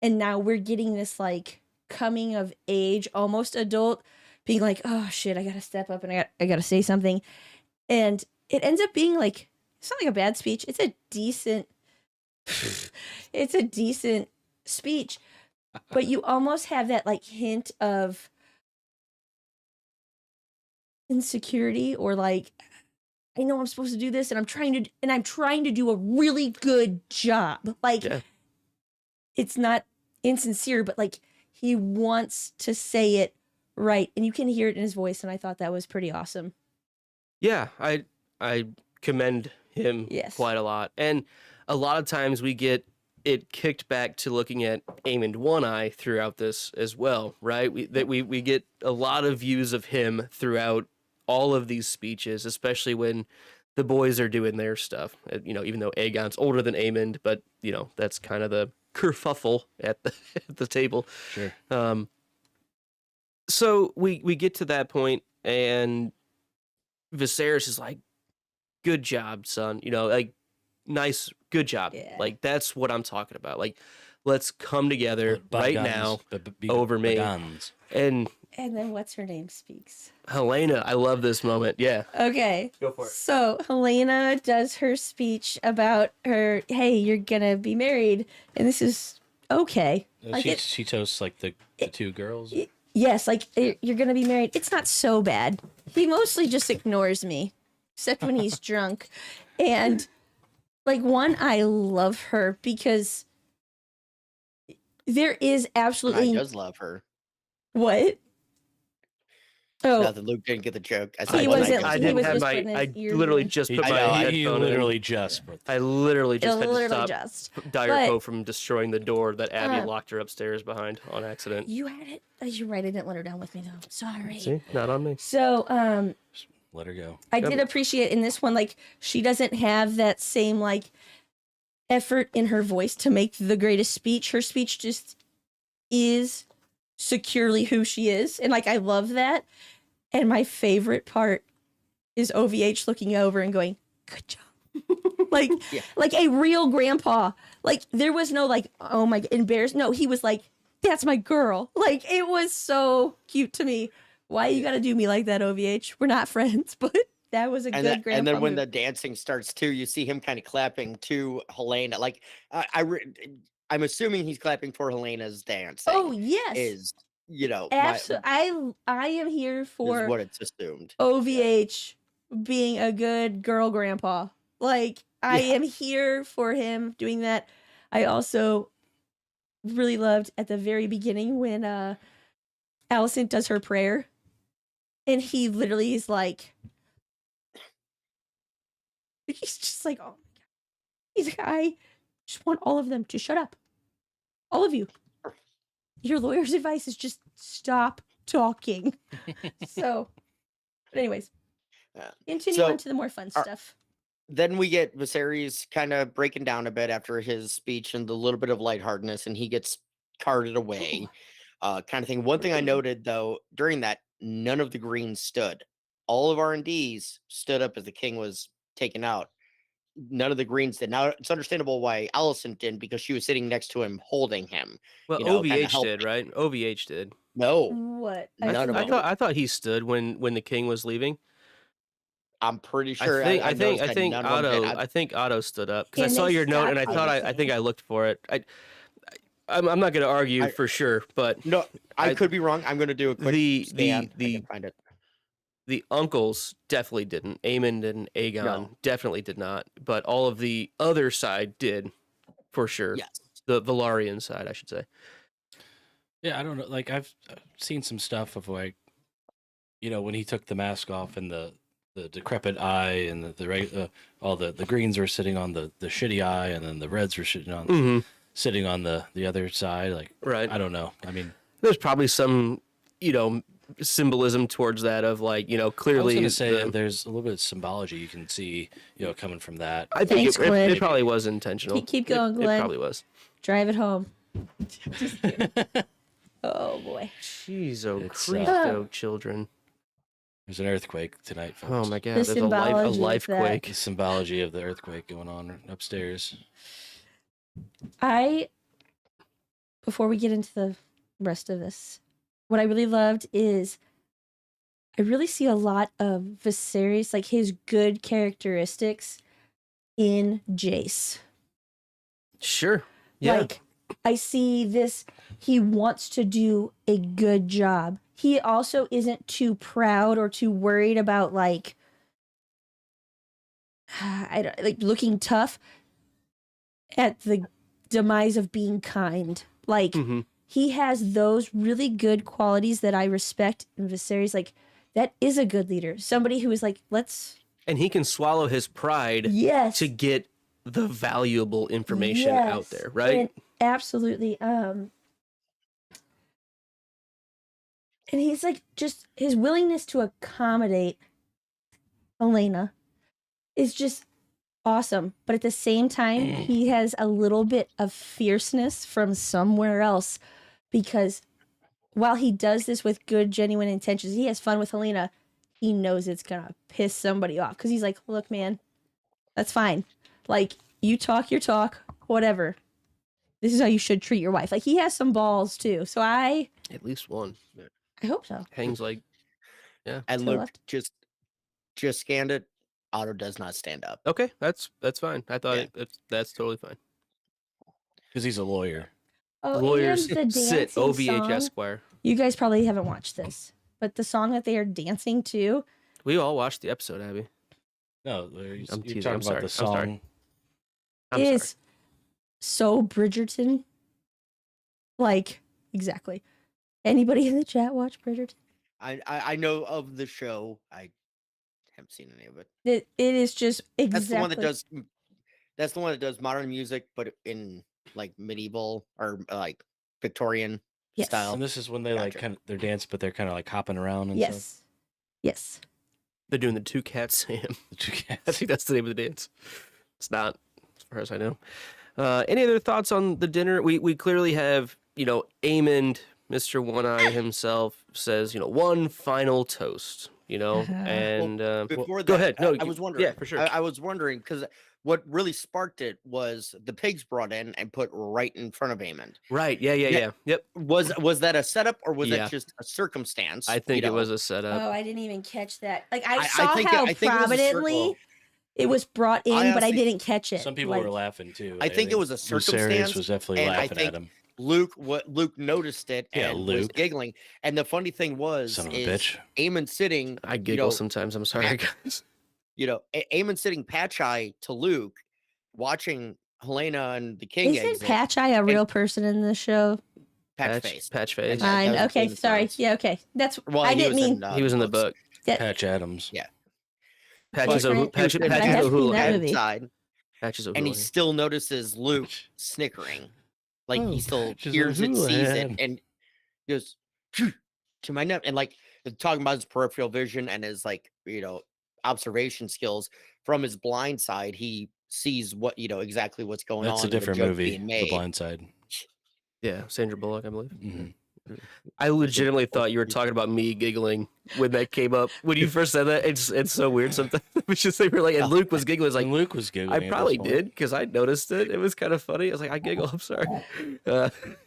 And now we're getting this like coming of age, almost adult, being like, oh shit, I gotta step up and I gotta say something. And it ends up being like, it's not like a bad speech. It's a decent speech. But you almost have that like hint of insecurity, or like, I know I'm supposed to do this and I'm trying to do a really good job. Like, it's not insincere, but like he wants to say it right, and you can hear it in his voice, and I thought that was pretty awesome. Yeah, I commend him quite a lot. And a lot of times we get it kicked back to looking at Aemond One Eye throughout this as well, right? We get a lot of views of him throughout all of these speeches, especially when the boys are doing their stuff. Even though Aegon's older than Aemond, but that's kind of the kerfuffle at the table. Sure. So we get to that point, and Viserys is like, "Good job, son." Like, nice, good job. Yeah. Like, that's what I'm talking about. Like, let's come together right now over me. And then what's her name speaks. Helena, I love this moment. Yeah. Okay. Go for it. So Helena does her speech about her, hey, you're gonna be married, and this is okay. She toasts like the two girls. Yes, like, you're gonna be married. It's not so bad. He mostly just ignores me, except when he's drunk. And like, I love her because there is absolutely. I does love her. What? Oh, Nothing. Luke didn't get the joke. I He wasn't- I he didn't was have just my. putting his I ears literally in. just He put my literally headphone in. just. I literally just had to literally stop just. Direko from destroying the door that Abby Uh, locked her upstairs behind on accident. You had it. You're right. I didn't let her down with me though. Sorry. See, not on me. So, Let her go. I did appreciate in this one, like, she doesn't have that same like effort in her voice to make the greatest speech. Her speech just is securely who she is, and like, I love that. And my favorite part is OVH looking over and going, "Good job." like, like a real grandpa. Like, there was no like, oh my, embarrassed. No, he was like, "That's my girl." Like, it was so cute to me. Why you gotta do me like that, OVH? We're not friends, but that was a good grandpa. And then when move. the dancing starts too, you see him kind of clapping to Helena. Like, I'm assuming he's clapping for Helena's dancing. Oh yes, Is absolutely. I am here is for what it's assumed. OVH being a good girl grandpa. Like, I am here for him doing that. I also really loved at the very beginning when Allison does her prayer, and he literally is like, he's just like, oh my god. He's like, I just want all of them to shut up. All of you. Your lawyer's advice is just stop talking. So, but anyways, continue on to the more fun stuff. Then we get Viserys kind of breaking down a bit after his speech and the little bit of lightheartedness, and he gets carted away, kind of thing. One thing I noted though during that, none of the Greens stood. All of R&Ds stood up as the king was taken out. None of the Greens did. Now it's understandable why Allison didn't, because she was sitting next to him, holding him. Well, OVH did, right? OVH did. No, What? None of them. I thought he stood when the king was leaving. I'm pretty sure. I think Otto stood up because I And saw they your note and I stopped thought the I think king. I looked for it. I'm not going to argue for sure, but No, I could be wrong. I'm going to do a quick scan. I can find it. the uncles definitely didn't. Aemond and Aegon definitely did not, but all of the other side did, for sure. Yes. The Velaryon side, I should say. Yeah, I don't know. Like, I've seen some stuff of like, when he took the mask off and the decrepit eye and all the greens were sitting on the shitty eye, and then the reds were sitting on the other side. Like, Right. I don't know. I mean, There's probably some, symbolism towards that of like, you know, I was clearly going to say there's a little bit of symbology you can see, you know, coming from that. I think Thanks, it Glenn. probably was intentional. Keep going, It Glenn. probably was. Drive it home. Just kidding. Oh boy. Jeez, oh It's, Christo, children. There's an earthquake tonight, folks. Oh my God, The there's a life symbology of that. quake. The symbology of the earthquake going on upstairs. Before we get into the rest of this, what I really loved is I really see a lot of Viserys, like his good characteristics in Jace. Sure. Yeah. Like, I see this, he wants to do a good job. He also isn't too proud or too worried about, like, looking tough at the demise of being kind. Like, Mhm. he has those really good qualities that I respect in Viserys. Like, that is a good leader. Somebody who is like, let's. And he can swallow his pride Yes. to get the valuable information out Yes, there, right? and absolutely. And he's like, just his willingness to accommodate Helena is just awesome. But at the same time, he has a little bit of fierceness from somewhere else, because while he does this with good, genuine intentions, he has fun with Helena. He knows it's gonna piss somebody off, because he's like, look, man, that's fine. Like, you talk your talk, whatever. This is how you should treat your wife. Like, he has some balls too. So I At least one. hope so. Hangs like, And To the Luke left. just scanned it. Otto does not stand up. okay, that's fine. I thought Yeah. that's totally fine. Because he's a lawyer. Oh, Lawyers and the sit, dancing OVH song. Esquire. You guys probably haven't watched this, but the song that they are dancing to, We all watched the episode, Abby. No, you're I'm teasing. talking I'm sorry. about the I'm song. sorry. I'm is so Bridgerton. Like, exactly. Anybody in the chat watch Bridgerton? I know of the show. I haven't seen any of it. It is just exactly. That's the one that does. That's the one that does modern music, but in like medieval or like Victorian Yes. style. And this is when they like Gotcha. kind of they're dancing, but they're kind of like hopping around and stuff. Yes. Yes. They're doing the two cats Sam. The two I cats. think that's the name of the dance. It's not, as far as I know. Any other thoughts on the dinner? We clearly have, you know, Aemond, Mr. One Eye himself says, you know, one final toast, you know, Uh-huh. and Before that, go ahead. No, I was wondering. Yeah, for sure. I was wondering because what really sparked it was the pigs brought in and put right in front of Aemond. Right. Yeah. Yep. Was that a setup or was Yeah. that just a circumstance? I think you it know? was a setup. Oh, I didn't even catch that. Like, I I saw think how I think it was a prominently circle. it was brought in, I but I honestly- didn't catch it. Some people Like, were laughing too. I think it was a Viserys circumstance, was definitely and I laughing think at him. Luke noticed it Yeah, and was Luke. giggling. And the funny thing was, Son of a is bitch. Aemon sitting, I giggle sometimes. I'm sorry, guys. Aemon sitting patch eye to Luke, watching Helena and the king Isn't exit. Patch Eye a real person in the show? Patch face. Patch face. Yeah, that Fine. was Okay. Game of Sorry. Thrones. Yeah. Okay. That's. Well, I he didn't was mean. in, He was in the books. book. Patch Adams. Yeah. Patches But- of Patches But I have of seen that Houlihan. movie. Side, Patches of and he Houlihan. still notices Luke snickering, like Oh, he still Patches of hears it, sees it, Houlihan. and goes to my neck, and like talking about his peripheral vision and his observation skills from his blind side, he sees what exactly what's going That's on. a different the joke movie, being The made. Blind Side. Yeah, Sandra Bullock, I believe. Mhm. I legitimately thought you were talking about me giggling when that came up. When you first said that, it's so weird sometimes. It's just they were like, and Luke was giggling. It's like, And Luke was giggling. I at this probably point. did because I noticed it. It was kind of funny. I was like, I giggle. I'm sorry.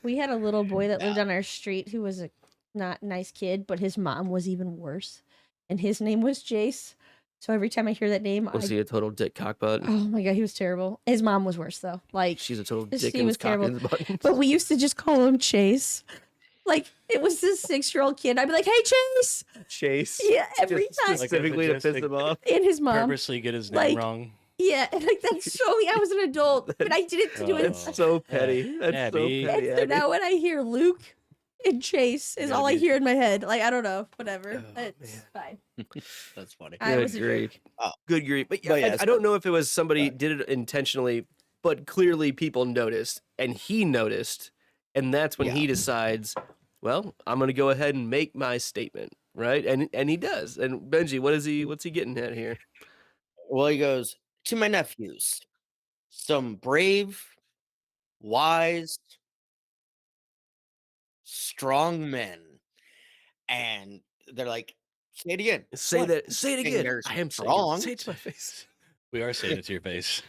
We had a little boy that lived on our street who was a not nice kid, but his mom was even worse, and his name was Jace. So every time I hear that name, Was he a total dick cockbutt? oh my god, he was terrible. His mom was worse though. Like, She's a total She dick and was cock in terrible. his butt. but we used to just call him Chase. Like, it was this 6-year-old kid. I'd be like, "Hey, Chase!" Chase. Yeah, every time. Specifically to piss majestic- him off. And his mom. Purposely get his name like, wrong. Yeah, and like that's so. I was an adult, but I did it to do it. That's so petty. That's Abby. so petty. And so Abby. now when I hear Luke and Chase is Yeah, all I dude. hear in my head. Like, I don't know, whatever. Oh, It's man. fine. That's funny. I Good was a grief. jerk. Good grief. But, But yeah, I don't know if it was somebody did it intentionally, but clearly people noticed, and he noticed, and that's when he decides, well, I'm going to go ahead and make my statement, right? And he does. And Benji, what's he getting at here? Well, he goes, to my nephews, some brave, wise, strong men. And they're like, say it again. Say What? that. Say it Saying again. they're I am strong. Say it to my face. We are saying it to your face.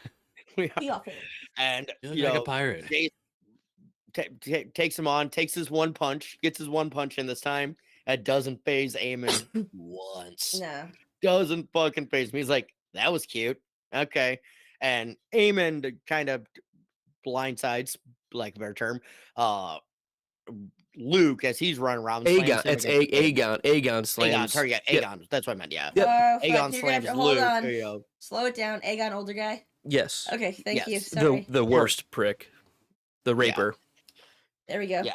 We Be are- awful. and You look you like know, a pirate. Jace takes him on, takes his one punch, gets his one punch in this time. It doesn't phase Aemon once. No. Doesn't fucking phase me. He's like, that was cute. Okay. And Aemon kind of blindsides, like a better term, Luke as he's running around. Aegon. slams him It's against the table. Aegon slams. Aegon, sorry, yeah, Yep. Aegon. That's what I meant, yeah. Yep. Oh, fuck, Aegon you're gonna have slams to hold Luke. on. You know, Slow it down. Aegon, older guy. Yes. Okay, thank you. Yes. Sorry. The worst prick. The raper. There we go. Yeah.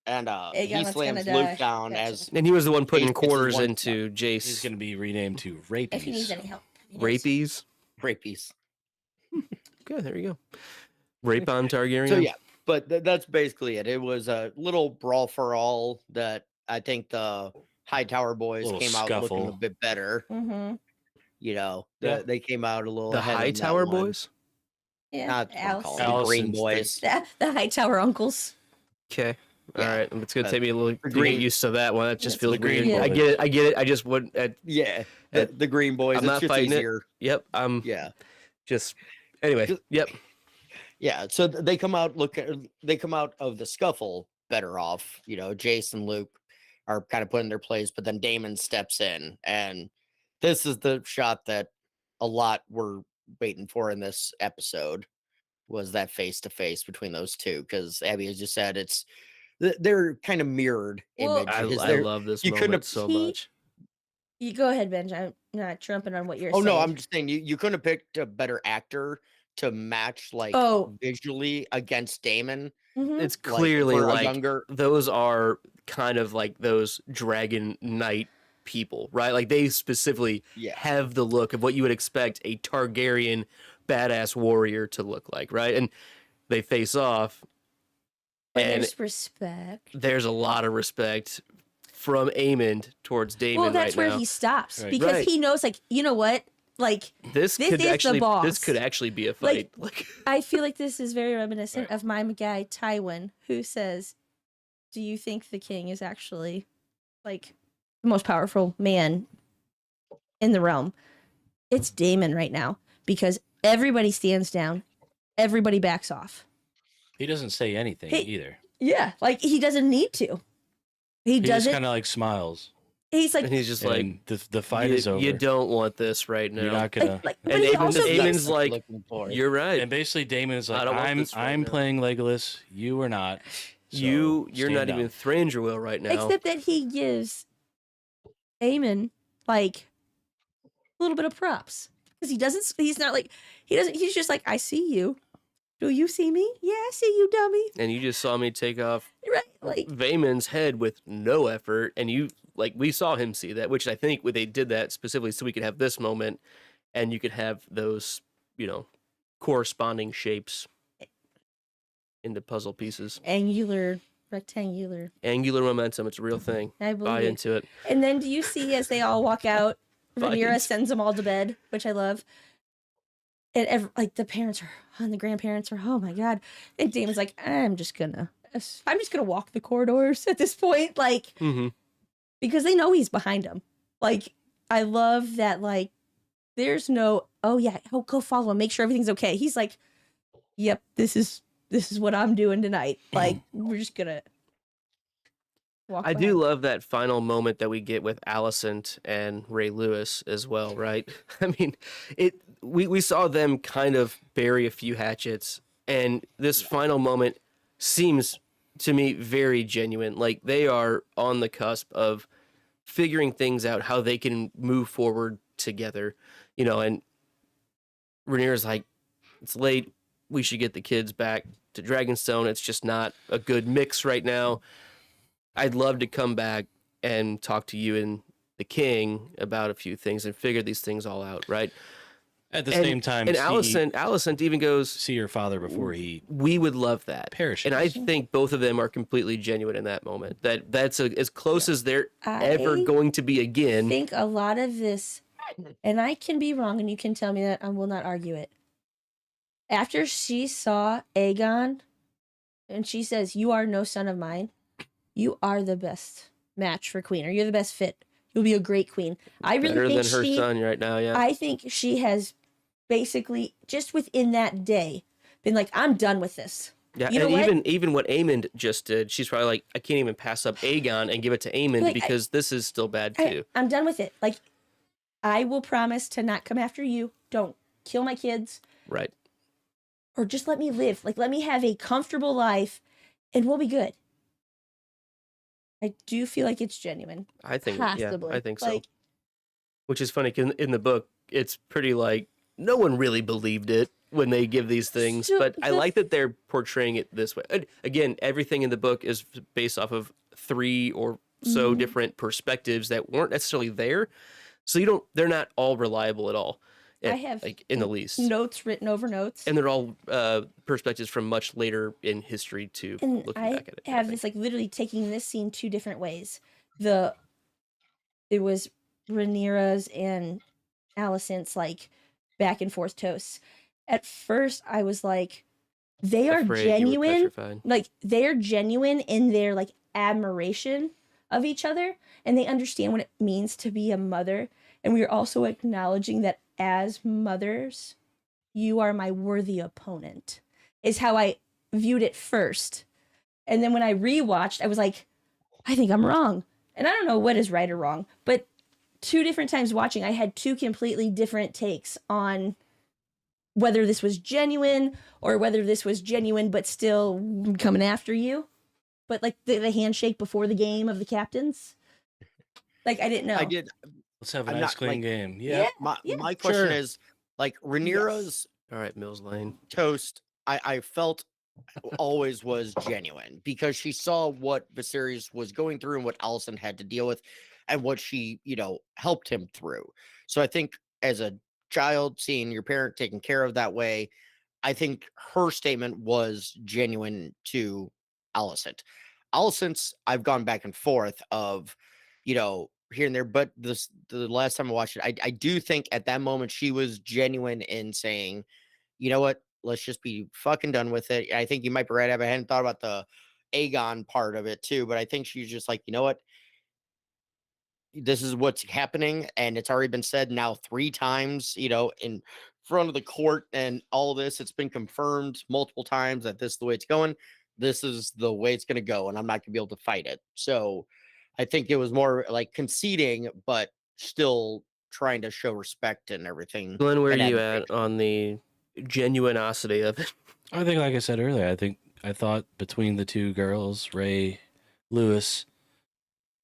And Aegon he that's slams gonna Luke die. down Gotcha. as And he was the one putting Jace gets his quarters one into He's Jace. going to be renamed to If he needs Rapies. any help. he knows. Rapies. rapies. Okay, there you go. Rape on Targaryen. So yeah, but that's basically it. It was a little brawl for all that I think the Hightower boys Little came out looking a scuffle. bit better. Mm-hmm. You know, Yeah. they came out a little The ahead on that Hightower one. boys. Yeah. Not what I'm calling Alice. the Green Allison's Boys. The Hightower uncles. Okay. All Yeah. right. It's gonna Uh, take me a little to green- get used to that one. That just Yes, feels the green weird. boys. I get it. I get it. I just wouldn't. Yeah, Uh, the Green Boys. I'm It's not just fighting it. easier. Yep. I'm Yeah, just. Anyway. Just- Yep. yeah. So they come out they come out of the scuffle better off. You know, Jace and Luke are kind of put in their place, but then Damon steps in, and this is the shot that a lot were waiting for in this episode, was that face to face between those two, because Abby has just said they're kind of mirrored Well, image. I because I they're- love this you couldn't moment have- so He- much. You go ahead, Benj. I'm not jumping on what you're Oh saying. no, I'm just saying you couldn't have picked a better actor to match like Oh. visually against Damon. Mhm. It's clearly for a like younger. those are kind of like those Dragon Knight people, right? Like they specifically Yeah. have the look of what you would expect a Targaryen badass warrior to look like, right? And they face off, But and there's respect. there's a lot of respect from Aemond towards Daemon Well, that's right where now. he stops Right. because Right. he knows, like, you know what? Like, This this could is the actually boss. this could actually be a Like- fight. Like, I feel like this is very reminiscent Right. of my guy Tywin, who says, "Do you think the king is actually like the most powerful man in the realm?" It's Daemon right now because everybody stands down, everybody backs off. He doesn't say anything He- either. Yeah, like he doesn't need to. He He just doesn't. kind of like smiles. He's like, and he's just like, And the fight you, is over. you don't want this right now. You're not gonna. but and he Aemon's- also Aemon's gets, like, looking for. You're right. And basically, Damon is I like, don't want this right I'm now." playing Legolas. You are not. So You're stand not down." even Thranduil right now. except that he gives Aemon like a little bit of props because he doesn't. He's not like he doesn't. He's just like, I see you. Do you see me? Yeah, I see you, dummy. And you just saw me take off Right? Like, Vaemon's head with no effort, and you like we saw him see that, which I think they did that specifically so we could have this moment, and you could have those, corresponding shapes into puzzle pieces. angular, rectangular. Angular momentum, it's a real thing. I Buy believe it. into it. And then do you see as they all walk out, Buy Rhaenyra into- sends them all to bed, which I love. And like the parents are, and the grandparents are, oh my god. And Damon's like, I'm just gonna walk the corridors at this point, like, Mm-hmm. because they know he's behind them. Like, I love that. Like, there's no, oh yeah, go follow him, make sure everything's okay. He's like, yep, this is what I'm doing tonight. Like, we're just gonna walk. I do behind. love that final moment that we get with Alicent and Ray Lewis as well, right? I mean, we saw them kind of bury a few hatchets, and this final moment seems to me very genuine. Like they are on the cusp of figuring things out, how they can move forward together, and Rhaenyra's like, it's late, we should get the kids back to Dragonstone. It's just not a good mix right now. I'd love to come back and talk to you and the king about a few things and figure these things all out, right? At the same time, and Alicent even goes, see her father before he we would love that. perishes. And I think both of them are completely genuine in that moment. That's as close as they're ever going to be again. I think a lot of this, and I can be wrong, and you can tell me that I will not argue it. After she saw Aegon, and she says, "You are no son of mine. You are the best match for queen, or you're the best fit. You'll be a great queen." I really Better think than her son right now, yeah. I think she has basically just within that day been like, I'm done with this. Yeah, you know and even what Aemond just did, she's probably like, I can't even pass up Aegon and give it to Aemond because this is still bad too. I'm done with it. Like, I will promise to not come after you. Don't kill my kids. Right. Or just let me live. Like, let me have a comfortable life and we'll be good. I do feel like it's genuine. I think, Possibly. yeah, I think so. Which is funny because in the book, it's pretty like, no one really believed it when they give these things, but I like that they're portraying it this way. Again, everything in the book is based off of 3 or so different perspectives that weren't necessarily there. So they're not all reliable at all. I have like in the least notes written over notes, and they're all perspectives from much later in history too. And looking back at it, I have this like literally taking this scene 2 different ways. It was Rhaenyra's and Alicent's like back and forth toasts. At first, I was like, they are genuine. Like they're genuine in their like admiration of each other, and they understand what it means to be a mother. And we are also acknowledging that as mothers, you are my worthy opponent, is how I viewed it first. And then when I rewatched, I was like, I think I'm wrong. And I don't know what is right or wrong, but 2 different times watching, I had 2 completely different takes on whether this was genuine or whether this was genuine but still coming after you. But like the handshake before the game of the captains, like I didn't know. I did. Let's have a nice clean game. My question is like Rhaenyra's all right, Mills Lane toast. I felt always was genuine because she saw what Viserys was going through and what Alicent had to deal with, and what she helped him through. So I think as a child, seeing your parent taken care of that way, I think her statement was genuine to Alicent. Alicent's, I've gone back and forth of, here and there, but the last time I watched it, I do think at that moment she was genuine in saying, you know what, let's just be fucking done with it. I think you might be right. I hadn't thought about the Aegon part of it too, but I think she's just like, you know what, this is what's happening, and it's already been said now 3 times, in front of the court and all of this. It's been confirmed multiple times that this is the way it's going. This is the way it's going to go, and I'm not going to be able to fight it. So I think it was more like conceding, but still trying to show respect and everything. Glenn, where are you at on the genuinosity of it? I think, like I said earlier, I thought between the 2 girls, Ray, Lewis,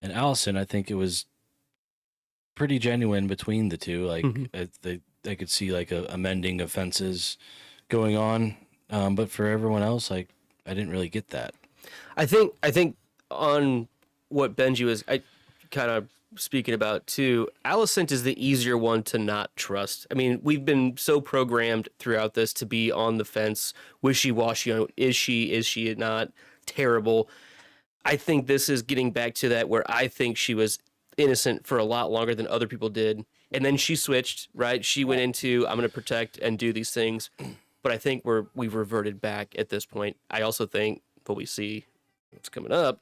and Alicent, I think it was pretty genuine between the 2. Like I could see like a mending of fences going on, but for everyone else, like I didn't really get that. I think on what Benji was kind of speaking about too, Alicent is the easier one to not trust. I mean, we've been so programmed throughout this to be on the fence, wishy-washy. Is she not terrible? I think this is getting back to that where I think she was innocent for a lot longer than other people did. And then she switched, right? She went into, I'm going to protect and do these things. But I think we've reverted back at this point. I also think what we see, what's coming up,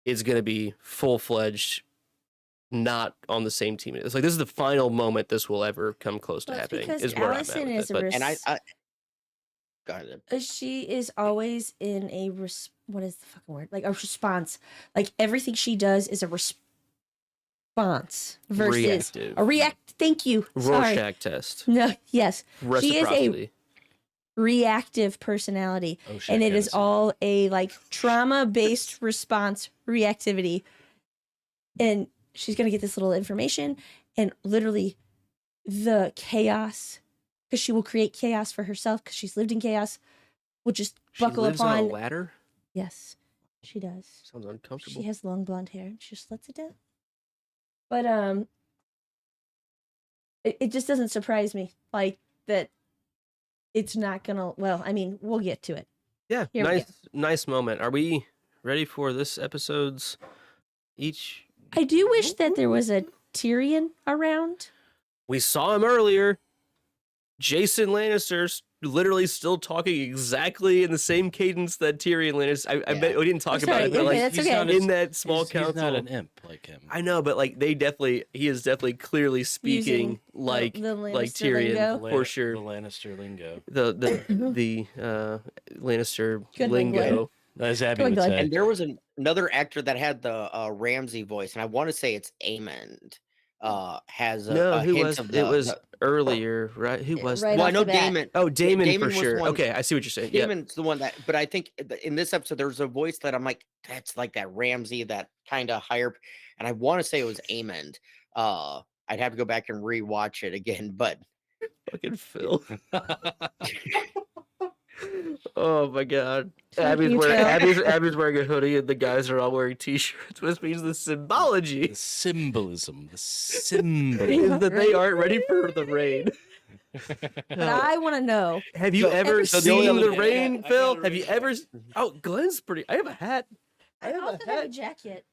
is going to be full-fledged, not on the same team. It's like this is the final moment this will ever come close to happening. Is where I'm at with it. And I go ahead. She is always in a what is the fucking word? Like a response. Like everything she does is a response versus reactive. A react. Thank you. Rorschach test. No. Yes. She is a reactive personality, and it is all a like trauma-based response reactivity. And she's gonna get this little information, and literally the chaos, because she will create chaos for herself because she's lived in chaos, will just buckle lives upon on a ladder. Yes, she does. Sounds uncomfortable. She has long blonde hair and she just lets it down. But it just doesn't surprise me like that. It's not gonna. Well, I mean, we'll get to it. Yeah, Here we nice moment. Are we ready for this episode's each? I do wish that there was a Tyrion around. We saw him earlier. Jason Lannister's literally still talking exactly in the same cadence that Tyrion Lannister. I bet we didn't talk about it, but like that's he's okay. not in that small council, he's not an imp like him. I know, but like he is definitely clearly speaking like the like Lannister Tyrion lingo. for sure. The Lannister lingo. The Lannister Good lingo. lingo. As Abby Going would good. say. And there was another actor that had the Ramsay voice, and I want to say it's Aemond. Has a Who hint was of it? Was earlier, right? Who was Right that? well, I off know the bat. Damon. Oh, Damon for Damon was sure. the one- Okay, I see what you're saying. Yeah, Damon's the one that, but I think in this episode there's a voice that I'm like, that's like that Ramsay, that kind of higher, and I want to say it was Aemond. I'd have to go back and rewatch it again, but fucking Phil. Oh my god. Thank Abby's you, wearing Phil. Abby's wearing a hoodie and the guys are all wearing t-shirts, which means the symbology The symbolism. The is symbolism. that they aren't ready for the rain. But I want to know. Have you So- ever so the only seen other- the rain, I Phil? got a Have you rain ever? Oh, Glenn's pretty. I have a hat. I I have also a have a hat. jacket.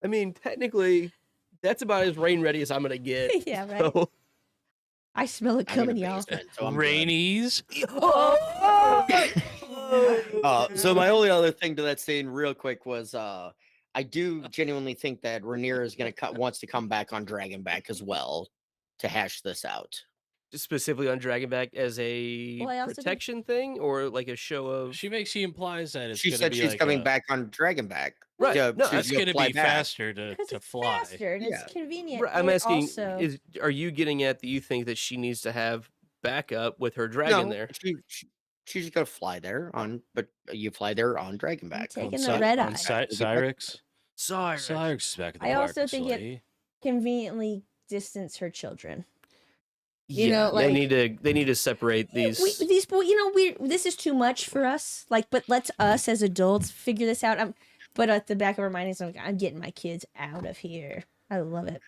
I mean, technically, that's about as rain ready as I'm gonna get. Yeah, right. So. I smell it I'm in coming, the y'all. basement, so I'm good. Rainies. So my only other thing to that scene, real quick, was I do genuinely think that Rhaenyra is wants to come back on Dragonback as well to hash this out. Specifically on Dragonback as a Well, I also protection thing or like a show of She implies that it's She gonna said be she's like coming back on Dragonback. Right. No, It's go going to fly be back. faster Because to it's fly. faster and Yeah. it's convenient. Right, I'm and asking Also, are you getting at that you think that she needs to have backup with her dragon No, there? she's just gonna fly there but you fly there on I'm Dragonback. taking the red eye. Cyrix. Sorry. Cyrix is back in the I park, also think it- Slee. Conveniently distance her children. Yeah, You know, they like- need to separate these. This is too much for us. Like, but let's us as adults figure this out. But at the back of our mind is like, I'm getting my kids out of here. I love it.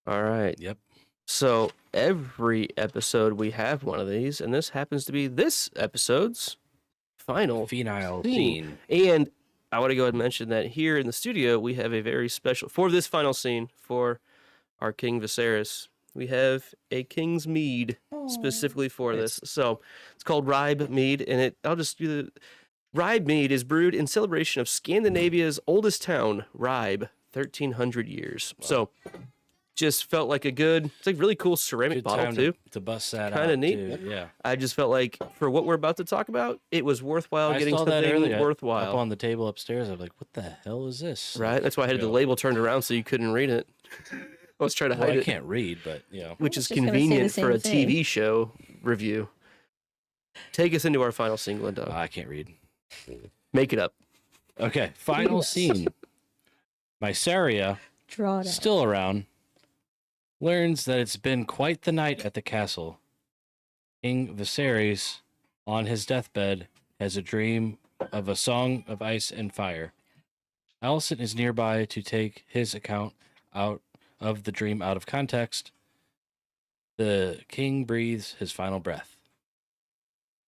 All right. Yep. So every episode we have one of these, and this happens to be this episode's final Phenile scene. scene. And I want to go ahead and mention that here in the studio, we have a very special, for this final scene, for our King Viserys, we have a King's Mead specifically for this. So it's called Ribe Mead, and I'll just do the, Ribe Mead is brewed in celebration of Scandinavia's oldest town, Ribe, 1,300 years. So just felt like it's like really cool ceramic Good bottle time too. to bust that Kinda out. neat. Too. Yeah. I just felt like for what we're about to talk about, it was worthwhile I getting saw that something earlier. worthwhile. Up on the table upstairs. I'm like, what the hell is this? Right? That's why I had the Yeah. label turned around so you couldn't read it. I was trying to Well, hide I it, can't read, but which I is was just gonna say the convenient for a same thing. TV show review. Take us into our final scene, Linda. I can't read. Make it up. Okay, final scene. Mysaria, Draw it out. still around, learns that it's been quite the night at the castle. King Viserys, on his deathbed, has a dream of a song of ice and fire. Alicent is nearby to take his account out of the dream out of context. The king breathes his final breath.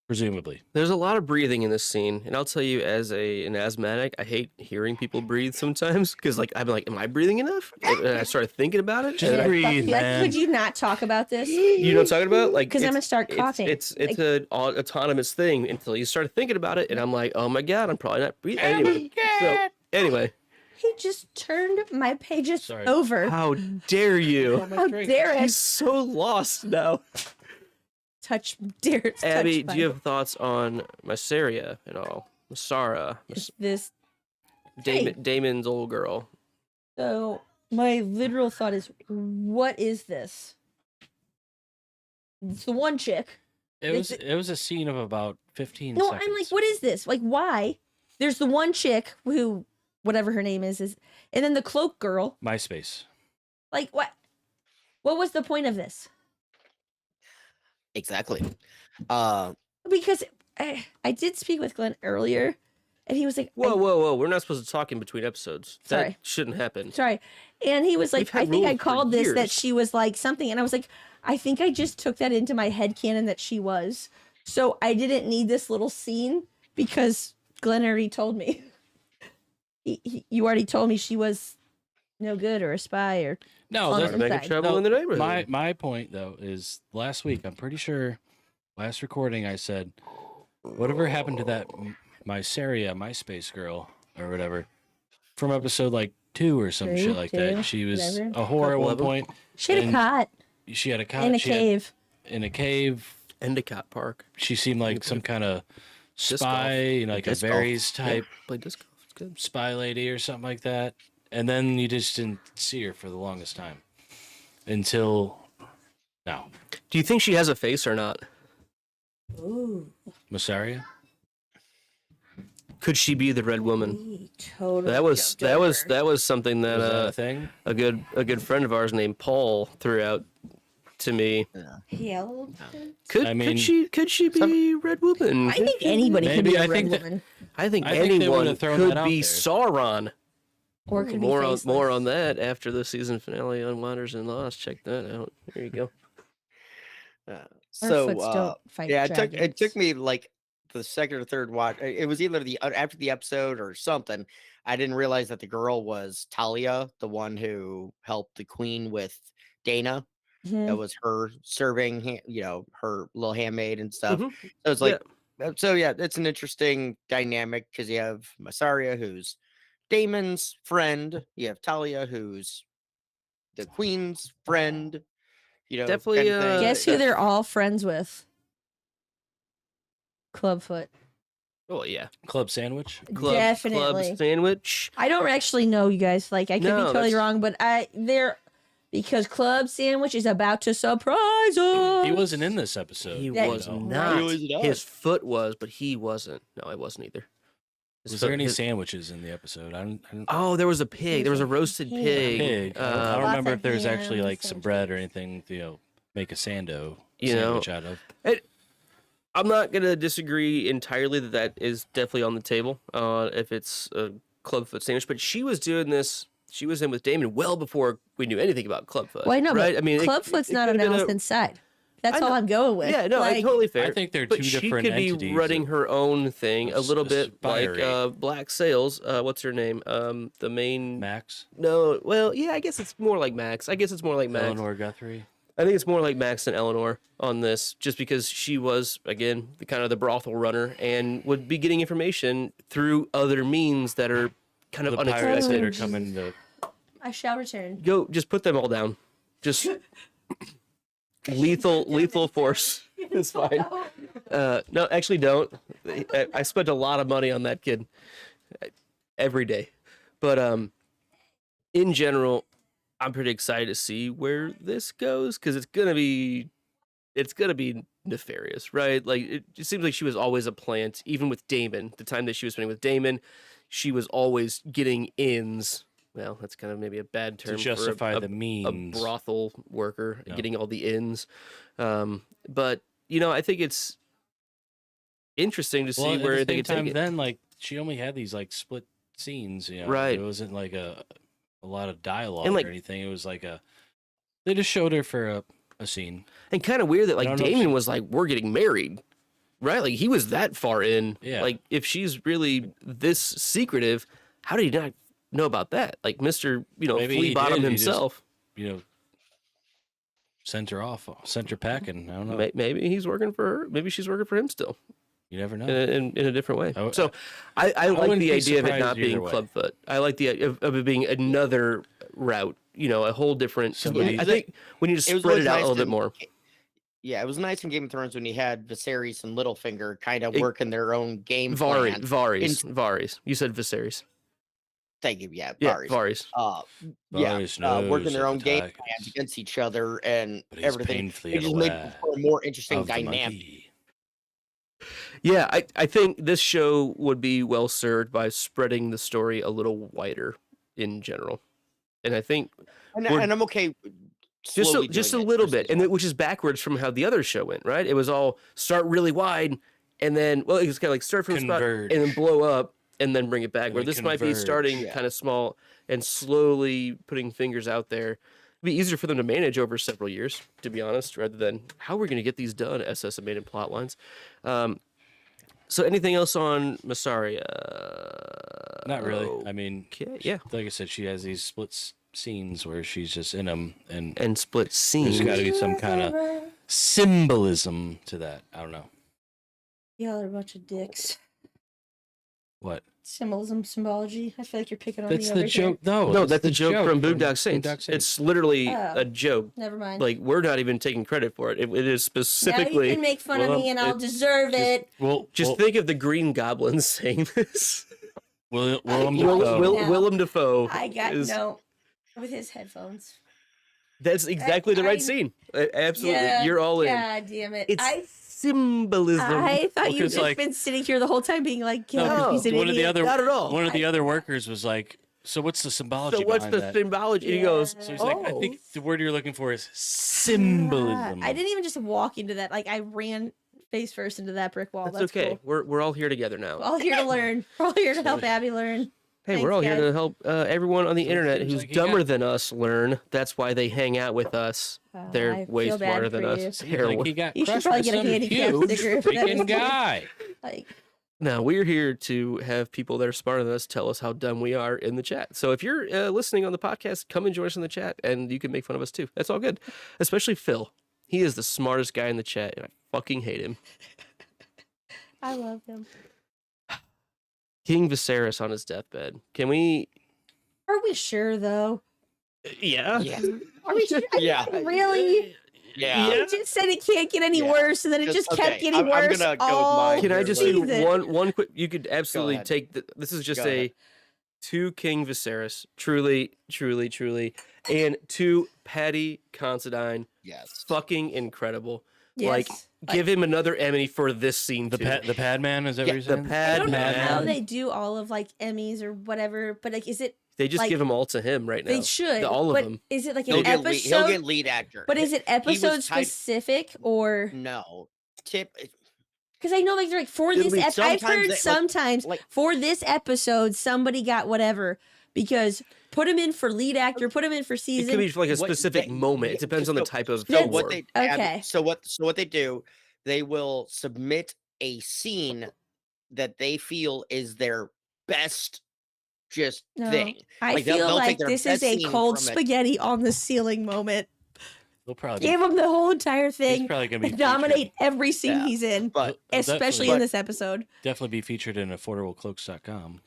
Presumably. There's a lot of breathing in this scene, and I'll tell you, as an asthmatic, I hate hearing people breathe sometimes because, like, I'm like, am I breathing enough? And I started thinking about it. Just and I- breathe, man. Could you not talk about this? You know what I'm talking about? Like, Because I'm gonna it's- start coughing. It's Like, an autonomous thing until you start thinking about it, and I'm like, oh my god, I'm probably not breathing. Anyway, he just turned my pages Sorry. over. how dare you? How dare it He's so lost now. dare Abby, touch do you have thoughts on Mysaria at all? Masara, this? Damon's old girl. So my literal thought is, what is this? It's the one chick. It was a scene of about 15 No, seconds. I'm like, what is this? Like, why? There's the one chick who, whatever her name is, and then the cloak girl. MySpace. Like, what? What was the point of this? Exactly. Because I did speak with Glenn earlier, And he was like, Whoa! We're not supposed to talk in between episodes. Sorry. That shouldn't happen. Sorry. And he was like, We've had I think I rules for called this that years. she was like something. And I was like, I think I just took that into my head canon that she was. So I didn't need this little scene because Glenn already told me. You already told me she was no good or a spy or No, on that, some Making side. trouble No, in the neighborhood. my point though is last week. I'm pretty sure last recording I said, whatever happened to that Mysaria, MySpace girl or whatever, from episode like 2 or some shit like that. She was whatever. a whore at Couple one of 'em. point. She had a And cot She had a cot in a she had- cave. in a cave. Endicott Park. She seemed like some kind of Disc spy, golf. you know, like a Disc golf. Varys type Play disc golf. It's good. spy lady or something like that. And then you just didn't see her for the longest time until now. Do you think she has a face or not? Ooh, Mysaria? Could she be the Red Woman? totally. That was something that Was that a thing? a good friend of ours named Paul threw out to me. Could she be Red Woman? I think anybody could Maybe, be a I Red think that- Woman. I think I think they anyone would've thrown could that out be there. Sauron. Or it could be More on faceless. that after the season finale on Wonders and Lost. Check that out. There you go. Our So foots don't fight yeah, it took dragons. me like the second or third watch. It was either the after the episode or something. I didn't realize that the girl was Talia, the one who helped the queen with Dana. Mhm. That was her serving, her little handmaid and stuff. Mhm. So it's like, it's an interesting dynamic because you have Mysaria, who's Damon's friend. You have Talia, who's the queen's friend. Definitely, kind of thing. Guess who they're all friends with? Clubfoot. Oh yeah. Club sandwich? Definitely. Club sandwich. I don't actually know, you guys. Like, I could No, be totally that's- wrong, but because Club Sandwich is about to surprise us. He wasn't in this episode. He Yeah, was no. not. He was not. His foot was, but he wasn't. No, I wasn't either. His Was foot- there any his- sandwiches in the episode? I don't Oh, there was a pig. There was a roasted Pig. pig. pig. I don't Lots remember of if there was actually ham like some bread or anything to make a sando sandwich out of. I'm not gonna disagree entirely that is definitely on the table. If it's a Clubfoot sandwich, but she was doing this. She was in with Damon well before we knew anything about Clubfoot. Well, I know, right? but I mean, Clubfoot's it not could've been announced a- inside. That's I all know. I'm going with. Yeah, no, like, totally fair. I think they're but two she different could be entities running of- her own thing a little bit like aspiring. Black Sails. What's her name? The main. Max? No, well, yeah, I guess it's more like Max. I guess it's more like Max. Eleanor Guthrie? I think it's more like Max than Eleanor on this, just because she was again the kind of the brothel runner and would be getting information through other means that are kind of The pirates that unexpected. are coming to... I shall return. Go, just put them all down. Just lethal force. It's fine. No, actually, don't. I spent a lot of money on that kid every day, but in general, I'm pretty excited to see where this goes because it's gonna be nefarious, right? Like it seems like she was always a plant, even with Damon. The time that she was spending with Damon, she was always getting ins. Well, that's kind of maybe a bad term To justify for the a means. brothel worker Yeah. getting all the ins. But I think it's interesting to see Well, where at the they same could take time, it. then, like, she only had these, like, split scenes, Right. It wasn't, like, a lot of dialogue And, like- or anything. It was, like, they just showed her for a scene. And kind of weird that like don't know if Damon she- was like, we're getting married, right? Like he was that far in. Yeah. Like if she's really this secretive, how did he not know about that? Like Mr. Maybe Flea he Bottom did, he just- himself. Sent her packing. I don't know. Maybe he's working for her. Maybe she's working for him still You never know. in a different way. I- So I like wouldn't the be idea of it surprised not being either way. Clubfoot. I like the idea of it being another route. A whole different. Somebody- I think we need to It was spread always it out a nice little bit to- more. Yeah, it was nice in Game of Thrones when you had Viserys and Littlefinger kind of It- working their own game plan. Varys. You said Viserys. Thank you. Yeah, Yeah, Varys. Varys. Varys knows working their of own the game Tigers, plans against each other and but he's everything. painfully It just made aware for a more interesting of the dynamic. monkey. Yeah, I think this show would be well served by spreading the story a little wider in general. And I think And, We're- and I'm okay. with just slowly a doing it little for bit, season and one. which is backwards from how the other show went, right? It was all start really wide, and then it was kind of like start from a spot and then Converge. blow up, and then bring it back. And Where then this might be starting Yeah. kind of small and slowly putting fingers out there. It'd be easier for them to manage over several years, to be honest, rather than how we're going to get these done. SS and maiden plot lines. So anything else on Massaria? Not really. I mean, Okay, yeah. like I said, she has these scenes where she's just in them, and And split there's scenes. got to be some kind of symbolism to that. I don't know Y'all are a bunch of dicks. what. Symbolism, symbology. I feel like you're picking on That's me the over joke. No, No, that's the joke from Boondock Saints. Boondock Saints. It's literally Oh. a joke. here. Never mind. Like, we're not even taking credit for it. It is now you specifically. can make fun of well, me and I'll it- deserve it. Well, Just think of the Green Goblin saying this. Willem Will- Dafoe. Will- Willem Dafoe. I got is, no with his headphones. That's exactly the right I- scene. Absolutely. Yeah, You're all in. God damn it. It's symbolism. I thought Well, you'd 'cause, just like- been sitting here the whole time being like, No, "Gil, he's an one of the idiot." other Not at all. one of the other workers was like, "So what's the symbology So what's behind the that?" symbology? And he goes, So he's like, "I "Oh." think the word you're looking for is symbolism." I didn't even just walk into that. Like I ran face first into that brick wall. That's That's okay. cool. We're all here together now. We're all here to learn. We're all here to help Abby learn. Hey, we're Thanks, all here guys. to help everyone on the So it internet seems who's like you dumber got- than us learn. That's why they hang out with us. They're I way feel bad smarter than for us. you. Seems Terrible. like he got You should crushed probably by get a some handicap huge sticker if that freaking was- guy. Like Now, we're here to have people that are smarter than us tell us how dumb we are in the chat. So if you're listening on the podcast, come and join us in the chat, and you can make fun of us too. That's all good. Especially Phil. He is the smartest guy in the chat, and I fucking hate him. I love him. King Viserys on his deathbed. Can we... Are we sure though? Yeah. Yeah. Are we sure? Yeah. Really? Yeah. You just said it can't get any Yeah. worse, and then it just kept Okay, getting I'm worse. gonna go with all mine Can I here, just Liz. do season. one quick? You could absolutely ahead. take this is just Go a ahead. to King Viserys, truly, truly, truly, and to Paddy Considine, Yes. fucking incredible. Yes. Like, give him another Emmy for this scene. The too. Pad Man, is that Yeah, what you're the saying? I Pad don't know Man. how they do all of like Emmys or whatever, but like, is it? They just like, give them all to him right now. They should. All of but them. Is it like He'll an get, lead, he'll episode? get lead actor. But is it episode tied- specific or? No. Tip. Because I know like they're like for It'll this. be- I've sometimes heard they- like- sometimes like- for this episode somebody got whatever because put him in for lead actor, put him in for It season. could be for like a What specific they- moment. It depends on the so- type of So That's- what war. they Okay. So what they do? They will submit a scene that they feel is their best just No, thing. I like, they'll- feel they'll take like their this is best a scene cold from it. spaghetti on the ceiling moment. He'll probably Give him the whole entire he's thing. probably gonna be And dominate every scene Yeah. he's in, But He'll especially definitely- in this episode. definitely be featured in affordablecloaks.com.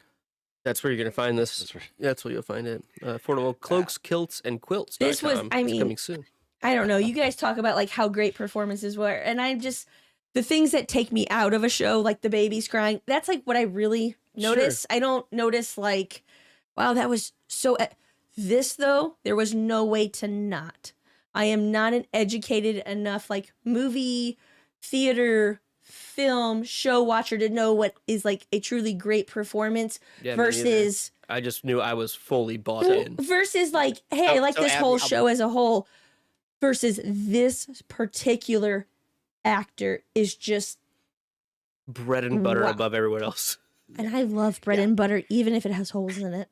That's where you're gonna find this. That's where, That's where you'll find it. Affordable cloaks, kilts, and quilts. This was- I It's mean, coming soon. I don't know. You guys talk about like how great performances were, and I'm just the things that take me out of a show, like the babies crying. That's like what I really notice. I don't notice like, wow, that was so. This though, there was no way to not. I am not an educated enough like movie, theater, film show watcher to know what is like a truly great performance Yeah, me neither. versus I just knew I was fully bought in. versus like, hey, I So- like so this Abby, whole I'll- show as a whole versus this particular actor is just, Bread and butter Wow. above everyone else. and I love bread Yeah. and butter even if it has holes in it.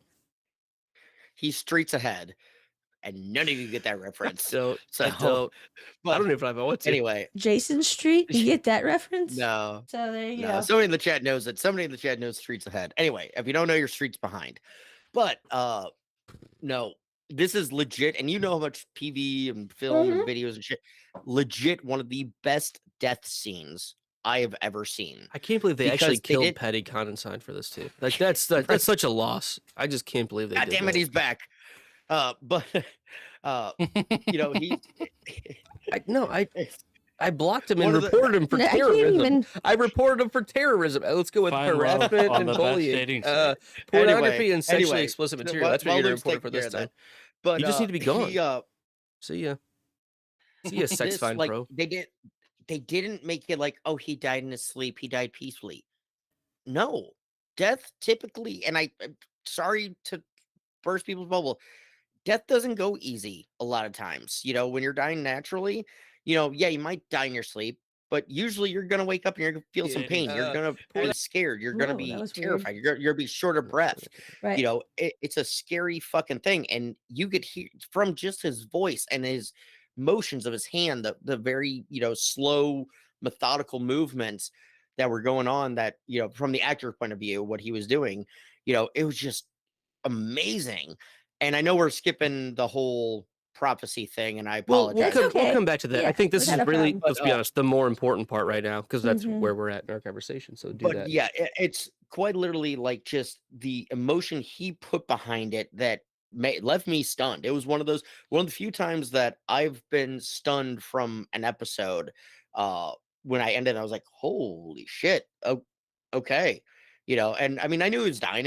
he's streets ahead, and none of you get that reference. So, So, I don't but know if I want to. anyway, Jason Street, you get that reference? no. So there you No, go. somebody in the chat knows it. Somebody in the chat knows streets ahead. Anyway, if you don't know, your streets behind. But no, this is legit, and you know how much PV and film and videos and shit. Legit, one of the best death scenes I have ever seen. I can't believe they Because actually they killed did- Paddy Considine for this too. Like that's such a loss. I just can't believe they God did damn it, that. he's back. But you know he. I blocked him and One of the- reported him for I can't terrorism. even. I reported him for terrorism. Let's go with Find love harassment on and the best bullying. dating site. Pornography and sexually anyway, explicit so material. while- That's what while you're Luke's reporting for taking this care time. of that, But You just need to be gone. He, See ya. See ya, sex this, fine like, pro. they didn't make it like, oh, he died in his sleep, he died peacefully. No, death typically, and I'm sorry to burst people's bubble, death doesn't go easy a lot of times. You know, when you're dying naturally, you know, yeah, you might die in your sleep, but usually you're gonna wake up and you're gonna feel some pain. You're gonna be scared. You're gonna Whoa, that be was weird. terrified. You're gonna be short of breath. Right. You know, it's a scary fucking thing, and you could hear from just his voice and his motions of his hand, the very slow, methodical movements that were going on. That from the actor's point of view, what he was doing, it was just amazing. And I know we're skipping the whole prophecy thing, and I apologize. okay. We'll come back to that. Yeah, I think this is without a really, problem. let's be honest, the more important part right now, because that's Mhm. where we're at in our conversation. So do But that. yeah, it's quite literally like just the emotion he put behind it that left me stunned. It was one of the few times that I've been stunned from an episode. When I ended, I was like, "Holy shit!" Oh, okay, And I mean, I knew he was dying.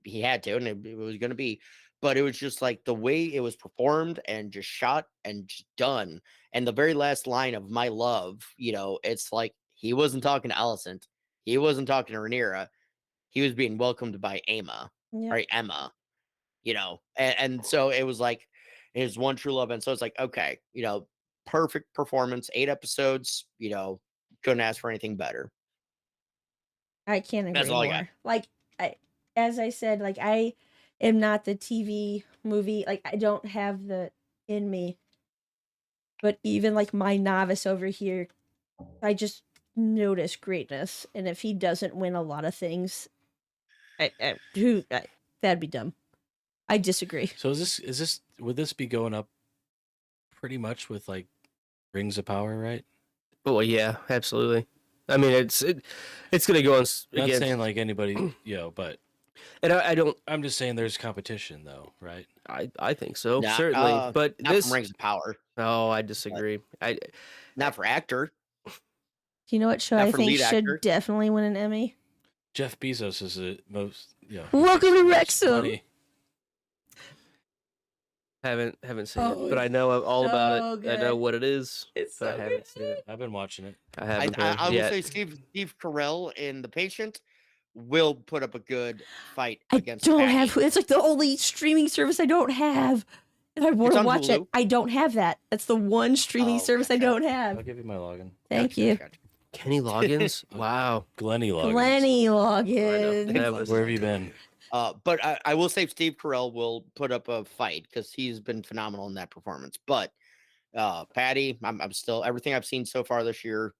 He had to, and it was going to be. But it was just like the way it was performed and just shot and just done. And the very last line of "My love," it's like he wasn't talking to Alicent. He wasn't talking to Rhaenyra. He was being welcomed by Emma, Yep. right? Emma, and so it was like his one true love. And so it's like, okay, perfect performance, 8 episodes, couldn't ask for anything better. I can't That's agree all I more. got. Like as I said, like I am not the TV movie. Like I don't have the in me. But even like my novice over here, I just notice greatness, and if he doesn't win a lot of things, that'd be dumb. I disagree. So would this be going up pretty much with like Rings of Power, right? Well, yeah, absolutely. I mean, it's going to go on Not again. saying like anybody, but And I don't. I'm just saying there's competition though, right? I think so, Nah, certainly. But not this. from Rings of Power, Oh, I disagree. not for actor. You know what show Not I for think lead should actor. definitely win an Emmy? Jeff Bezos is the most, Welcome to most Wrexham. money. haven't seen Oh, it, but I know all so about it. I know good. what it is, It's but so I haven't good. seen it. I've been watching it. I haven't I will yet. say Steve Carell in The Patient will put up a good fight I against don't Patty. have. It's like the only streaming service I don't have. If I want It's to on watch it, Hulu. I don't have that. That's the one streaming Oh, service I gotcha. don't I'll have. give you my login. Thank Gotcha, you, gotcha. Kenny Loggins. Wow. Glenny Loggins. Glenny Loggins. That was- Where have you been? But I will say Steve Carell will put up a fight because he's been phenomenal in that performance. But Patty, I'm still everything I've seen so far this year.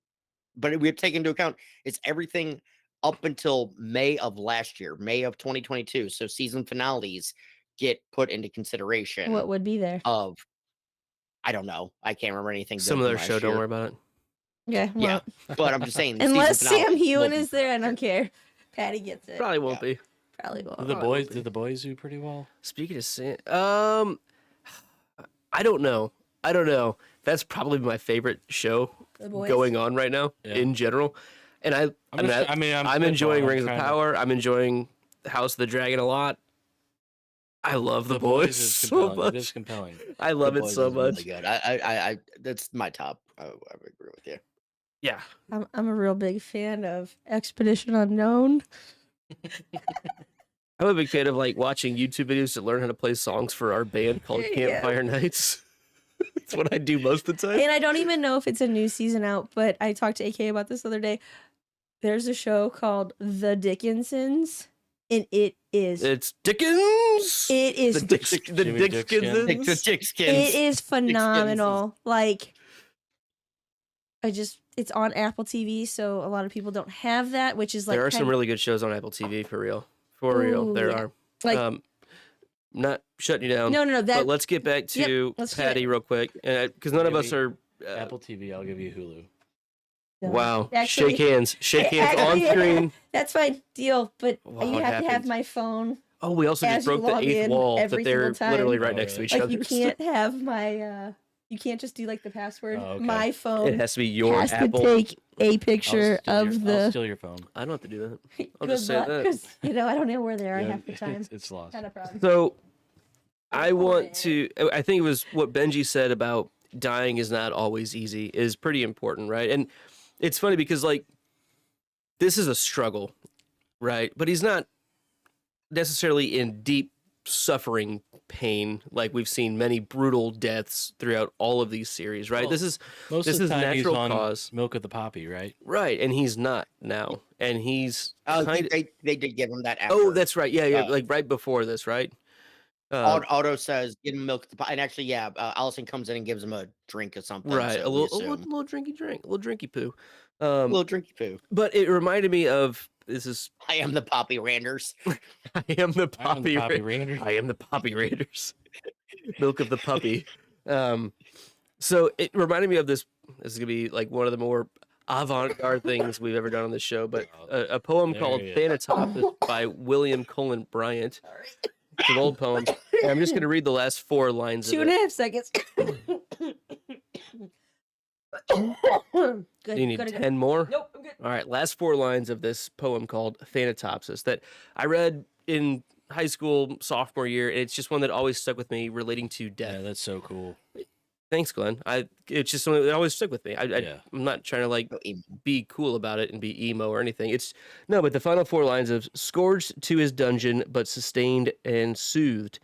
But we have to take into account it's everything up until May of last year, May of 2022. So season finales get put into consideration. What would be there? Of I don't know. I can't remember anything. Some good of from their last show. Don't year. worry about it. Yeah, Yeah, well, but I'm just saying. the unless season finale Sam Hewen will is be there, I better. don't care. Patty gets it. Probably won't be. Probably won't. Did the boys do pretty well? Speaking of sin, I don't know. That's probably my favorite show The Boys? going on right now Yeah. in general. And I'm enjoying spitballing. Rings of I'm trying to- Power. I'm enjoying House of the Dragon a lot. I love the Boys boys is so compelling. It is much. compelling. I love The it Boys so is really much. good. I that's my top. I would agree with you. Yeah. I'm a real big fan of Expedition Unknown. I'm a big fan of like watching YouTube videos to learn how to play songs for our band called Yeah. Campfire Nights. That's what I do most of the time. And I don't even know if it's a new season out, but I talked to AK about this the other day. There's a show called The Dickinsons, and it is It's Dickens. it is the Jimmy Dickskins. Dickskins. it is phenomenal. Like it's on Apple TV, so a lot of people don't have that, which is like There are some kind- really good shows on Apple TV for real. For real, Ooh, there yeah. are. like Not shutting you down. no, But that let's get back to let's do Patty it. real quick, because none of Give us me are. Apple TV. I'll give you Hulu. Wow! Actually- Shake hands on actually, screen. That's my deal, but Wow, you what have to have happened? my phone. Oh, we also As just you broke the log eighth in wall every that they're single time. literally right Oh, next to really? each Like other. you can't have my you can't just do like the password. Oh, okay. My phone It has to be your has Apple. to take a picture I'll of steal your phone. I don't have to do that. I'll Good just say luck, that. 'cause, I don't know where they are Yeah, half the time. It's lost. Kind of problem. So, I want man. to. I think it was what Benji said about dying is not always easy is pretty important, right? And it's funny because like this is a struggle, right? But he's not necessarily in deep suffering pain. Like we've seen many brutal deaths throughout all of these series, right? Well, this is Most this of is the time natural he's on cause, Milk of the Poppy, right? right? And he's not now, and he's Oh, kind of. they did give him that after. Oh, that's right. Yeah, uh, like right before this, right? Otto says, "Give him milk at the pot." And actually, yeah, Allison comes in and gives him a drink or something. Right, So a we little, assume little drinky drink, a little drinky poo. a little drinky poo. But it reminded me of this is I am the Poppy Randers. I am the Poppy, Poppy Ranger. I am the Poppy Raiders. Milk of the puppy. So it reminded me of this. This is gonna be like one of the more avant-garde things we've ever done on this show, but a poem There called he is. Thanatos by William Cullen Bryant. It's an old poem. And I'm just gonna read the last 4 lines of it. 2.5 seconds. Good. Do you need good, 10 more? Nope, I'm good. All right, last 4 lines of this poem called Thanatopsis that I read in high school sophomore year, and it's just one that always stuck with me relating to Yeah, death. that's so cool. Thanks, Glenn. It's just something that always stuck with me. Yeah. I'm not trying to like Go emo. be cool about it and be emo or anything. It's no, but the final 4 lines of scourged to his dungeon, but sustained and soothed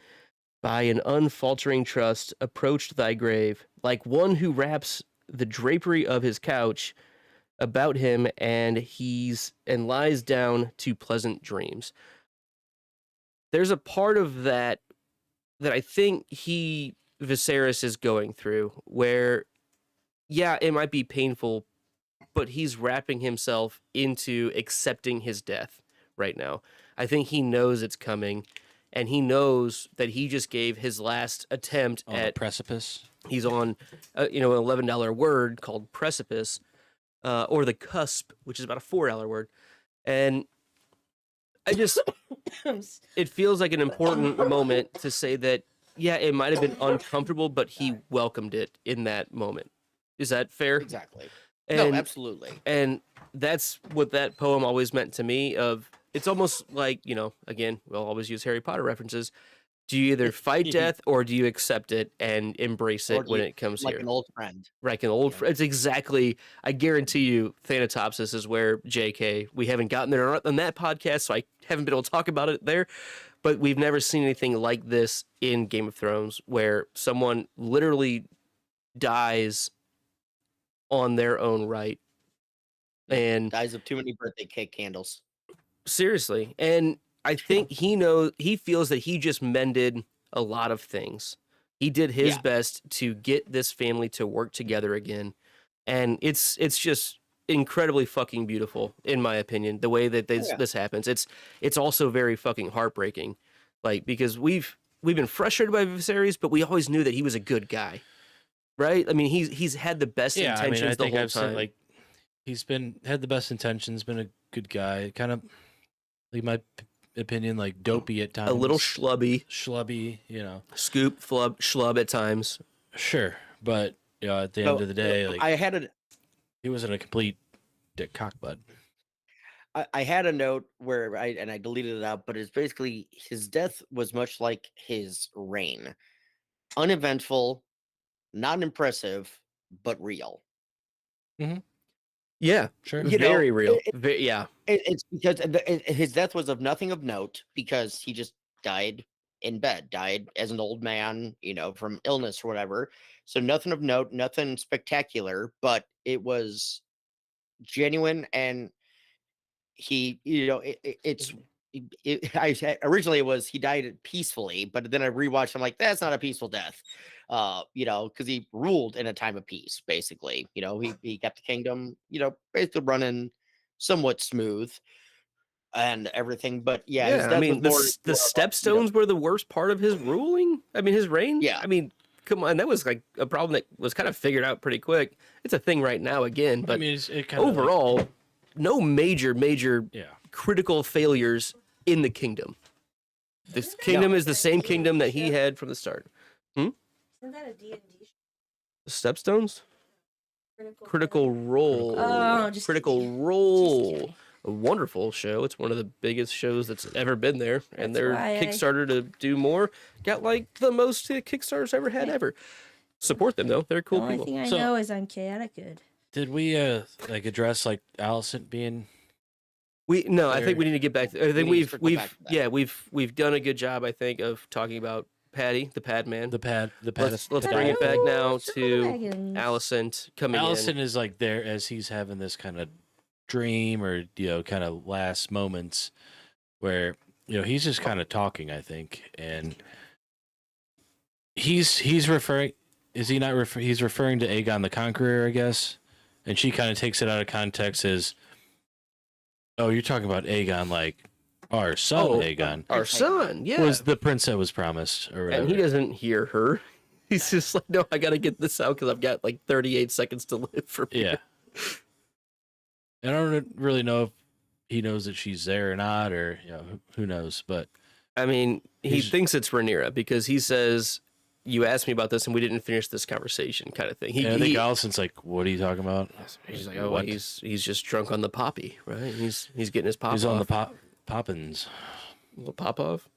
by an unfaltering trust, approached thy grave like one who wraps the drapery of his couch about him and lies down to pleasant dreams. There's a part of that I think Viserys is going through where, yeah, it might be painful, but he's wrapping himself into accepting his death right now. I think he knows it's coming, and he knows that he just gave his last attempt On a at. precipice. He's on, an $11 word called precipice, or the cusp, which is about a $4 word, and I just, it feels like an important moment to say that. Yeah, it might have been uncomfortable, but he welcomed it in that moment. Is that fair? Exactly. And, No, absolutely. And that's what that poem always meant to me. It's almost like, again, we'll always use Harry Potter references. Do you either fight death or do you accept it and embrace Or it do when you- it comes like here? an old friend. Like an old Yeah. friend. It's exactly, I guarantee you, Thanatopsis is where JK, we haven't gotten there on that podcast, so I haven't been able to talk about it there. But we've never seen anything like this in Game of Thrones where someone literally dies on their own right. And Dies of too many birthday cake candles. seriously, and I think he feels that he just mended a lot of things. He did his Yeah. best to get this family to work together again. And it's just incredibly fucking beautiful, in my opinion, the way that this happens. It's also very fucking heartbreaking, like because we've been frustrated by Viserys, but we always knew that he was a good guy, right? I mean, he's had the best intentions I the think whole I've time. said like he's had the best intentions, been a good guy. Kind of, like my opinion, like dopey at times, a little schlubby, scoop, flub, schlub at times. Sure, but at the end of the day, like I had he wasn't a complete dick cockbud. I had a note where I deleted it out, but it's basically his death was much like his reign. Uneventful, not impressive, but real. Yeah, Sure. You know, very real. Yeah, It's because his death was of nothing of note because he just died in bed, died as an old man, from illness or whatever. So nothing of note, nothing spectacular, but it was genuine. And he, originally it was he died peacefully, but then I rewatched. I'm like, that's not a peaceful death, because he ruled in a time of peace. Basically, he kept the kingdom, basically running somewhat smooth and everything. But yeah, his yeah. death I mean, was the stepstones were the worst part of his ruling. I mean, his reign. Yeah. I mean, come on, that was like a problem that was kind of figured out pretty quick. It's a thing right now again, but I mean, it kind of overall, no major yeah. critical failures in the kingdom. This kingdom is the same kingdom that he had from the start. Isn't that a D&D show? The stepstones. Critical Role. Oh, just Critical kidding. Role. kidding. A wonderful show. It's one of the biggest shows that's ever been there. And That's their why I- Kickstarter to do more got like the most Kickstarters ever had ever. Support them though. They're The cool only people. thing I So- know is I'm chaotic good. Did we address like Allison being I think we need to get back. I think We need to circle back to that. we've done a good job, I think, of talking about Patty, the Pad Man. The pad. Let's bring diet. it back now Circle to wagons. Alicent coming Allison in. is like there as he's having this kind of dream or kind of last moments where he's just kind of talking, I think, and he's referring. Is he not referring? He's referring to Aegon the Conqueror, I guess, and she kind of takes it out of context as, "Oh, you're talking about Aegon, like our son, Aegon, Our son, yeah. was the prince that was promised, or whatever." And he doesn't hear her. He's just like, no, I got to get this out because I've got like 38 seconds to live for me. Yeah. And I don't really know if he knows that she's there or not, or who knows. But I mean, he He's- thinks it's Rhaenyra because he says, "You asked me about this and we didn't finish this conversation," kind of thing. I think Allison's like, "What are you talking about?" He's like, "Oh, What? he's just drunk on the poppy, right? He's getting his pop He's off. on the Poppins. Little pop off.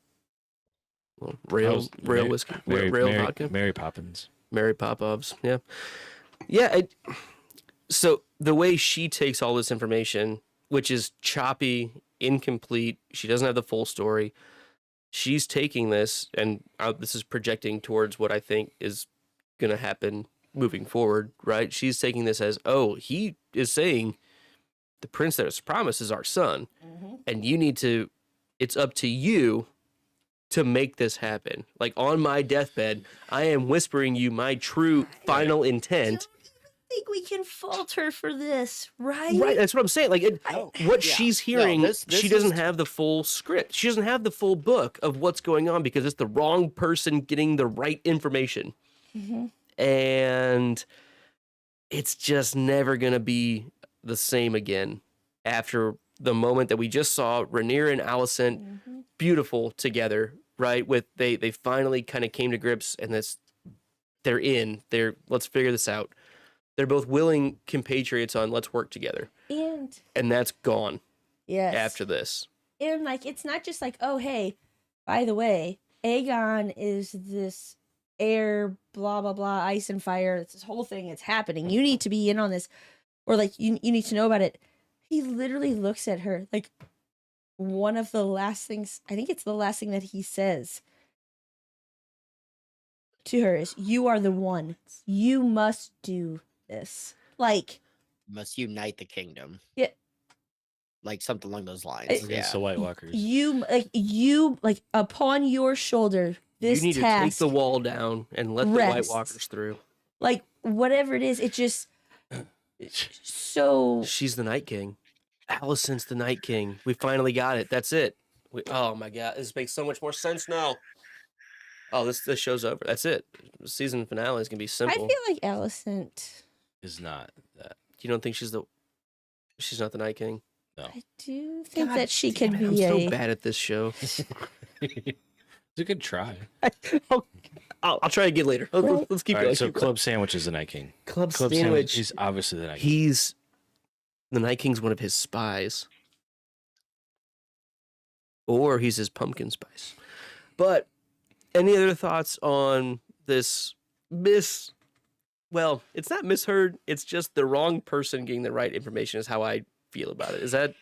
Well, rail whiskey, rail vodka, Mary Poppins. Mary Popovs. Yeah, yeah. So the way she takes all this information, which is choppy, incomplete, she doesn't have the full story. She's taking this, and this is projecting towards what I think is going to happen moving forward, right? She's taking this as, oh, he is saying the prince that was promised is our son, and you need to, it's up to you to make this happen. Like on my deathbed, I am whispering you my true final intent. I think we can fault her for this, right? Right, that's what I'm saying. Like, what Yeah. she's hearing, No, this she is- doesn't have the full script. She doesn't have the full book of what's going on because it's the wrong person getting the right information. And it's just never going to be the same again after the moment that we just saw Rhaenyra and Alicent beautiful together, right? With they finally kind of came to grips and let's figure this out. They're both willing compatriots on let's work together. And that's gone Yes. after this. And like it's not just like, oh hey, by the way, Aegon is this air, blah blah blah, ice and fire. It's this whole thing. It's happening. You need to be in on this, or like you need to know about it. He literally looks at her like one of the last things. I think it's the last thing that he says to her is, "You are the one. You must do this." Like, Must unite the kingdom. Yeah. Like something along those lines. Against Against the White Walkers. you upon your shoulder. This You need to task, take the wall down and let the White rests. Walkers through. like whatever it is, it just so She's the Night King. Alicent's the Night King. We finally got it. That's it. Oh my god, this makes so much more sense now. Oh, this show's over. That's it. The season finale is gonna be I simple. feel like Alicent. Is not that. You don't think she's not the Night King? No. I do think God that she damn could it, be I'm a. so bad at this show. It's a good try. I'll try again later. Right. Let's keep All going. right, so keep going. Club Sandwich is the Night King. Club Club Sandwich. He's obviously the Night King. He's the Night King's one of his spies, or he's his pumpkin spice. But any other thoughts on this well, it's not misheard, it's just the wrong person getting the right information is how I feel about it. Is that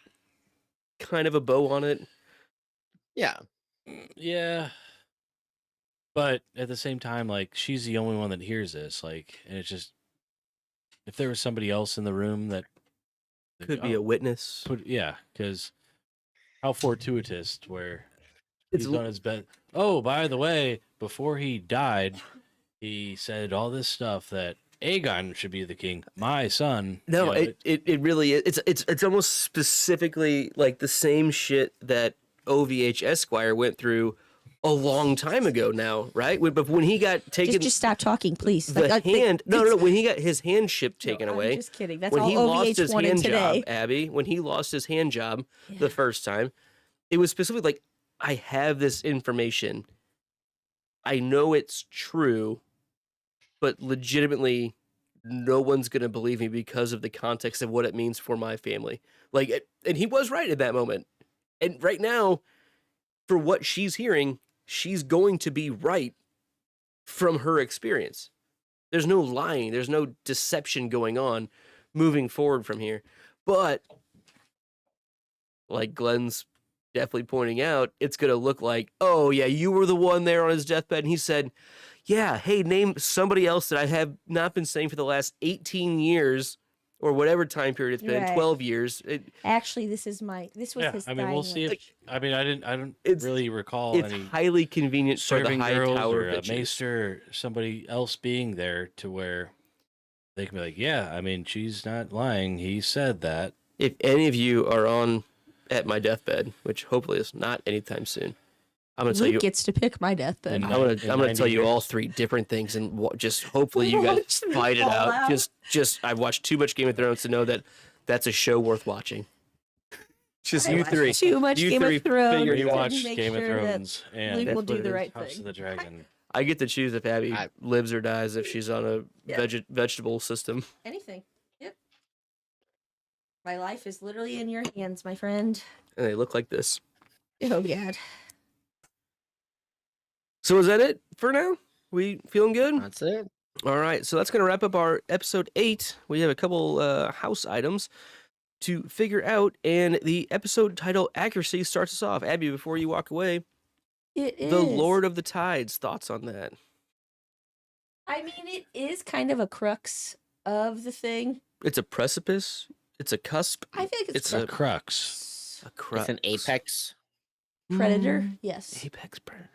kind of a bow on it? Yeah. Yeah. But at the same time, like, she's the only one that hears this. Like, and it's just, if there was somebody else in the room that Could be a witness. yeah, because how fortuitous where It's he's on his bed. Oh, by the way, before he died, he said all this stuff that Aegon should be the king, my son. No, You know, it really is. It's almost specifically like the same shit that OVH Esquire went through a long time ago now, right? But when he got taken, Just stop talking, please. the Like, hand. No, when he got his handship taken I'm away. just kidding. That's When all he lost OVH his wanted hand today. job, Abby. When he lost his hand job Yeah. the first time, it was specifically like, I have this information. I know it's true, but legitimately, no one's gonna believe me because of the context of what it means for my family. Like, and he was right at that moment. And right now, for what she's hearing, she's going to be right from her experience. There's no lying, there's no deception going on moving forward from here. But like Glenn's definitely pointing out, it's going to look like, oh, yeah, you were the one there on his deathbed. And he said, yeah, hey, name somebody else that I have not been saying for the last 18 years or whatever time period it's been, Right. 12 years. Actually, this was his Yeah, dying I mean, we'll see if. wish. I mean, I don't It's- really recall It's any highly convenient for the serving high girls tower or a bitches. maester, or somebody else being there to where they can be like, yeah, I mean, she's not lying. He said that. If any of you are on at my deathbed, which hopefully is not anytime soon, I'm going to tell Luke you. gets to pick my deathbed. And- I'm gonna in tell 90 you all years. 3 different things, and just hopefully you guys Watch them fight it fall out. out. Just I've watched too much Game of Thrones to know that that's a show worth watching. Just I you watched 3. Too much You Game 3 of Thrones. figure it You out. to watch make Game of sure that Thrones and Luke will That's do what the it right House of thing. the Dragon. I get to choose if Abby I- lives or dies if she's on a Yeah. vegetable system. Anything. Yep. My life is literally in your hands, my friend. And they look like this. Oh God. So is that it for now? We feeling good? That's it. All right, so that's going to wrap up our episode 8. We have a couple house items to figure out, and the episode title accuracy starts us off. Abby, before you walk away, It is. the Lord of the Tides. Thoughts on that? I mean, it is kind of a crux of the thing. It's a precipice. It's a cusp. I feel like it's It's A crux. A crux. It's an apex. predator. Yes, Apex predator.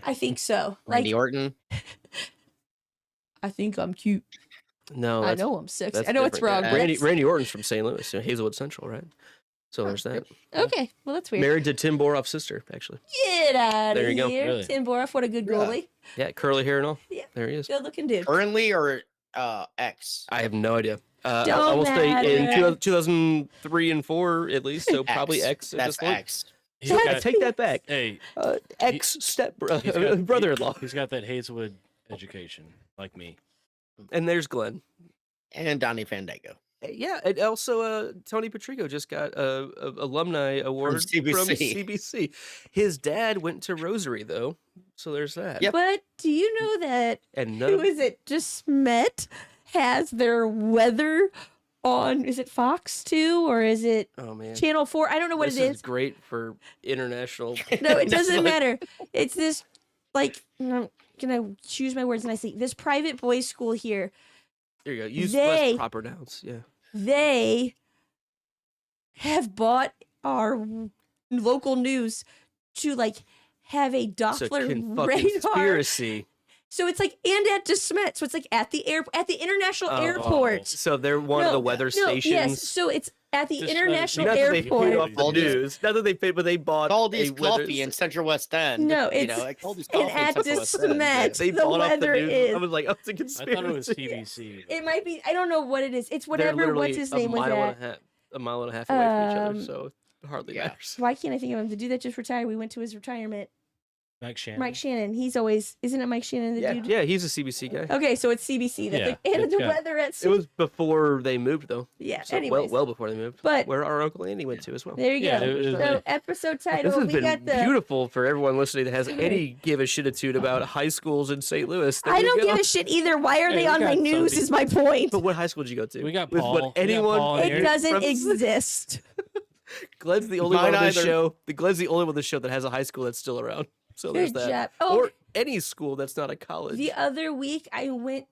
I think so. Randy Like, Orton. I think I'm cute. No, I that's, know I'm sexy. that's I know it's different. wrong. Yeah. but Randy Orton's from St. Louis, Hazelwood Central, right? So there's that. Okay, well that's weird. Married to Tim Boroff's sister, actually. Get out There of you go. here, Really? Tim Boroff. What a good goalie. Yeah, curly hair and all. Yeah. There he is. Good looking dude. Currently or X? I have no idea. I Don't will say in matter. 2003 and 4 at least, so probably X at That's this point. X. He's I got, take that back. hey, Ex step he's got- brother-in-law. He's got that Hazelwood education, like me. And there's Glenn. And Donnie Fandango. Yeah, and also Tony Patrico just got a alumni award from CBC. CBC. His dad went to Rosary though, so there's that. Yep. But do you know that And who is it? Just met has their weather on. Is it Fox 2 or is it oh man, Channel 4? I don't know what this it is is. great for international. No, it doesn't Like- matter. It's this like I'm gonna choose my words nicely. This private boys' school here. There you go. Use They- less proper nouns. Yeah. They have bought our local news to like have a It's a Doppler fucking radar. conspiracy. So it's like and at DeSmet. So it's like at the at the international Oh. airport. So they're one of the weather stations. Yes, so it's at the Just, international Not that they paid airport. off the All these- news. Not that they paid, but they bought Caldy's a weather Coffee in Central West End. No, you it's- know, like Caldy's and Coffee in at Central West End. DeSmet, They the bought off weather the news. is. I was like, oh, it's a I conspiracy. thought it was TBC. It might be. I don't know what it is. It's They're whatever. literally What's his name was at? a mile and a half away from each other, Um, so it hardly yeah. matters. Why can't I think of him? The dude that just retired. We went to his retirement. Mike Shannon. Mike Shannon. He's always. Isn't it Mike Shannon? The Yeah, dude. yeah, he's a CBC guy. Okay, so it's CBC. That Yeah, and it's the got- weather at It sea. was before they moved, though. Yeah. So Anyways, well before they moved. But- where our Uncle Andy went to as well. there you Yeah, go. it was So like- episode This title. has We been got the. beautiful for everyone listening that has any give a shititude about high schools in St. Louis. There I you don't go. give a shit either. Why are Hey, they we on my got news? some Is my point. But what high school did you go to? We got With Paul. what We got anyone. Paul It here. doesn't from- exist. Glenn's the only Mine one on this either. show. Glenn's the only one on this show that has a high school that's still around. So there's Good that. job. Oh, Or any school that's not a college. the other week I went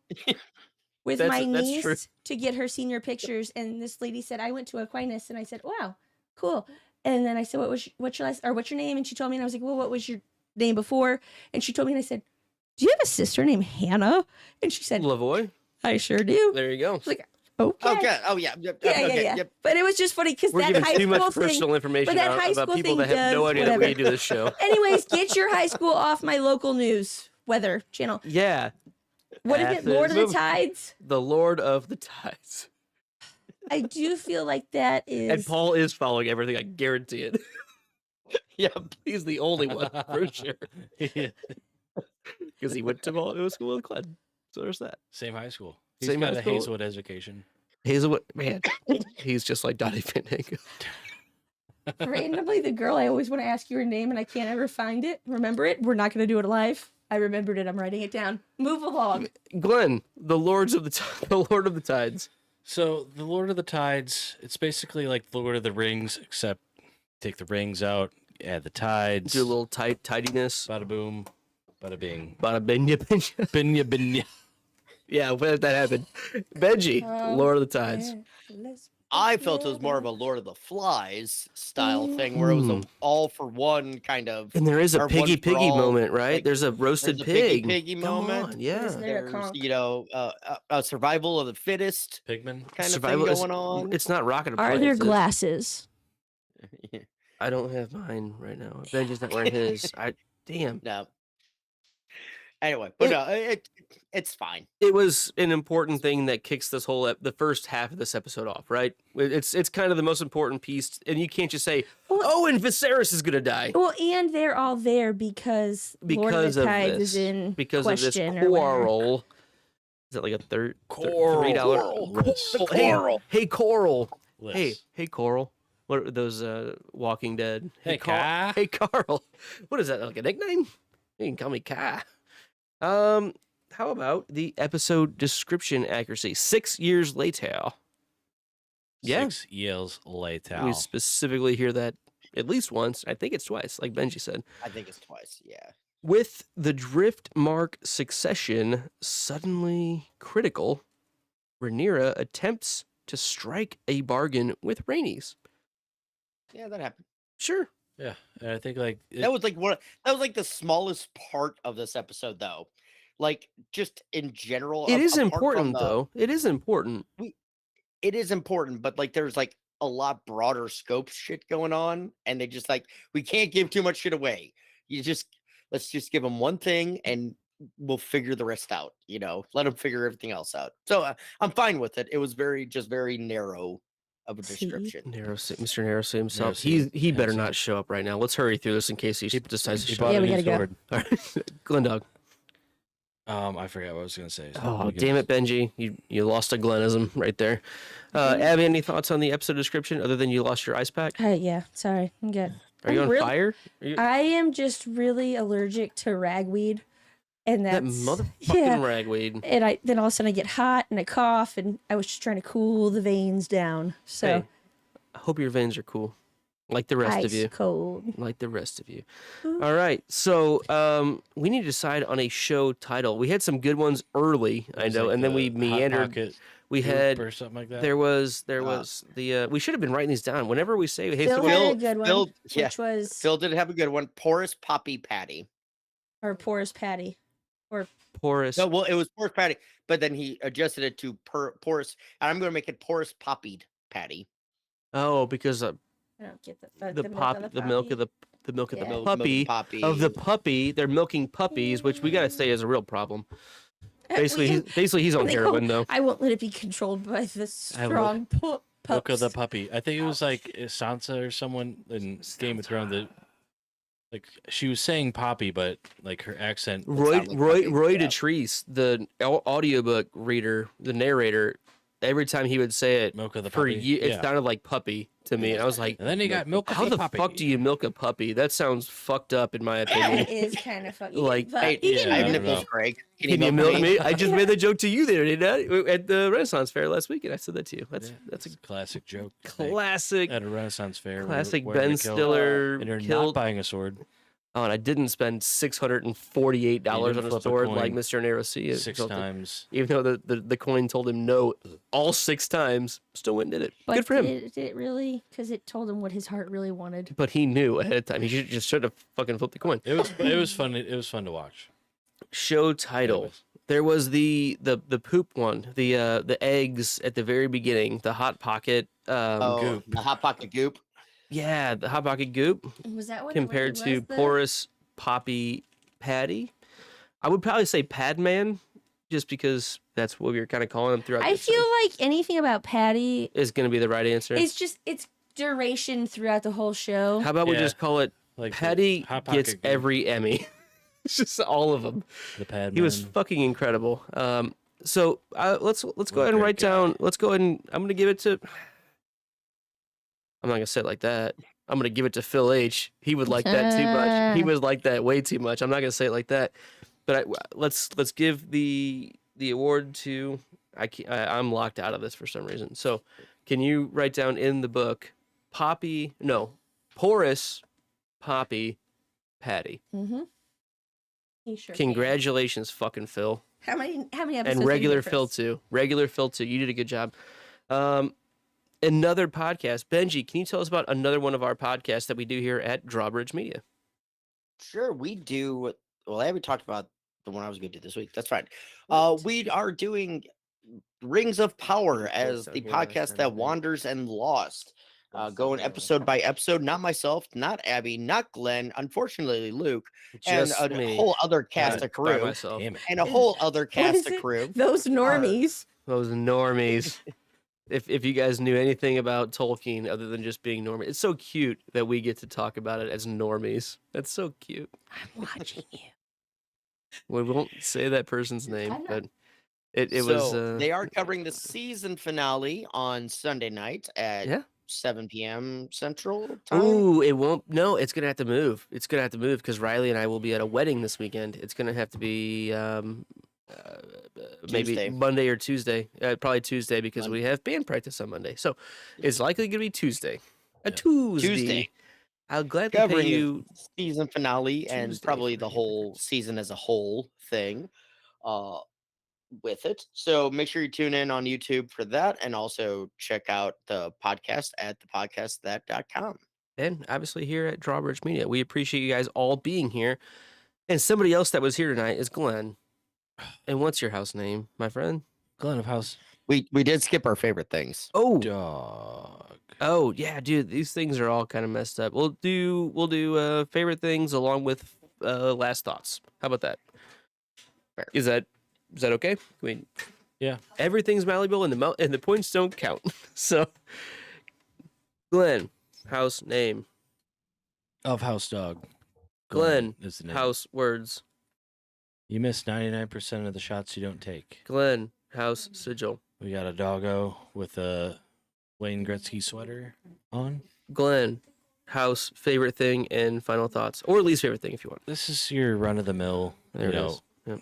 with That's- my that's niece true. to get her senior pictures, and this lady said I went to Aquinas, and I said, "Wow, cool." And then I said, what's your name?" And she told me, and I was like, "Well, what was your name before?" And she told me, and I said, "Do you have a sister named Hannah?" And she said, Lavoie. "I sure do." There you go. I was like, "Okay." Okay. Oh, yeah. Yep, Yeah, okay, yeah. Yep. But it was just funny because We're that giving high too much school thing. personal information that out high about school people thing that have no does idea that we whatever. do this show. Anyways, get your high school off my local news weather channel. Yeah, What is it? Lord of Athens. the Tides. the Lord of the Tides. I do feel like that is. And Paul is following everything. I guarantee it. Yep. He's the only one for sure Yeah. because he went to school with Glenn. So there's that. Same high school. He's Same got high a school. Hazelwood education. Hazelwood, man, he's just like Donnie Fandango. Randomly, the girl I always want to ask you her name and I can't ever find it. Remember it? We're not going to do it live. I remembered it. I'm writing it down. Move along. Glenn, the Lord of the Tides. So the Lord of the Tides, it's basically like the Lord of the Rings, except take the rings out, add the tides. Do a little tidiness. Bada boom, bada bing. Bada binya binya. Binya binya. Yeah, when that happened. Benji, Lord of the Tides. I felt it was more of a Lord of the Flies style thing where it was an all for one kind of. And there is a or piggy one for piggy all, moment, right? like, There's a roasted there's a piggy pig. piggy Come moment. on, yeah. There a There's, conch? a survival of the fittest Pigman. kind Survival of is- thing going on. It's not rocket Are there appliances. glasses? I don't have mine right now. Benji's not wearing his. Damn. No. Anyway, but no, it's fine. It was an important thing that kicks this whole the first half of this episode off, right? It's kind of the most important piece, and you can't just say, Well- "Oh, and Viserys is gonna die." Well, and they're all there because Lord of Because the of Tides this, is in because of this question or whatever. quarrel. Is that like a $3? Coral. Hey, Coral. Liz. Hey, Coral. What are those Walking Dead? Hey, Ka. Hey, Carl. What is that, like a nickname? You can call me Ka. How about the episode description accuracy? 6 years later. Yeah. 6 years later. We specifically hear that at least once. I think it's twice, like Benji said. I think it's twice. Yeah. With the drift mark succession suddenly critical, Rhaenyra attempts to strike a bargain with Rhaenys. Yeah, that happened. Sure. Yeah, and I think like That was like the smallest part of this episode, though. Like just in general, It is apart from important, the- though. It is important. It is important, but like there's like a lot broader scope shit going on, and they just like we can't give too much shit away. Let's just give them one thing, and we'll figure the rest out. Let them figure everything else out. So I'm fine with it. It was very narrow of a See? description. Mr. Narrowsea himself. Narrowsea He better himself. not show up right now. Let's hurry through this in case he decides to he show bought up. Yeah, a we new gotta go. sword. All right. Glendog. I forgot what I was gonna say. so Oh, we can damn it, just- Benji. You lost a Glenism right there. Abby, any thoughts on the episode description other than you lost your ice pack? Yeah, sorry. I'm good. Are you I'm on really- fire? Are you, I am just really allergic to ragweed. And that that's motherfucking yeah. ragweed. And then all of a sudden I get hot and I cough and I was just trying to cool the veins down. So Hey, I hope your veins are cool. Like the rest ice of you. cold. Like the rest of you. All right. So we need to decide on a show title. We had some good ones early, I It's know, like and then the we Hot meandered. Pocket We Goop had or something like that. there was the we should have been writing these down. Whenever we say hey, so Phil what- had a Phil- good one, Phil- yeah, which was Phil did have a good one. Porous Poppy Patty. or porous patty. Or porous. No, well, it was porous patty, but then he adjusted it to porous. And I'm going to make it porous poppied patty. Oh, because I don't get the milk of the Yeah. Milk puppy poppy. of the puppy. They're milking puppies, which we gotta say is a real problem. Basically, he's on They heroin though. I won't let it be controlled by the strong Milk of pups. the puppy. I think it was like Sansa or someone in Game of Thrones that like she was saying poppy, but like her accent. Roy sound like puppy, yeah. Detrice, the audiobook reader, the narrator, every time he would say it Milk of the for puppy. it Yeah. sounded like puppy to me. And I was like, And then you got milk of how the the puppy. fuck do you milk a puppy? That sounds fucked up in my opinion. It is kind of fucking Like, Hey, you yeah, can I have eat I it. don't know. nipples, Craig. Can you milk me? I just made the joke to you there, didn't I? At the Renaissance Fair last week, and I said that to you. That's Yeah, that's a it's classic joke. Like, classic at a Renaissance fair. classic wearing Ben a kilt, Stiller and you're not killed. buying a sword. Oh, and I didn't spend $648 You on didn't a flip a sword like coin Mr. Narosea. 6 times. Even though the coin told him no all 6 times, still went and did it. But Good for him. Did it really? Because it told him what his heart really wanted. But he knew ahead of time. He should have fucking flipped the coin. It was fun. It was fun to watch. Show title. Anyways. There was the poop one, the eggs at the very beginning, the hot pocket. Oh, the Hot Pocket Goop. Yeah, the hot pocket goop. Was that what Compared to porous poppy patty. I would probably say Padman, just because that's what we were kind of calling him throughout. I the feel show, like anything about Patty, is going to be the right answer. it's duration throughout the whole show. How about we Yeah. just call it Like the Patty Hot gets Pocket Goop, every Emmy. It's just all of them. The pad. He was fucking incredible. So let's go ahead and write down. Let's go ahead and I'm going to give it to. I'm not going to say it like that. I'm going to give it to Phil H. He would like that too much. He would like that way too much. I'm not going to say it like that. But let's give the award to. I'm locked out of this for some reason. So can you write down in the book, Poppy? No, Porous, Poppy, Patty. Mm-hmm. He sure Congratulations, fucking Phil. can. How many episodes? And did regular you get, Phil Chris? too. Regular Phil too. You did a good job. Another podcast. Benji, can you tell us about another one of our podcasts that we do here at Drawbridge Media? Sure, we do. Well, I haven't talked about the one I was going to do this week. That's fine. We are doing Rings of Power as the podcast that wanders and lost. Going episode by episode. Not myself, not Abby, not Glenn. Unfortunately, Luke, Just and a me. whole other cast By of crew, myself. Damn it. and a whole other What cast is of it? crew. Those normies. Those normies. If you guys knew anything about Tolkien other than just being normies, it's so cute that we get to talk about it as normies. That's so cute. I'm watching you. We won't say that person's name, I'm not- but it So was. they are covering the season finale on Sunday night at Yeah. 7 p.m. Central Time. Ooh, it won't. No, it's gonna have to move. It's gonna have to move because Riley and I will be at a wedding this weekend. It's gonna have to be maybe Tuesday. Monday or Tuesday. Probably Tuesday because Monday. we have band practice on Monday. So it's likely gonna be Tuesday. A Yeah. Tuesday. I'll gladly pay Covering you. the season finale and Tuesday probably for the band whole practice. season as a whole thing with it. So make sure you tune in on YouTube for that and also check out the podcast at thepodcastthat.com. And obviously here at Drawbridge Media, we appreciate you guys all being here. And somebody else that was here tonight is Glenn. And what's your house name, my friend? Glenn of House We did skip our favorite things. Oh, Dog. oh yeah, dude. These things are all kind of messed up. We'll do favorite things along with last thoughts. How about that? Fair. Is that okay? I mean, Yeah. everything's malleable and the points don't count. So, Glenn, house name. Of House Dog. Glenn, is the name. House words. You miss 99% of the shots you don't take. Glenn, house sigil. We got a doggo with a Wayne Gretzky sweater on. Glenn, house favorite thing and final thoughts, or least favorite thing if you want. This is your run of the mill, There it is. Yep.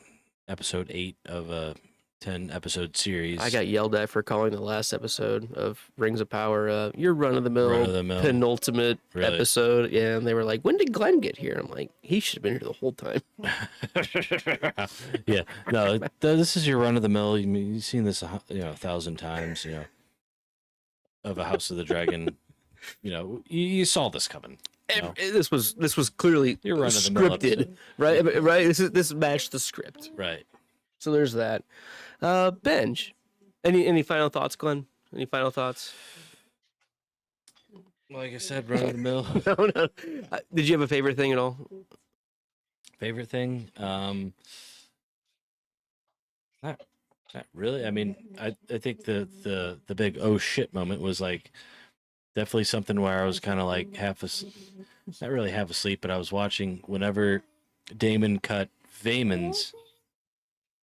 episode 8 of a 10 episode series. I got yelled at for calling the last episode of Rings of Power your run of the mill Run-of-the-mill. penultimate Really? episode. Yeah, and they were like, "When did Glenn get here?" I'm like, "He should have been here the whole time." Yeah, no, this is your run of the mill. You've seen this, 1,000 times. Of a House of the Dragon. You saw this coming. No. This was clearly Your run-of-the-mill scripted, episode. right? Right. This matched the script. Right. So there's that. Benj, any final thoughts, Glenn? Any final thoughts? Like I said, run of the mill. No. Did you have a favorite thing at all? Favorite thing? Not really. I mean, I think the big oh shit moment was like definitely something where I was kind of like not really half asleep, but I was watching whenever Damon cut Vaemon's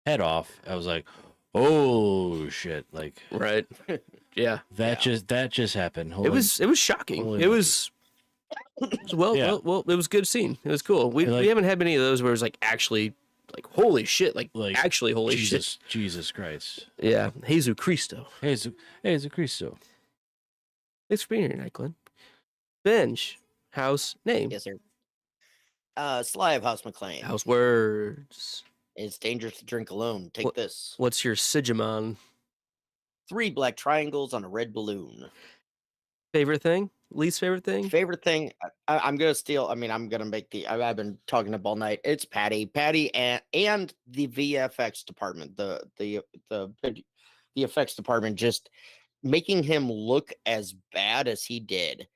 head off. I was like, oh shit! Like Right. Yeah. that just happened. It was shocking. holy It was well, Yeah. well, it was a good scene. It was cool. We And, like- haven't had many of those where it's like actually like holy shit, like actually holy shit. Jesus Christ. Yeah. Jesus Cristo. Hey, it's a Cristo. Thanks for being here tonight, Glenn. Benj, house name. Yes, sir. Sly of House McLean. House words. It's dangerous to drink alone. Take What- this. What's your Sigimon? 3 black triangles on a red balloon. Favorite thing? Least favorite thing? Favorite thing, I'm gonna steal. I mean, I'm gonna make I've been talking up all night. It's Patty, and the VFX department, the effects department, just making him look as bad as he did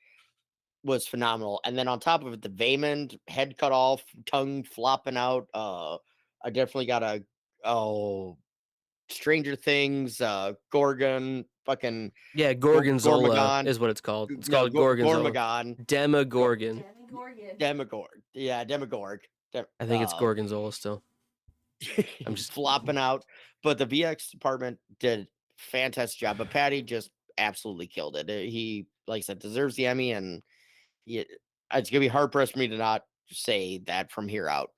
was phenomenal. And then on top of it, the Vaemond head cut off, tongue flopping out. I definitely got Stranger Things, Gorgon, fucking Yeah, Gorgonzola Gormagon. is what it's called. It's no, called Gorgonzola. Gormagon. Demogorgon. Demogorg. Yeah, Demogorg. I think it's Gorgonzola still. I'm just flopping out. But the VX department did a fantastic job. But Patty just absolutely killed it. He, like I said, deserves the Emmy, and it's gonna be hard pressed for me to not say that from here out.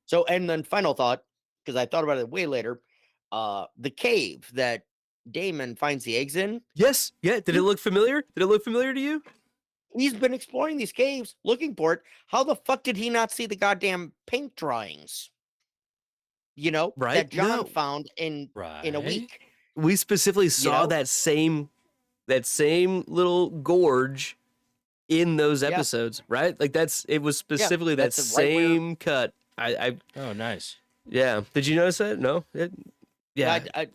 So, and then final thought, because I thought about it way later, the cave that Damon finds the eggs in. Yes. Yeah. Did it look familiar? Did it look familiar to you? He's been exploring these caves, looking for it. How the fuck did he not see the goddamn paint drawings? You know, Right? that John No. found in a Right. week. We specifically saw know? that same little gorge in those Yeah. episodes, right? Like it was specifically that that's right where- same cut. Oh, nice. Yeah. Did you notice that? No. Yeah. I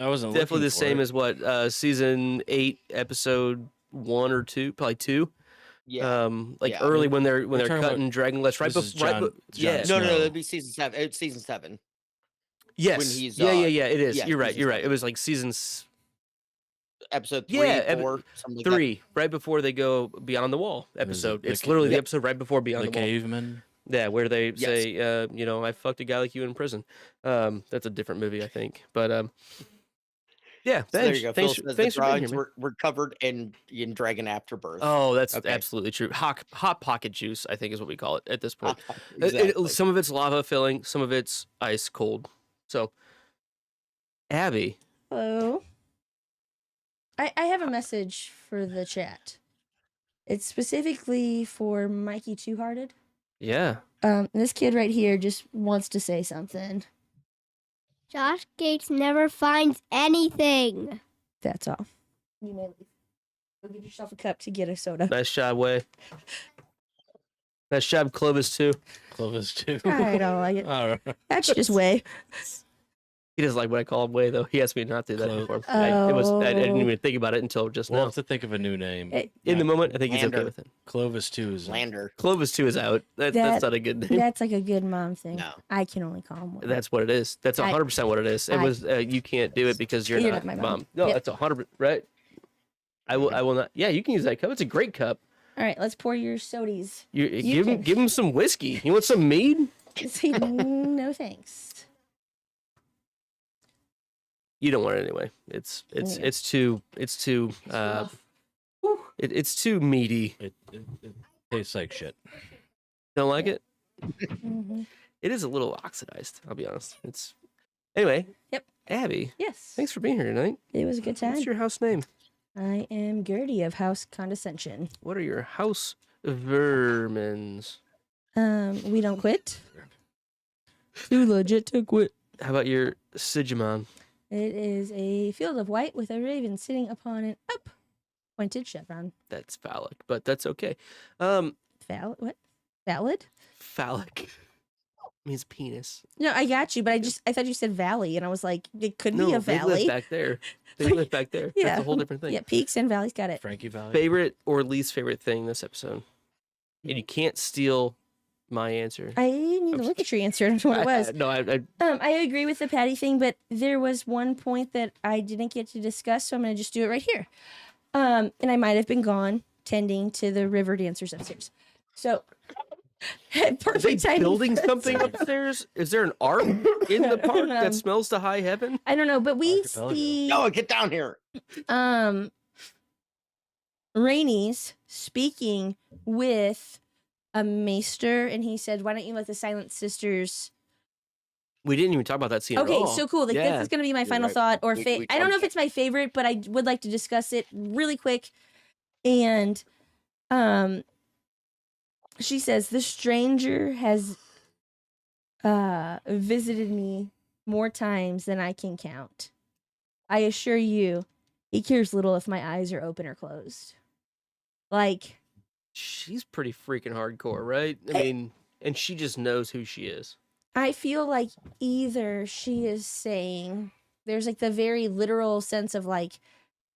wasn't Definitely looking the for same it. as what season 8, episode 1 or 2, probably 2. Yeah. Like Yeah. early when they're talking about- cutting Dragonless, right this is before, Jon yeah. Snow. No, that'd be season 7. It's season 7. Yes. he's, yeah. It is. yeah, You're right. season You're right. It 7. was like seasons Episode 3, Yeah, 4, something like 3, right before they go Beyond the Wall episode. the It's literally the Yep. episode right before Beyond The the Wall. caveman. Yeah, where they Yes. say, I fucked a guy like you in prison. That's a different movie, I think. But yeah, that. So there you go. thanks, Phil says thanks the for being here, drawings man. were covered in Dragon Afterbirth. Oh, that's Okay. absolutely true. Hot pocket juice, I think, is what we call it at this point. Exactly. Some of it's lava filling, some of it's ice cold. So, Abby, Hello. I have a message for the chat. It's specifically for Mikey Two Hearted. yeah, This kid right here just wants to say something. Josh Gates never finds anything. That's all. You may leave. Go get yourself a cup to get a soda. nice job, Way. Nice job, Clovis too. Clovis too. I don't like it. All right. That's just way. He doesn't like what I call him Way, though. He asked me not to do that Clo- before. I didn't Oh. even think about it until just We'll now. have to think of a new name. In the moment, I think he's okay Lander. with it. Clovis too is Lander. Clovis 2 is out. That's That- not a good name. That's like a good mom thing. No. I can only call him one. That's what it is. That's 100% what it is. It I- was you can't do it because you're, You're not not my mom. mom. No, Yep. that's 100%, right? I will not. Yeah, you can use that cup. It's a great cup. All right, let's pour your sodies. You, You can- give him some whiskey. You want some mead? Say no thanks. You don't want it anyway. It's Yeah. it's too it's too meaty. It tastes like shit. Don't like it? Mhm. It is a little oxidized. I'll be honest. It's anyway. Yep. Abby, Yes. thanks for being here tonight. It was a good time. What's your house name? I am Gertie of House Condescension. What are your house vermins? We don't quit. Too legit to quit. How about your Sigimon? It is a field of white with a raven sitting upon an up-pointed chevron. That's phallic, but that's okay. Valid? What? Valid? Phallic means penis. No, I got you, but I thought you said valley, and I was like, it could be No, a they live valley. back there. They live back there. Yeah. That's a whole different thing. Yeah, peaks and valleys. Got it. Frankie Valley. Favorite or least favorite thing this episode? And you can't steal my answer. I need to look at your answer. I don't know what it was. No, I I agree with the Patty thing, but there was one point that I didn't get to discuss, so I'm going to just do it right here. And I might have been gone tending to the river dancers upstairs. So, Are they perfect timing. building something upstairs? Is there an ark in the park that smells to high heaven? I don't know, but we Archipelago. see Noah, get down here. Rainey's speaking with a maester, and he said, "Why don't you let the Silent Sisters?" We didn't even talk about that scene at Okay, all. so cool. Like Yeah. this is gonna be my You're final right. thought, or We I don't know talked- if it's my favorite, but I would like to discuss it really quick. And she says the stranger has visited me more times than I can count. I assure you, he cares little if my eyes are open or closed. Like, She's pretty freaking hardcore, right? I mean, and she just knows who she is. I feel like either she is saying there's like the very literal sense of like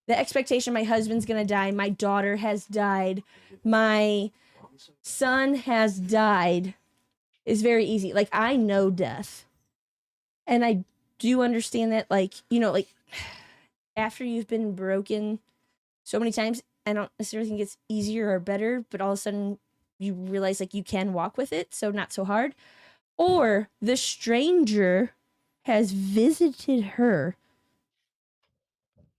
the expectation my husband's gonna die, my daughter has died, my son has died is very easy. Like, I know death. And I do understand that, like, you know, like after you've been broken so many times, I don't necessarily think it's easier or better, but all of a sudden you realize like you can walk with it, so not so hard. Or the stranger has visited her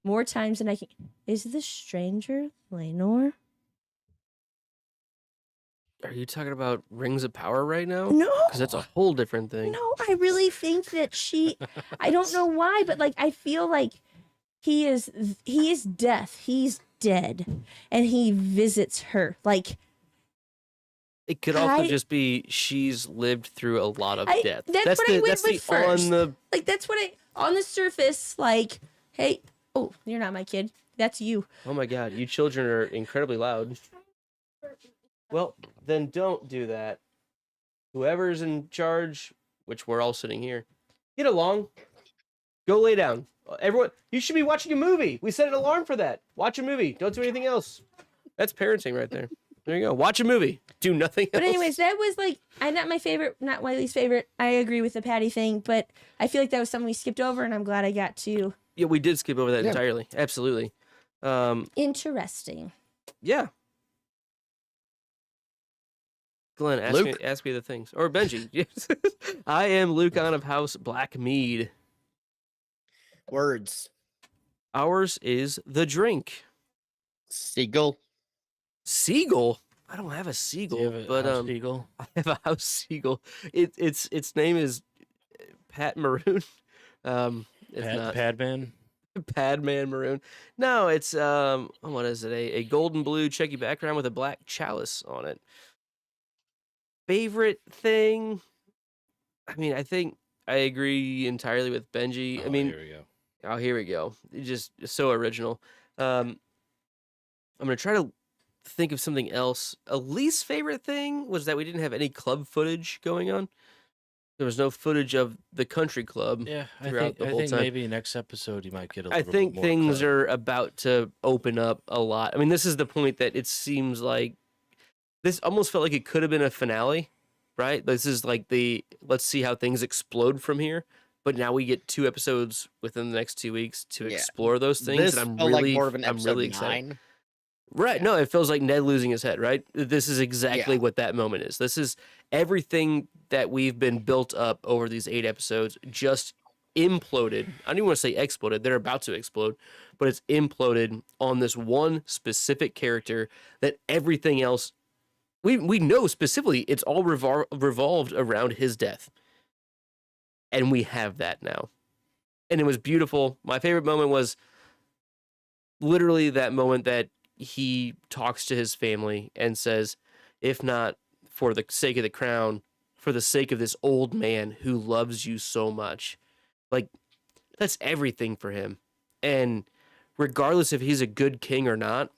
more times than I can. Is the stranger Lenore? Are you talking about Rings of Power right now? No. Because that's a whole different thing. No, I really think that I don't know why, but like I feel like he is death. He's dead, and he visits her. Like, It could also just be she's lived through a lot of death. That's what I went with first. On the Like, that's what on the surface, like, hey, oh, you're not my kid. That's you. Oh my God, you children are incredibly loud. Well, then don't do that. Whoever's in charge, which we're all sitting here, get along. Go lay down. Everyone, you should be watching a movie. We set an alarm for that. Watch a movie. Don't do anything else. That's parenting right there. There you go. Watch a movie. Do nothing else. But anyways, that was like, not my favorite, not my least favorite. I agree with the Patty thing, but I feel like that was something we skipped over, and I'm glad I got to. Yeah, we did skip over that entirely. Absolutely. Interesting. Yeah. Glenn, ask me the things. Or Benji. Yes. I am Lucan of House Blackmead. Words. Ours is the drink. Seagull. Seagull? I don't have a seagull, Do you have a but house eagle? I have a house seagull. Its name is Pat Maroon. It's not Padman. Padman Maroon. No, it's what is it? A golden blue checky background with a black chalice on it. Favorite thing? I mean, I think I agree entirely with Benji. Oh, I mean, here we go. Oh, here we go. It's just so original. I'm gonna try to think of something else. A least favorite thing was that we didn't have any club footage going on. There was no footage of the country club. Yeah, I throughout think, the I whole think time. maybe next episode you might get a little I think bit more things club. are about to open up a lot. I mean, this is the point that it seems like this almost felt like it could have been a finale, right? This is like let's see how things explode from here. But now we get 2 episodes within the next 2 weeks to explore those things, This and felt like more of an I'm episode really excited. 9. Right? Yeah. No, it feels like Ned losing his head. Right? This is exactly what that moment is. This is everything that we've been built up over these 8 episodes just imploded. I don't even want to say exploded. They're about to explode, but it's imploded on this one specific character that everything else we know specifically it's all revolved around his death. And we have that now. And it was beautiful. My favorite moment was literally that moment that he talks to his family and says, if not for the sake of the crown, for the sake of this old man who loves you so much. Like, that's everything for him. And regardless if he's a good king or not,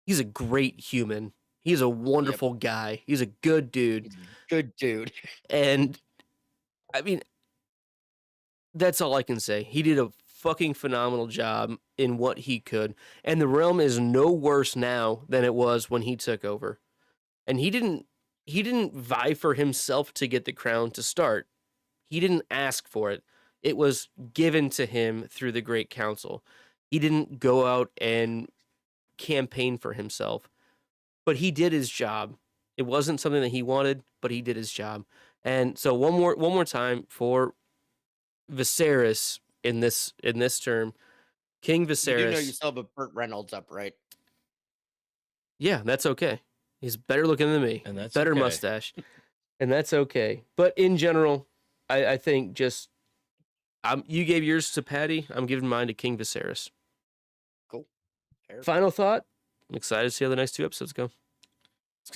he's a great human. He's a wonderful guy. He's a good dude. Good dude. And I mean, that's all I can say. He did a fucking phenomenal job in what he could. And the realm is no worse now than it was when he took over. And he didn't vie for himself to get the crown to start. He didn't ask for it. It was given to him through the Great Council. He didn't go out and campaign for himself. But he did his job. It wasn't something that he wanted, but he did his job. And so one more time for Viserys in this term, King Viserys. You do know you still have a Burt Reynolds up, right? Yeah, that's okay. He's better looking than me. And that's better okay. mustache. And that's okay. But in general, I think just you gave yours to Patty. I'm giving mine to King Viserys. Cool. Fair. Final thought. I'm excited to see how the next 2 episodes go. It's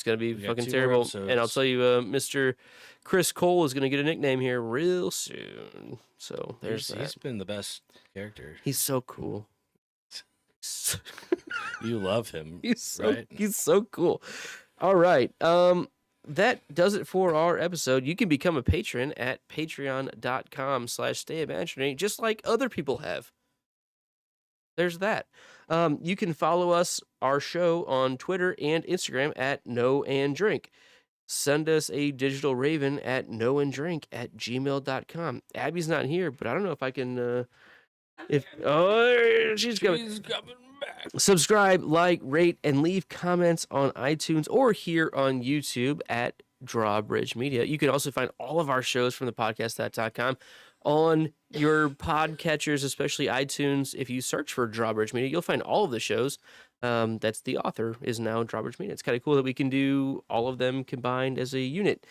gonna be We got fucking 2 more terrible. episodes. And I'll tell you, Mr. Chris Cole is gonna get a nickname here real soon. So there's He's been the best character. He's so cool. You love him, right? He's so cool. All right. That does it for our episode. You can become a patron at patreon.com/stayimaginary, just like other people have. There's that. You can follow our show on Twitter and Instagram at KnowAndDrink. Send us a digital raven at knowandDrink@gmail.com. Abby's not here, but I don't know if I can. She's coming back. Subscribe, like, rate, and leave comments on iTunes or here on YouTube at Drawbridge Media. You can also find all of our shows from the podcast.com on your podcatchers, especially iTunes. If you search for Drawbridge Media, you'll find all of the shows. That's the author is now Drawbridge Media. It's kind of cool that we can do all of them combined as a unit.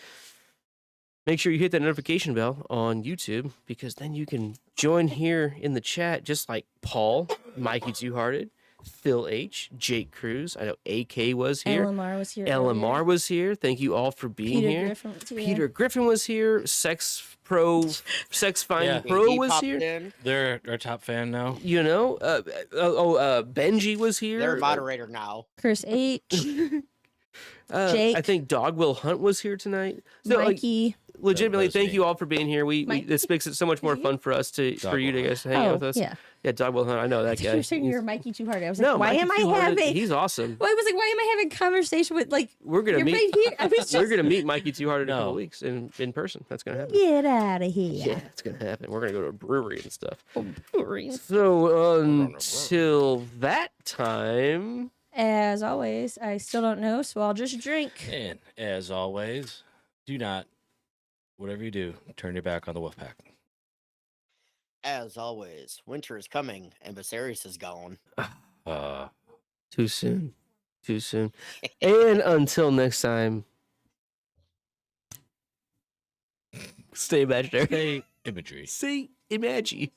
make sure you hit that notification bell on YouTube because then you can join here in the chat, just like Paul, Mikey Two Hearted, Phil H, Jake Cruz. I know AK was here. LMR was here. LMR earlier. was here. Thank you all for being Peter here. Griffin was here. Peter Griffin was here. Sex Find Yeah. Pro He was popped here. in. They're our top fan now. You know, Benji was here. They're a moderator now. Chris H. I Jake. think Dog Will Hunt was here tonight. So, like, Mikey. legitimately, That was thank me. you all for being here. This makes it so much more fun for us for you to guys to hang out with us. Yeah. Yeah, Dog Will Hunt. I know that You guy. were saying you He's- were Mikey too hard. I was no, like, why Mikey am I Two Hearted, having? He's awesome. Well, I was like, why am I having conversation with like? We're gonna you're meet. right here. I was just We're gonna meet Mikey Two Hearted in a couple No. weeks in person. That's gonna happen. get out of here. Yeah, it's gonna happen. We're gonna go to a brewery and stuff. Breweries. So until that time, As always, I still don't know, so I'll just drink. And as always, do not, whatever you do, turn your back on the Wolfpack. As always, winter is coming and Viserys is gone. too soon, too soon. And until next time, stay imaginary. Hey, imagery. Say imagine.